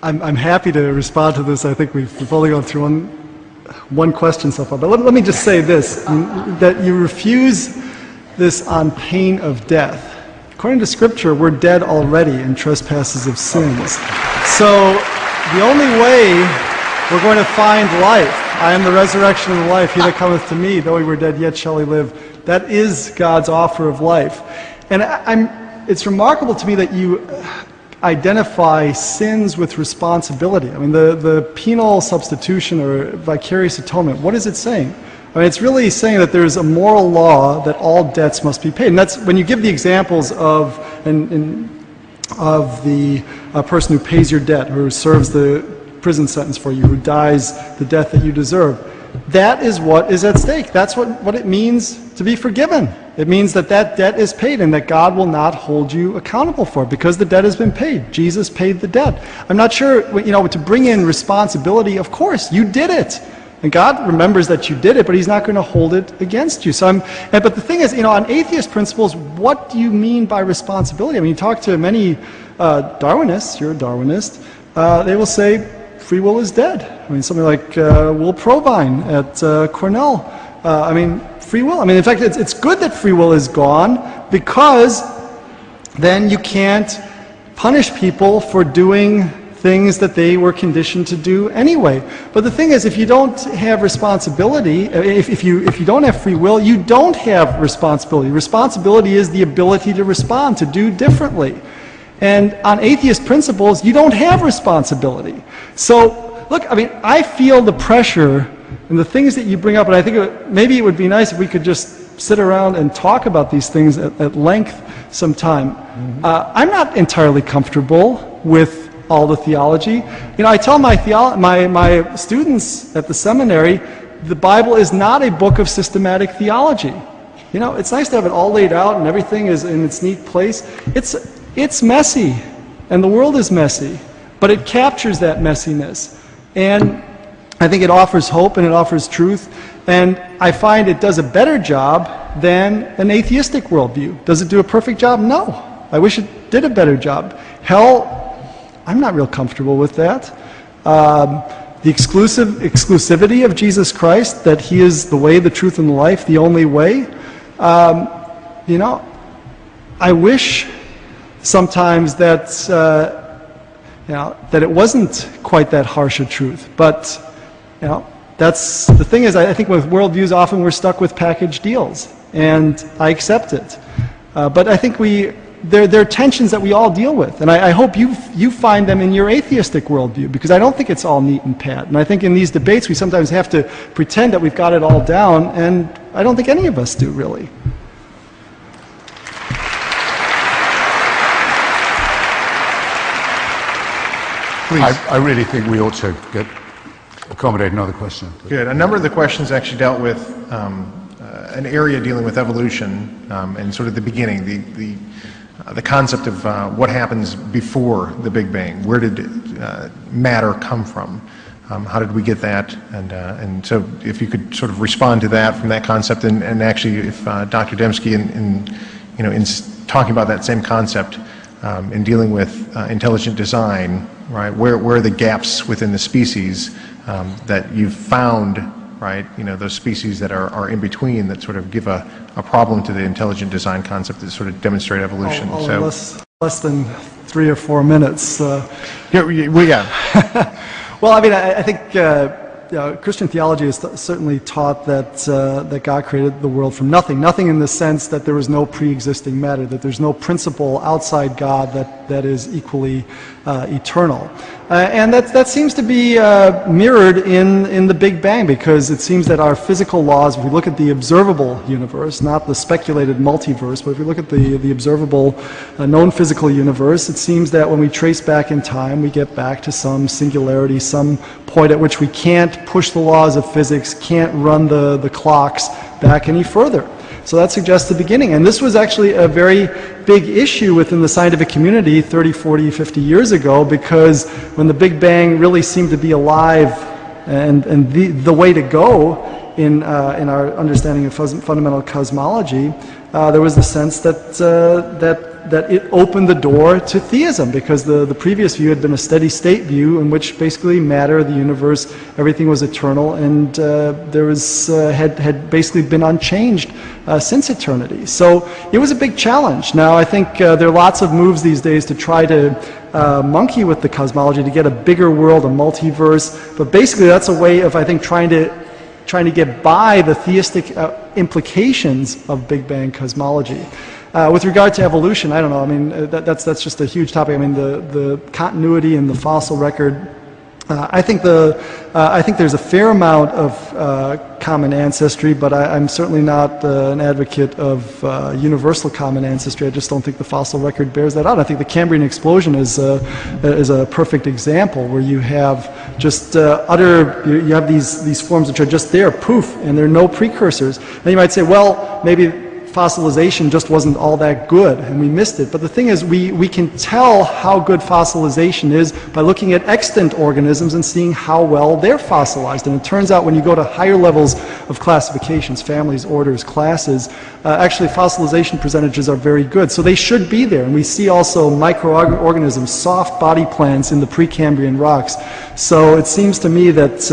I'm happy to respond to this. I think we've only gone through one question so far. But let me just say this, that you refuse this on pain of death. According to Scripture, we're dead already in trespasses of sins. So the only way we're going to find life, I am the resurrection and the life, he that cometh to me, though he were dead, yet shall he live. That is God's offer of life. And it's remarkable to me that you identify sins with responsibility. I mean, the penal substitution or vicarious atonement, what is it saying? I mean, it's really saying that there's a moral law that all debts must be paid. And that's when you give the examples of the person who pays your debt, who serves the prison sentence for you, who dies the death that you deserve. That is what is at stake. That's what it means to be forgiven. It means that debt is paid and that God will not hold you accountable for it because the debt has been paid. Jesus paid the debt. I'm not sure, to bring in responsibility, of course, you did it. And God remembers that you did it, but he's not going to hold it against you. But the thing is, on atheist principles, what do you mean by responsibility? I mean, you talk to many Darwinists, you're a Darwinist, they will say free will is dead. I mean, something like Will Provine at Cornell. Free will. I mean, in fact, it's good that free will is gone because then you can't punish people for doing things that they were conditioned to do anyway. But the thing is, if you don't have responsibility, if you don't have free will, you don't have responsibility. Responsibility is the ability to respond, to do differently. And on atheist principles, you don't have responsibility. So, look, I mean, I feel the pressure and the things that you bring up, and I think maybe it would be nice if we could just sit around and talk about these things at length sometime. I'm not entirely comfortable with all the theology. I tell my students at the seminary, the Bible is not a book of systematic theology. It's nice to have it all laid out and everything is in its neat place. It's messy, and the world is messy, but it captures that messiness. And I think it offers hope and it offers truth, and I find it does a better job than an atheistic worldview. Does it do a perfect job? No. I wish it did a better job. Hell, I'm not real comfortable with that. The exclusivity of Jesus Christ, that he is the way, the truth, and the life, the only way. I wish sometimes that that it wasn't quite that harsh a truth. But that's the thing is, I think with worldviews often we're stuck with package deals, and I accept it. But I think there are tensions that we all deal with, and I hope you find them in your atheistic worldview, because I don't think it's all neat and pat. And I think in these debates we sometimes have to pretend that we've got it all down, and I don't think any of us do, really. I really think we ought to accommodate another question. Good. A number of the questions actually dealt with an area dealing with evolution and sort of the beginning, the concept of what happens before the Big Bang. Where did matter come from? How did we get that? And so if you could sort of respond to that from that concept, and actually if Dr. Dembski in talking about that same concept in dealing with intelligent design, right? Where are the gaps within the species that you've found, right? Those species that are in between that sort of give a problem to the intelligent design concept that sort of demonstrate evolution. Less than 3 or 4 minutes. Yeah. Well, I mean, I think Christian theology is certainly taught that that God created the world from nothing. Nothing in the sense that there was no pre-existing matter, that there's no principle outside God that is equally eternal. And that seems to be mirrored in the Big Bang, because it seems that our physical laws, if we look at the observable universe, not the speculated multiverse, but if we look at the observable known physical universe, it seems that when we trace back in time, we get back to some singularity, some point at which we can't push the laws of physics, can't run the clocks back any further. So that suggests the beginning. And this was actually a very big issue within the scientific community 30, 40, 50 years ago, because when the Big Bang really seemed to be alive and the way to go in our understanding of fundamental cosmology, there was the sense that it opened the door to theism, because the previous view had been a steady state view in which basically matter, the universe, everything was eternal, and there was had basically been unchanged since eternity. So it was a big challenge. Now I think there are lots of moves these days to try to monkey with the cosmology to get a bigger world, a multiverse, but basically that's a way of, I think, trying to get by the theistic implications of Big Bang cosmology. With regard to evolution, I don't know. I mean, that's just a huge topic. I mean, the continuity in the fossil record. I think there's a fair amount of common ancestry, but I'm certainly not an advocate of universal common ancestry. I just don't think the fossil record bears that out. I think the Cambrian explosion is a perfect example where you have just you have these forms which are just there, poof, and there are no precursors. And you might say, well, maybe fossilization just wasn't all that good and we missed it. But the thing is, we can tell how good fossilization is by looking at extant organisms and seeing how well they're fossilized. And it turns out when you go to higher levels of classifications, families, orders, classes, actually fossilization percentages are very good. So they should be there. And we see also microorganisms, soft body plants in the Precambrian rocks. So it seems to me that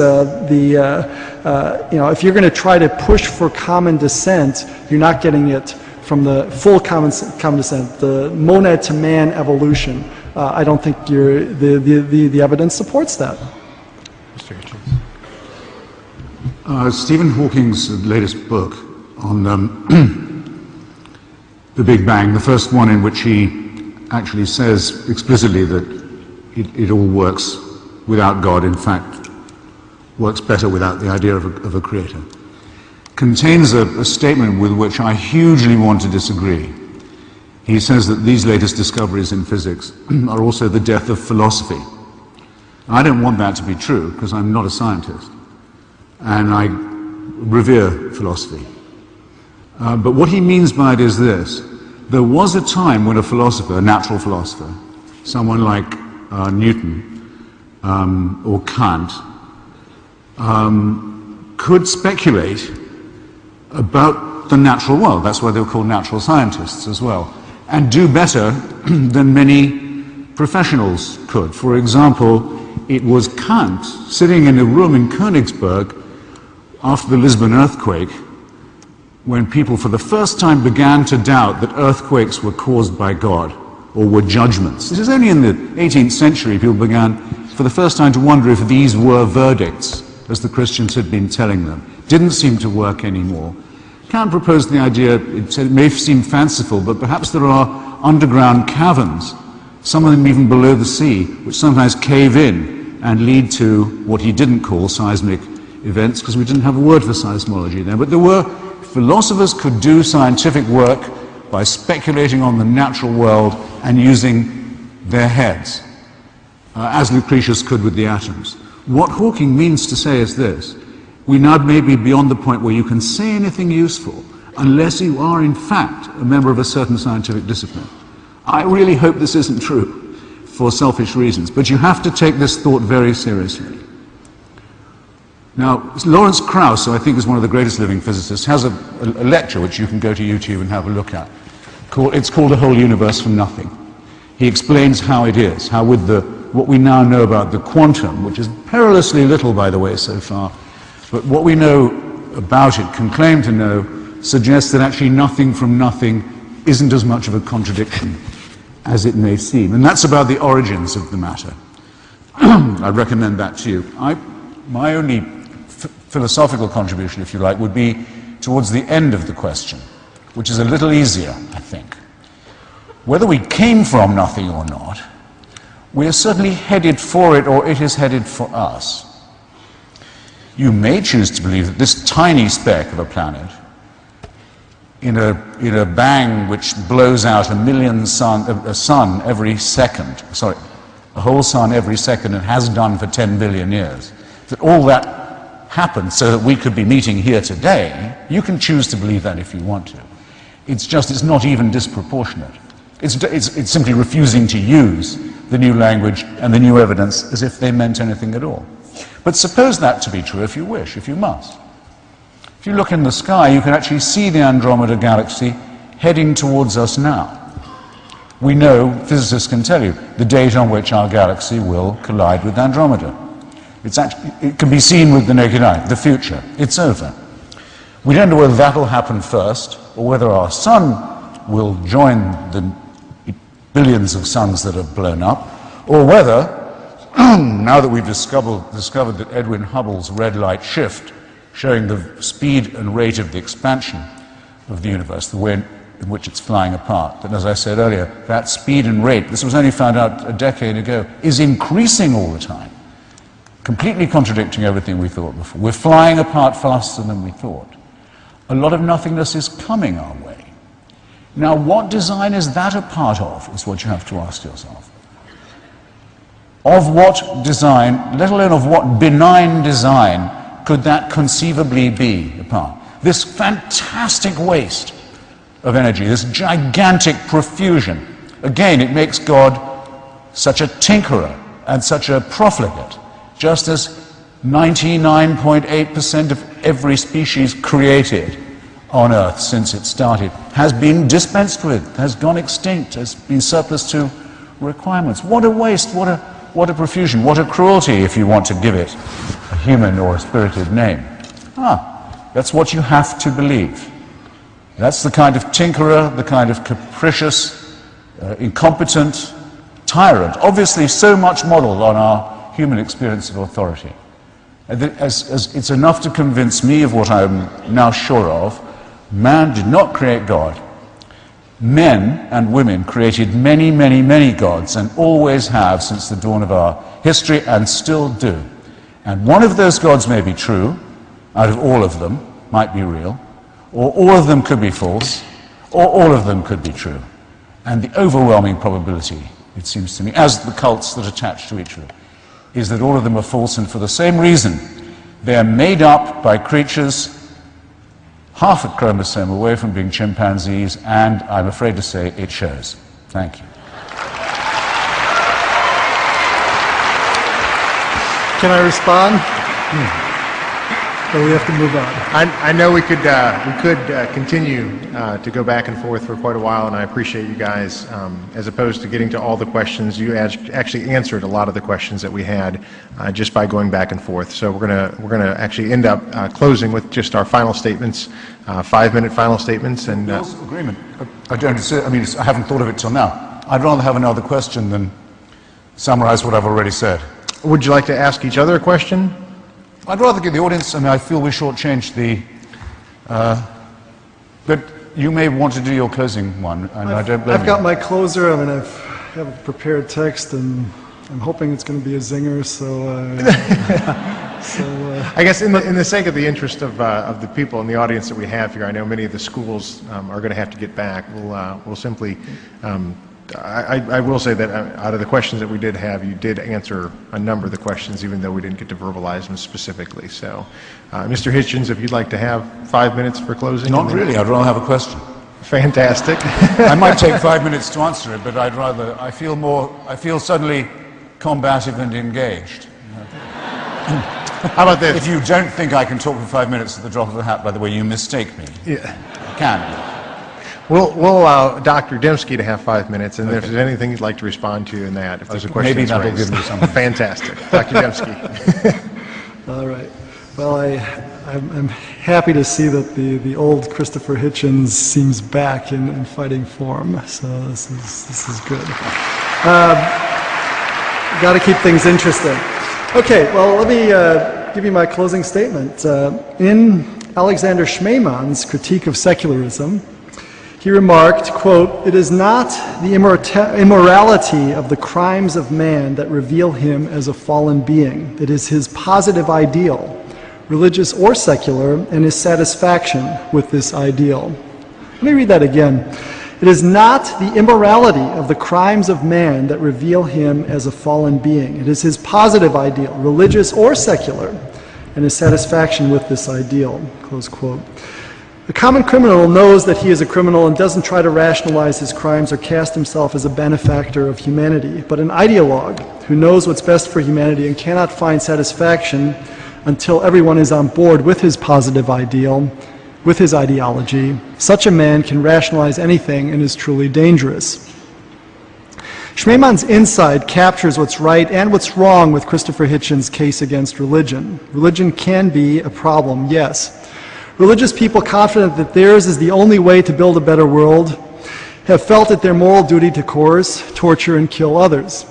if you're going to try to push for common descent, you're not getting it from the full common descent, the monad to man evolution. I don't think the evidence supports that. Mr. Hitchens. Stephen Hawking's latest book on the Big Bang, the first one in which he actually says explicitly that it all works without God, in fact, works better without the idea of a creator, contains a statement with which I hugely want to disagree. He says that these latest discoveries in physics are also the death of philosophy. I don't want that to be true, because I'm not a scientist, and I revere philosophy. But what he means by it is this: there was a time when a philosopher, a natural philosopher, someone like Newton or Kant, could speculate about the natural world. That's why they were called natural scientists as well, and do better than many professionals could. For example, it was Kant sitting in a room in Königsberg after the Lisbon earthquake, when people for the first time began to doubt that earthquakes were caused by God or were judgments. This is only in the 18th century people began for the first time to wonder if these were verdicts, as the Christians had been telling them. Didn't seem to work anymore. Kant proposed the idea, it said it may seem fanciful, but perhaps there are underground caverns, some of them even below the sea, which sometimes cave in and lead to what he didn't call seismic events, because we didn't have a word for seismology then. But there were philosophers could do scientific work by speculating on the natural world and using their heads, as Lucretius could with the atoms. What Hawking means to say is this: we now may be beyond the point where you can say anything useful unless you are in fact a member of a certain scientific discipline. I really hope this isn't true for selfish reasons, but you have to take this thought very seriously. Now, Lawrence Krauss, who I think is one of the greatest living physicists, has a lecture which you can go to YouTube and have a look at. It's called A Whole Universe from Nothing. He explains how it is, how with what we now know about the quantum, which is perilously little, by the way, so far, but what we know about it, can claim to know, suggests that actually nothing from nothing isn't as much of a contradiction as it may seem. And that's about the origins of the matter. I recommend that to you. My only philosophical contribution, if you like, would be towards the end of the question, which is a little easier, I think. Whether we came from nothing or not, we are certainly headed for it, or it is headed for us. You may choose to believe that this tiny speck of a planet, in a bang which blows out a sun every second, a whole sun every second, and has done for 10 billion years, that all that happened so that we could be meeting here today. You can choose to believe that if you want to. It's not even disproportionate. It's simply refusing to use the new language and the new evidence as if they meant anything at all. But suppose that to be true if you wish, if you must. If you look in the sky, you can actually see the Andromeda galaxy heading towards us now. We know, physicists can tell you, the date on which our galaxy will collide with Andromeda. It can be seen with the naked eye, the future. It's over. We don't know whether that will happen first, or whether our sun will join the billions of suns that have blown up, or whether, now that we've discovered that Edwin Hubble's red light shift, showing the speed and rate of the expansion of the universe, the way in which it's flying apart, that, as I said earlier, that speed and rate, this was only found out a decade ago, is increasing all the time, completely contradicting everything we thought before. We're flying apart faster than we thought. A lot of nothingness is coming our way. Now, what design is that a part of, is what you have to ask yourself. Of what design, let alone of what benign design, could that conceivably be a part? This fantastic waste of energy, this gigantic profusion. Again, it makes God such a tinkerer and such a profligate, just as 99.8% of every species created on Earth since it started has been dispensed with, has gone extinct, has been surplus to requirements. What a waste, what a profusion, what a cruelty, if you want to give it a human or a spirited name. That's what you have to believe. That's the kind of tinkerer, the kind of capricious, incompetent tyrant, obviously so much modeled on our human experience of authority. As it's enough to convince me of what I'm now sure of. Man did not create God. Men and women created many, many, many gods, and always have since the dawn of our history, and still do. And one of those gods may be true, out of all of them, might be real, or all of them could be false, or all of them could be true. And the overwhelming probability, it seems to me, as the cults that attach to each other, is that all of them are false, and for the same reason. They are made up by creatures half a chromosome away from being chimpanzees, and I'm afraid to say it shows. Thank you. Can I respond? Or we have to move on? I know we could continue to go back and forth for quite a while, and I appreciate you guys. As opposed to getting to all the questions, you actually answered a lot of the questions that we had just by going back and forth. So we're gonna actually end up closing with just our final statements, 5-minute final statements. And agreement. I haven't thought of it till now. I'd rather have another question than summarize what I've already said. Would you like to ask each other a question? I'd rather give the audience, I feel we shortchanged the, but you may want to do your closing one, and I don't blame you. I've got my closer, I have a prepared text, and I'm hoping it's going to be a zinger, I guess in the sake of the interest of the people in the audience that we have here, I know many of the schools are going to have to get back. We'll simply, I will say that out of the questions that we did have, you did answer a number of the questions, even though we didn't get to verbalize them specifically. So, Mr. Hitchens, if you'd like to have 5 minutes for closing. Not really, I'd rather have a question. Fantastic. I might take 5 minutes to answer it, but I feel suddenly combative and engaged. How about this? If you don't think I can talk for 5 minutes at the drop of a hat, by the way, you mistake me. Yeah. I can. We'll allow Dr. Dembski to have 5 minutes, and if there's anything you'd like to respond to in that, if there's a question maybe that'll give me something. Fantastic. Dr. Dembski. All right. Well, I'm happy to see that the old Christopher Hitchens seems back in fighting form, so this is good. got to keep things interesting. Okay, well, let me give you my closing statement. In Alexander Schmemann's critique of secularism, he remarked, quote, "It is not the immorality of the crimes of man that reveal him as a fallen being. It is his positive ideal, religious or secular, and his satisfaction with this ideal." Let me read that again. "It is not the immorality of the crimes of man that reveal him as a fallen being. It is his positive ideal, religious or secular, and his satisfaction with this ideal." Close quote. The common criminal knows that he is a criminal and doesn't try to rationalize his crimes or cast himself as a benefactor of humanity. But an ideologue who knows what's best for humanity and cannot find satisfaction until everyone is on board with his positive ideal, with his ideology, such a man can rationalize anything and is truly dangerous. Schmemann's insight captures what's right and what's wrong with Christopher Hitchens' case against religion. Religion can be a problem, yes. Religious people confident that theirs is the only way to build a better world have felt it their moral duty to coerce, torture, and kill others.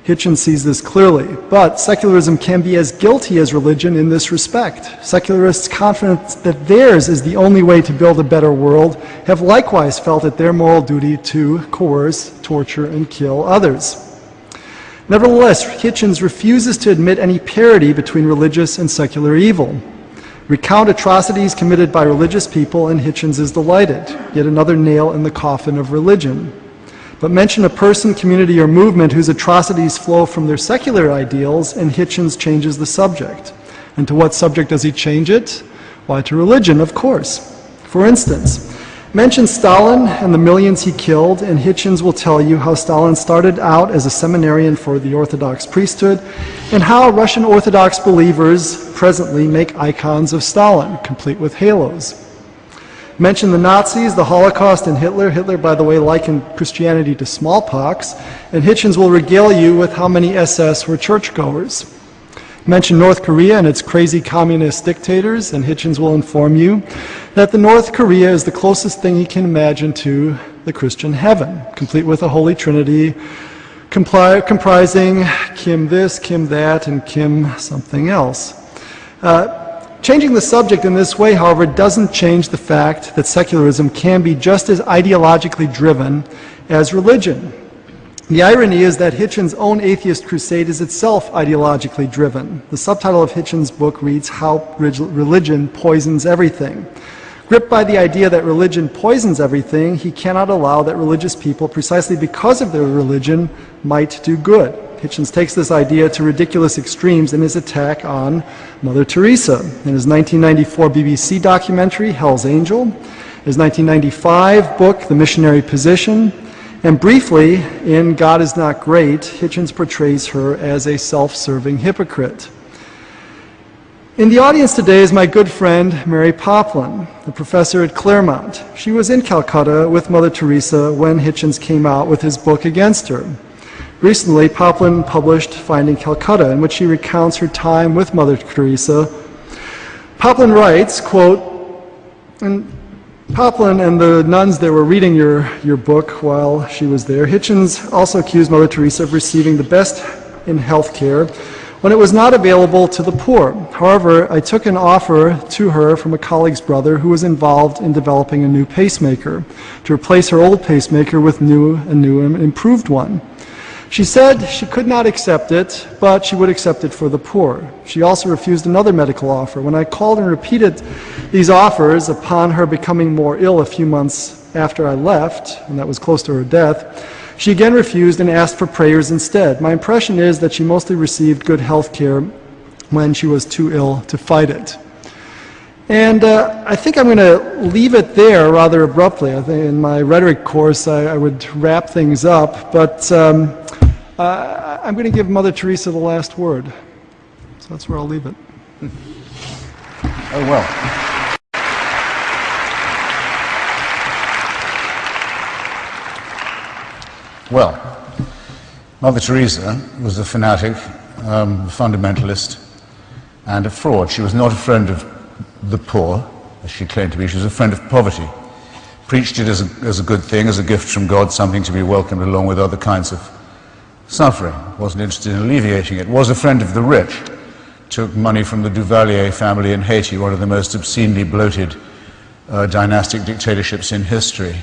Hitchens sees this clearly, but secularism can be as guilty as religion in this respect. Secularists confident that theirs is the only way to build a better world have likewise felt it their moral duty to coerce, torture, and kill others. Nevertheless, Hitchens refuses to admit any parity between religious and secular evil. Recount atrocities committed by religious people and Hitchens is delighted, yet another nail in the coffin of religion. But mention a person, community, or movement whose atrocities flow from their secular ideals, and Hitchens changes the subject. And to what subject does he change it? Why, to religion, of course. For instance, mention Stalin and the millions he killed, and Hitchens will tell you how Stalin started out as a seminarian for the Orthodox priesthood, and how Russian Orthodox believers presently make icons of Stalin, complete with halos. Mention the Nazis, the Holocaust, and Hitler. Hitler, by the way, likened Christianity to smallpox, and Hitchens will regale you with how many SS were churchgoers. Mention North Korea and its crazy communist dictators, and Hitchens will inform you that the North Korea is the closest thing he can imagine to the Christian heaven, complete with a holy trinity comprising Kim this, Kim that, and Kim something else. Changing the subject in this way, however, doesn't change the fact that secularism can be just as ideologically driven as religion. The irony is that Hitchens' own atheist crusade is itself ideologically driven. The subtitle of Hitchens' book reads, "How Religion Poisons Everything." Gripped by the idea that religion poisons everything, he cannot allow that religious people, precisely because of their religion, might do good. Hitchens takes this idea to ridiculous extremes in his attack on Mother Teresa. In his 1994 BBC documentary, Hell's Angel, his 1995 book, The Missionary Position, and briefly, in God Is Not Great, Hitchens portrays her as a self-serving hypocrite. In the audience today is my good friend, Mary Poplin, the professor at Claremont. She was in Calcutta with Mother Teresa when Hitchens came out with his book against her. Recently, Poplin published Finding Calcutta, in which she recounts her time with Mother Teresa. Poplin writes, quote, and Poplin and the nuns there were reading your book while she was there. Hitchens also accused Mother Teresa of receiving the best in health care when it was not available to the poor. However, I took an offer to her from a colleague's brother who was involved in developing a new pacemaker to replace her old pacemaker with a new and improved one. She said she could not accept it, but she would accept it for the poor. She also refused another medical offer. When I called and repeated these offers upon her becoming more ill a few months after I left, and that was close to her death, she again refused and asked for prayers instead. My impression is that she mostly received good health care when she was too ill to fight it. And I think I'm going to leave it there rather abruptly. I think in my rhetoric course I would wrap things up, but I'm going to give Mother Teresa the last word. So that's where I'll leave it. Oh, well. Well, Mother Teresa was a fanatic, a fundamentalist, and a fraud. She was not a friend of the poor, as she claimed to be. She was a friend of poverty. Preached it as a good thing, as a gift from God, something to be welcomed along with other kinds of suffering, wasn't interested in alleviating it, was a friend of the rich, took money from the Duvalier family in Haiti, one of the most obscenely bloated dynastic dictatorships in history,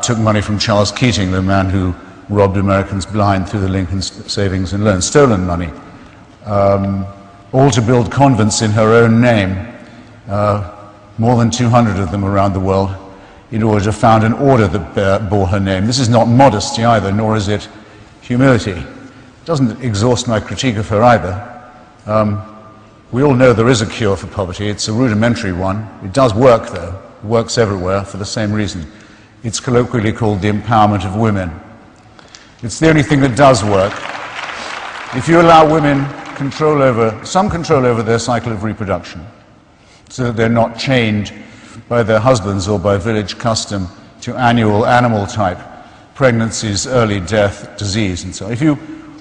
took money from Charles Keating, the man who robbed Americans blind through the Lincoln Savings and Loan, stolen money, all to build convents in her own name, more than 200 of them around the world, in order to found an order that bore her name. This is not modesty either, nor is it humility. It doesn't exhaust my critique of her either. We all know there is a cure for poverty. It's a rudimentary one. It does work, though. It works everywhere for the same reason. It's colloquially called the empowerment of women. It's the only thing that does work. If you allow women some control over their cycle of reproduction, so that they're not chained by their husbands or by village custom to annual animal-type pregnancies, early death, disease, and so on. If you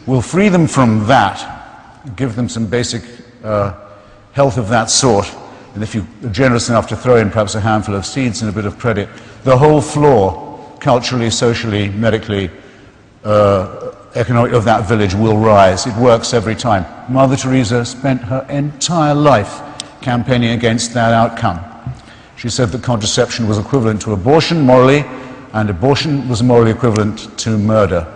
will free them from that, give them some basic health of that sort, and if you're generous enough to throw in perhaps a handful of seeds and a bit of credit, the whole floor, culturally, socially, medically, economic, of that village will rise. It works every time. Mother Teresa spent her entire life campaigning against that outcome. She said that contraception was equivalent to abortion morally, and abortion was morally equivalent to murder.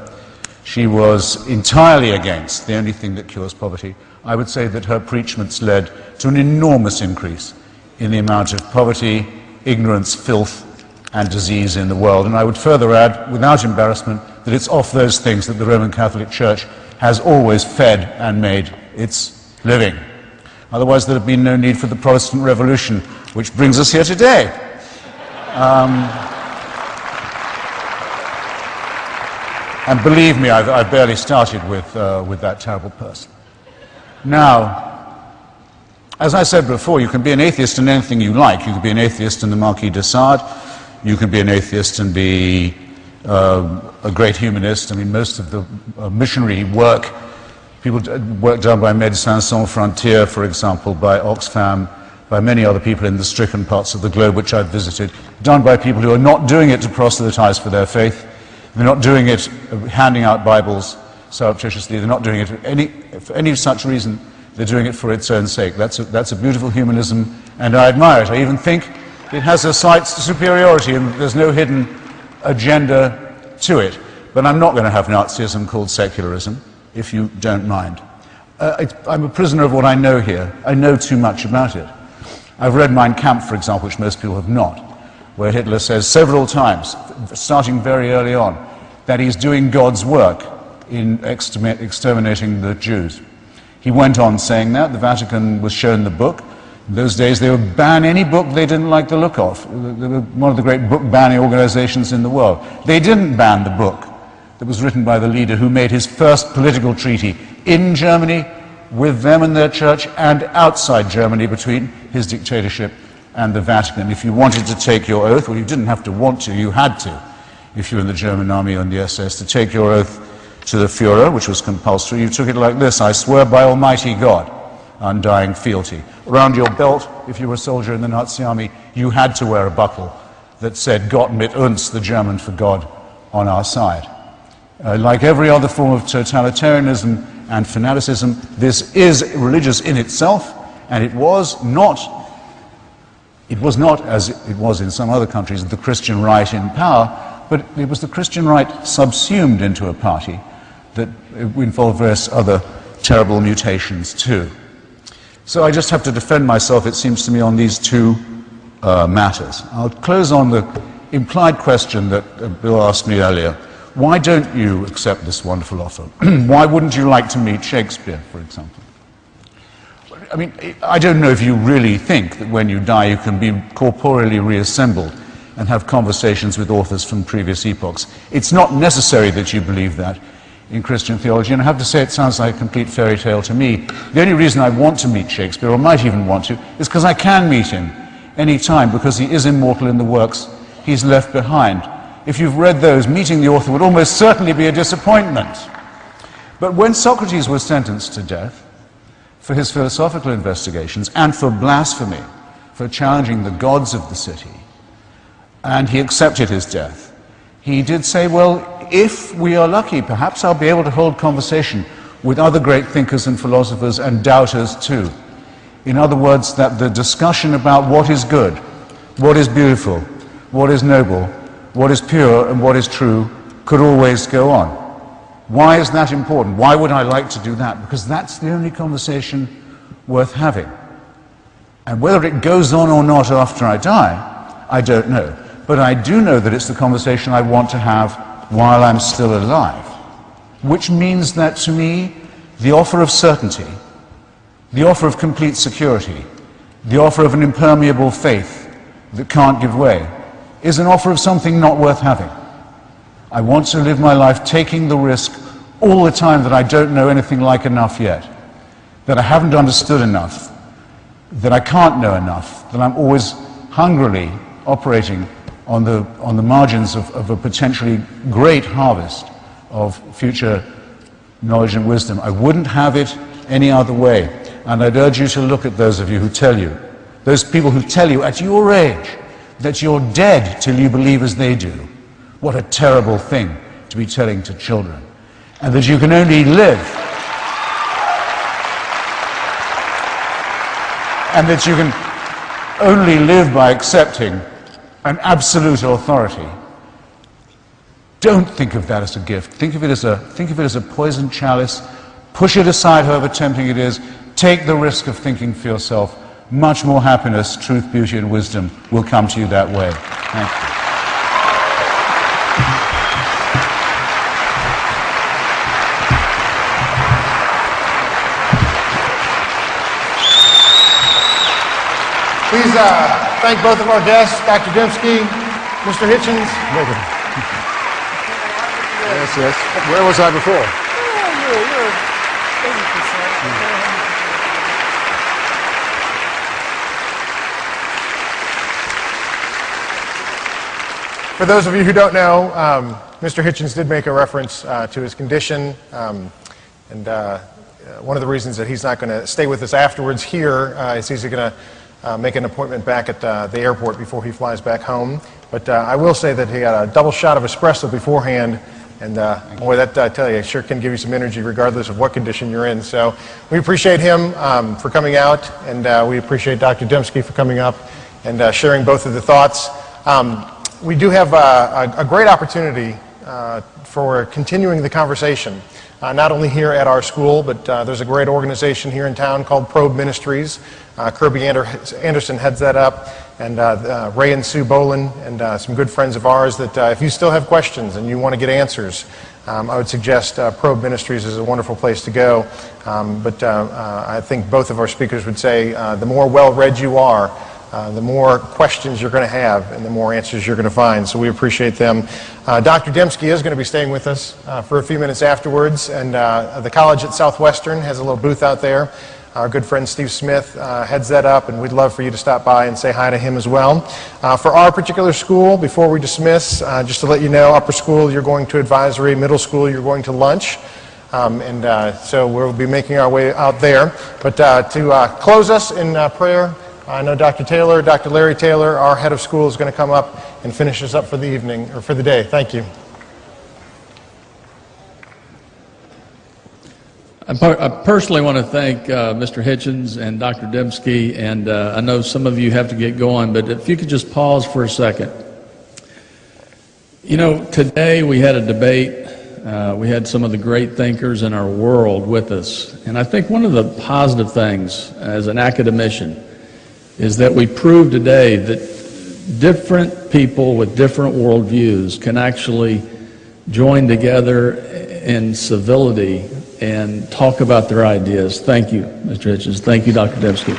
She was entirely against the only thing that cures poverty. I would say that her preachments led to an enormous increase in the amount of poverty, ignorance, filth, and disease in the world. And I would further add, without embarrassment, that it's off those things that the Roman Catholic Church has always fed and made its living. Otherwise, there would have been no need for the Protestant Revolution, which brings us here today. And believe me, I've barely started with that terrible person. Now, as I said before, you can be an atheist in anything you like. You can be an atheist in the Marquis de Sade. You can be an atheist and be a great humanist. I mean, most of the missionary work, work done by Médecins Sans Frontières, for example, by Oxfam, by many other people in the stricken parts of the globe which I've visited, done by people who are not doing it to proselytize for their faith. They're not doing it handing out Bibles surreptitiously. They're not doing it for any such reason. They're doing it for its own sake. That's a beautiful humanism, and I admire it. I even think it has a slight superiority, and there's no hidden agenda to it. But I'm not going to have Nazism called secularism, if you don't mind. I'm a prisoner of what I know here. I know too much about it. I've read Mein Kampf, for example, which most people have not, where Hitler says several times, starting very early on, that he's doing God's work in exterminating the Jews. He went on saying that. The Vatican was shown the book. In those days, they would ban any book they didn't like the look of. They were one of the great book banning organizations in the world. They didn't ban the book that was written by the leader who made his first political treaty in Germany with them and their church, and outside Germany between his dictatorship and the Vatican. If you wanted to take your oath, well, you didn't have to want to, you had to, if you were in the German army and the SS, to take your oath to the Führer, which was compulsory. You took it like this: I swear by Almighty God, undying fealty. Around your belt, if you were a soldier in the Nazi army, you had to wear a buckle that said Gott mit uns, the German for God on our side. Like every other form of totalitarianism and fanaticism, this is religious in itself, and it was not, as it was in some other countries, the Christian right in power, but it was the Christian right subsumed into a party that involved various other terrible mutations too. So I just have to defend myself, it seems to me, on these two matters. I'll close on the implied question that Bill asked me earlier. Why don't you accept this wonderful offer? Why wouldn't you like to meet Shakespeare, for example? I mean, I don't know if you really think that when you die you can be corporeally reassembled and have conversations with authors from previous epochs. It's not necessary that you believe that in Christian theology, and I have to say it sounds like a complete fairy tale to me. The only reason I want to meet Shakespeare, or might even want to, is because I can meet him any time, because he is immortal in the works he's left behind. If you've read those, meeting the author would almost certainly be a disappointment. But when Socrates was sentenced to death for his philosophical investigations and for blasphemy, for challenging the gods of the city, and he accepted his death, he did say, well, if we are lucky, perhaps I'll be able to hold conversation with other great thinkers and philosophers and doubters too. In other words, that the discussion about what is good, what is beautiful, what is noble, what is pure and what is true could always go on. Why is that important? Why would I like to do that? Because that's the only conversation worth having. And whether it goes on or not after I die, I don't know. But I do know that it's the conversation I want to have while I'm still alive. Which means that to me, the offer of certainty, the offer of complete security, the offer of an impermeable faith that can't give way, is an offer of something not worth having. I want to live my life taking the risk all the time that I don't know anything like enough yet, that I haven't understood enough, that I can't know enough, that I'm always hungrily operating on the margins of a potentially great harvest of future knowledge and wisdom. I wouldn't have it any other way. And I'd urge you to look at those of you who tell you, those people who tell you at your age that you're dead till you believe as they do. What a terrible thing to be telling to children. And that you can only live, and that you can only live by accepting an absolute authority. Don't think of that as a gift. Think of it as a poisoned chalice. Push it aside, however tempting it is. Take the risk of thinking for yourself. Much more happiness, truth, beauty, and wisdom will come to you that way. Thank you. Please thank both of our guests, Dr. Dembski, Mr. Hitchens. Yes, yes. Where was I before? For those of you who don't know, Mr. Hitchens did make a reference to his condition, and one of the reasons that he's not going to stay with us afterwards here is he's going to make an appointment back at the airport before he flies back home. But I will say that he got a double shot of espresso beforehand, and boy, that I tell you, sure can give you some energy regardless of what condition you're in. So we appreciate him for coming out, and we appreciate Dr. Dembski for coming up and sharing both of the thoughts. We do have a great opportunity for continuing the conversation, not only here at our school, but there's a great organization here in town called Probe Ministries. Kirby Anderson heads that up, and Ray and Sue Bolin, and some good friends of ours that if you still have questions and you want to get answers, I would suggest Probe Ministries is a wonderful place to go. But I think both of our speakers would say the more well-read you are, the more questions you're going to have and the more answers you're going to find. So we appreciate them. Dr. Dembski is going to be staying with us for a few minutes afterwards, and the college at Southwestern has a little booth out there. Our good friend Steve Smith heads that up, and we'd love for you to stop by and say hi to him as well. For our particular school, before we dismiss, just to let you know, upper school you're going to advisory, middle school you're going to lunch. So we'll be making our way out there. But to close us in prayer, I know Dr. Larry Taylor, our head of school, is going to come up and finish us up for the evening, or for the day. Thank you. I personally want to thank Mr. Hitchens and Dr. Dembski, and I know some of you have to get going, but if you could just pause for a second. You know, today we had a debate. We had some of the great thinkers in our world with us, and I think one of the positive things as an academician is that we proved today that different people with different worldviews can actually join together in civility and talk about their ideas. Thank you, Mr. Hitchens. Thank you, Dr. Dembski.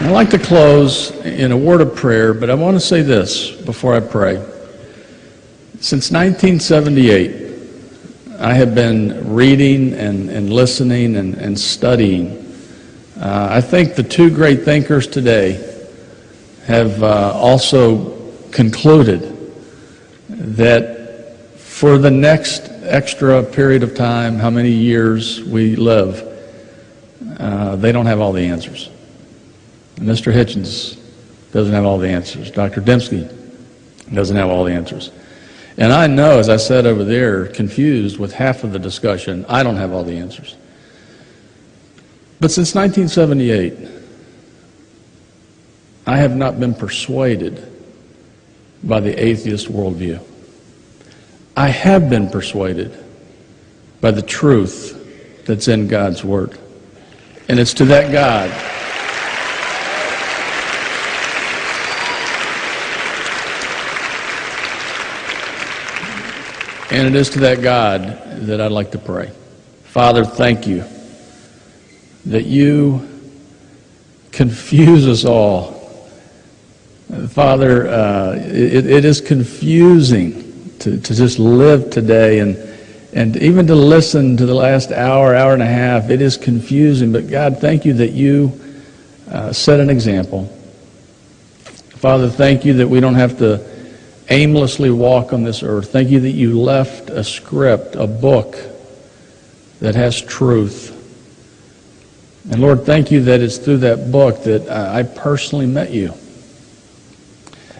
I'd like to close in a word of prayer, but I want to say this before I pray. Since 1978, I have been reading and listening and studying. I think the two great thinkers today have also concluded that for the next extra period of time, how many years we live, they don't have all the answers. Mr. Hitchens doesn't have all the answers. Dr. Dembski doesn't have all the answers. And I know, as I said over there, confused with half of the discussion, I don't have all the answers. But since 1978, I have not been persuaded by the atheist worldview. I have been persuaded by the truth that's in God's Word. And it's to that God and it is to that God that I'd like to pray. Father, thank you that you confuse us all. Father, it is confusing to just live today and even to listen to the last hour and a half. It is confusing, but God, thank you that you set an example. Father, thank you that we don't have to aimlessly walk on this earth. Thank you that you left a script, a book that has truth. And Lord, thank you that it's through that book that I personally met you.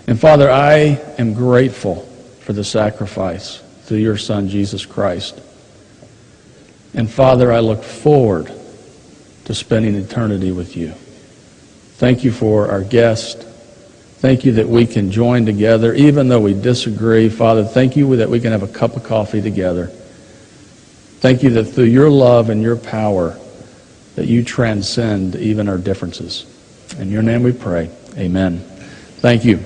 And Father, I am grateful for the sacrifice through your Son, Jesus Christ. And Father, I look forward to spending eternity with you. Thank you for our guest. Thank you that we can join together, even though we disagree. Father, thank you that we can have a cup of coffee together. Thank you that through your love and your power, that you transcend even our differences. In your name we pray. Amen. Thank you.